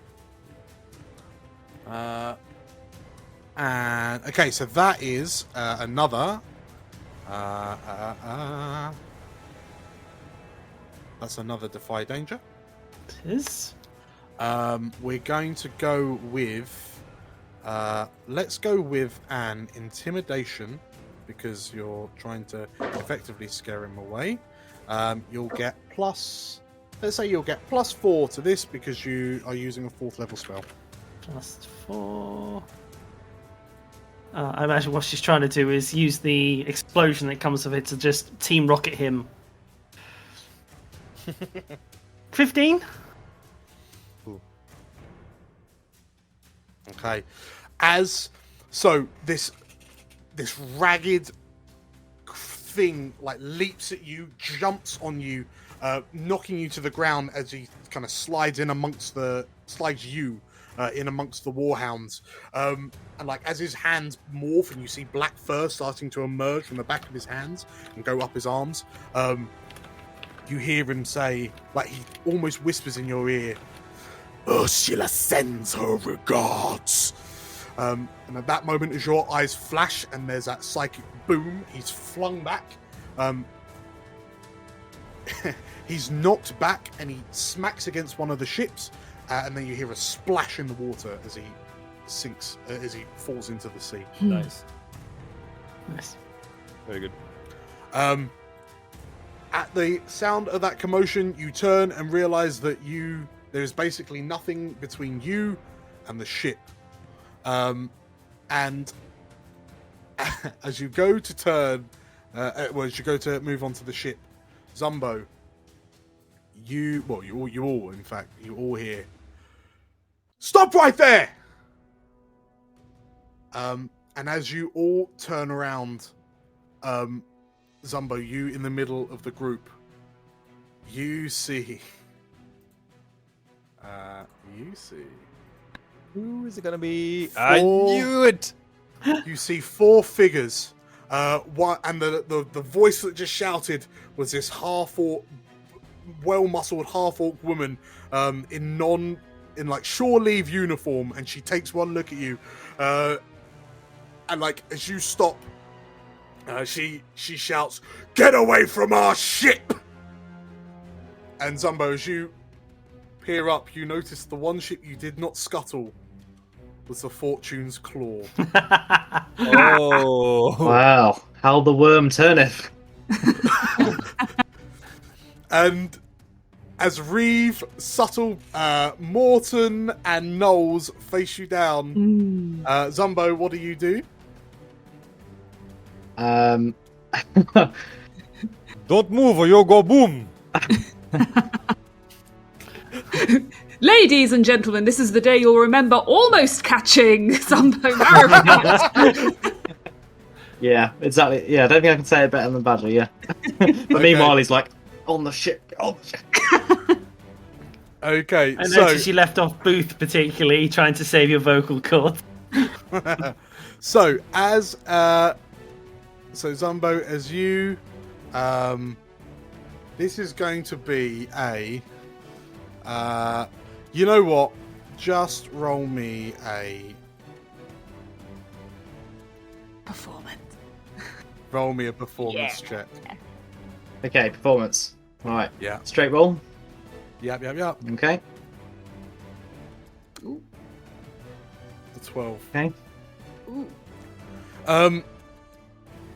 And okay, so that is another. That's another Defy Danger. It is. We're going to go with. Let's go with an Intimidation, because you're trying to effectively scare him away. You'll get plus. Let's say you'll get +4 to this because you are using a 4th level spell. +4. I imagine what she's trying to do is use the explosion that comes with it to just team rocket him. 15? Okay. This ragged thing like leaps at you, jumps on you, knocking you to the ground as he kind of slides you in amongst the Warhounds. And like as his hands morph and you see black fur starting to emerge from the back of his hands and go up his arms, you hear him say, like he almost whispers in your ear, "Ursula sends her regards." And at that moment, as your eyes flash and there's that psychic boom, he's flung back. He's knocked back and he smacks against one of the ships, and then you hear a splash in the water as he sinks, as he falls into the sea. Nice. Nice. Very good. At the sound of that commotion, you turn and realize that there's basically nothing between you and the ship. And as you go to turn, as you go to move onto the ship, Zumbo, you all hear, "Stop right there!" And as you all turn around, Zumbo, you in the middle of the group, you see. Who is it gonna be? I knew it. You see 4 figures. One, and the voice that just shouted was this well-muscled half-orc woman in like shore leave uniform, and she takes one look at you, and like as you stop, she shouts, "Get away from our ship!" And Zumbo, as you peer up, you notice the one ship you did not scuttle was the Fortune's Claw. Oh. Wow. How the worm turneth. And as Reeve, Subtle, Morton, and Knowles face you down, Zumbo, what do you do? Don't move or you'll go boom. Ladies and gentlemen, this is the day you'll remember almost catching Zumbo. Yeah, exactly. Yeah, I don't think I can say it better than Badger, yeah. But meanwhile, he's like, on the ship. Okay, I noticed you left off Booth particularly, trying to save your vocal cords. So, Zumbo, as you, this is going to be a, you know what? Just roll me a Performance. Roll me a performance check. Okay, performance. Alright. Yeah. Straight roll. Yep. Okay. The 12. Okay.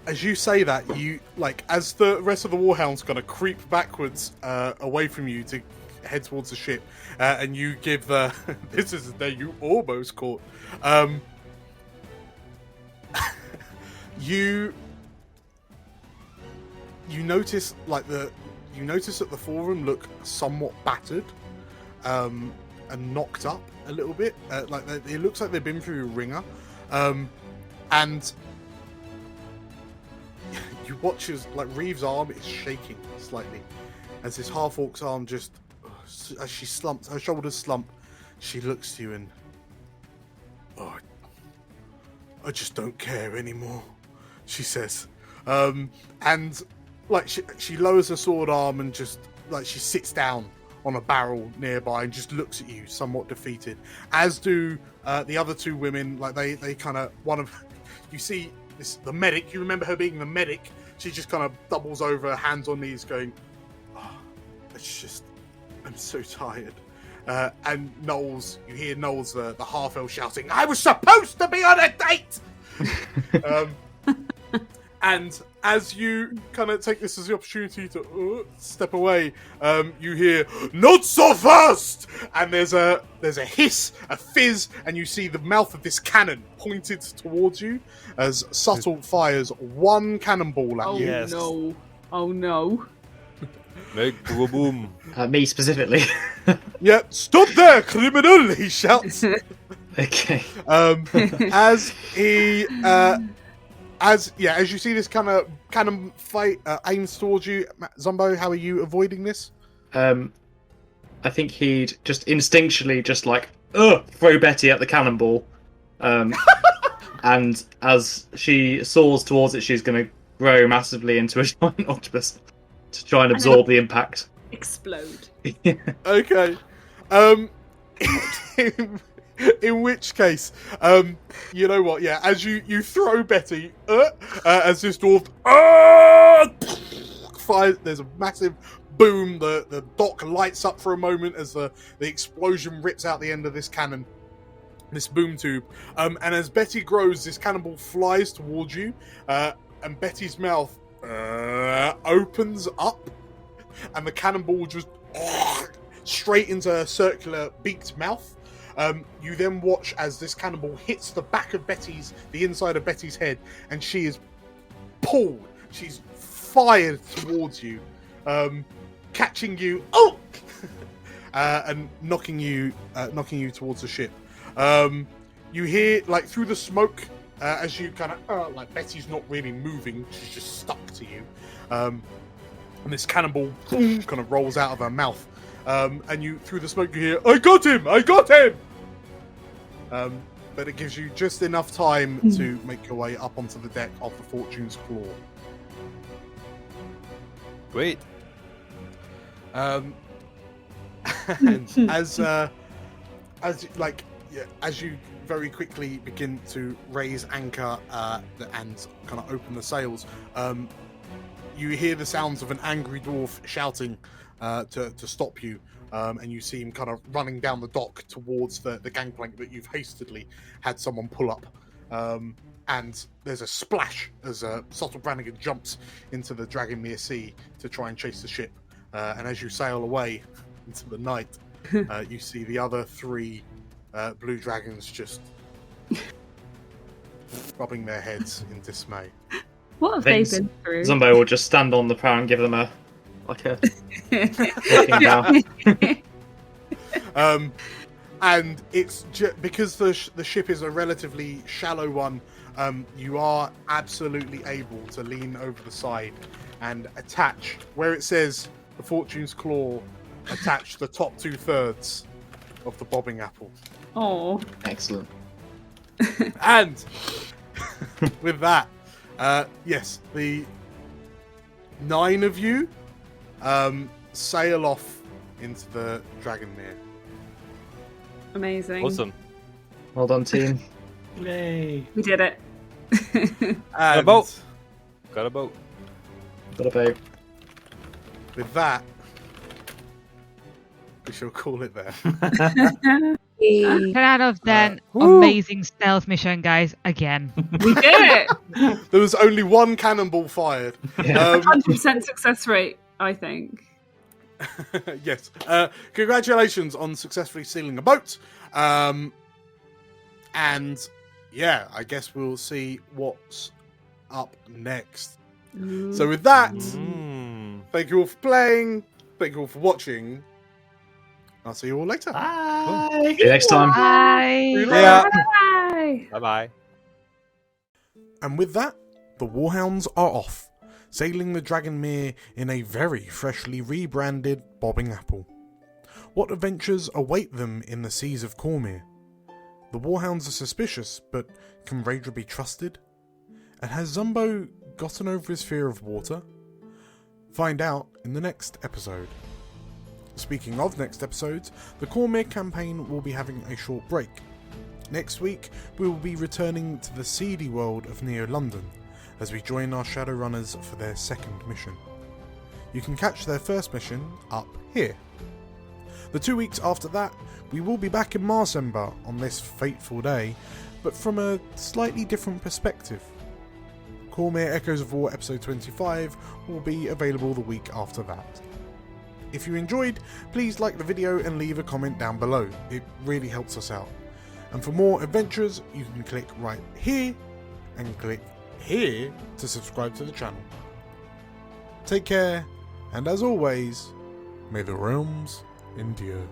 As you say that, you like as the rest of the Warhounds kind of creep backwards away from you to head towards the ship, and you give the this is the day you almost caught. You notice that the forum look somewhat battered, and knocked up a little bit. It looks like they've been through a ringer, and you watch as Reeve's arm is shaking slightly as this half-orc's arm just, as she slumps, her shoulders slump, she looks to you and, I just don't care anymore, she says. And like she lowers her sword arm and just like she sits down on a barrel nearby and just looks at you, somewhat defeated. As do the other two women. Like they kind of you see the medic. You remember her being the medic. She just kind of doubles over, hands on knees, going, "Oh, it's just, I'm so tired." And Knowles, you hear Knowles, the half-elf, shouting, "I was supposed to be on a date!" And as you kind of take this as the opportunity to step away, you hear, "Not so fast!" And there's a hiss, a fizz, and you see the mouth of this cannon pointed towards you as Subtle fires one cannonball at you. Yes. No. Oh no. Make boom. Me specifically. Yeah, stop there, criminal! He shouts. Okay. As he, as you see this kind of cannon fight aims towards you, Zumbo, how are you avoiding this? I think he'd just instinctually just like throw Betty at the cannonball, and as she soars towards it, she's going to grow massively into a giant octopus to try and absorb the impact. Explode. Okay. In which case, you know what? Yeah, as you throw Betty, as this dwarf fires, there's a massive boom. The dock lights up for a moment as the explosion rips out the end of this cannon, this boom tube. And as Betty grows, this cannonball flies towards you, and Betty's mouth opens up, and the cannonball just straight into her circular beaked mouth. You then watch as this cannonball hits the back of the inside of Betty's head, and she is pulled. She's fired towards you, catching you, and knocking you towards the ship. You hear, like, through the smoke, as you kind of, like, Betty's not really moving, she's just stuck to you. And this cannonball kind of rolls out of her mouth. And you, through the smoke, you hear, "I got him! I got him!" But it gives you just enough time to make your way up onto the deck of the Fortune's Claw. Great. And as you very quickly begin to raise anchor and kind of open the sails, you hear the sounds of an angry dwarf shouting to stop you, and you see him kind of running down the dock towards the gangplank that you've hastily had someone pull up. And there's a splash as Subtle Brannigan jumps into the Dragonmere Sea to try and chase the ship. And as you sail away into the night, you see the other three blue dragons just rubbing their heads in dismay. What have they been through? Zumbo will just stand on the prow and give them a looking down. And it's because the ship is a relatively shallow one. You are absolutely able to lean over the side and attach where it says the Fortune's Claw. Attach the top 2/3 of the bobbing apple. Oh, excellent! And with that, yes, the 9 of you sail off into the Dragonmere. amazing. Awesome. Well done, team. Yay! We did it. Got a boat. Got a boat. Got a boat. With that, we shall call it there. 10 out of 10. Amazing stealth mission, guys. Again. We did it. There was only one cannonball fired. 100% success rate, I think. Yes. Congratulations on successfully sealing a boat. And yeah, I guess we'll see what's up next. So with that, thank you all for playing. Thank you all for watching. I'll see you all later. Bye. See you next time. Bye. Bye. Bye-bye. And with that, the Warhounds are off, sailing the Dragonmere in a very freshly rebranded bobbing apple. What adventures await them in the seas of Cormyr? The Warhounds are suspicious, but can Raedra be trusted? And has Zumbo gotten over his fear of water? Find out in the next episode. Speaking of next episodes, the Cormyr campaign will be having a short break. Next week, we will be returning to the seedy world of Neo-London as we join our Shadowrunners for their second mission. You can catch their first mission up here. The 2 weeks after that, we will be back in Marsember on this fateful day, but from a slightly different perspective. Cormyr Echoes of War episode 25 will be available the week after that. If you enjoyed, please like the video and leave a comment down below, it really helps us out. And for more adventures, you can click right here and click here to subscribe to the channel. Take care, and as always, may the realms endure.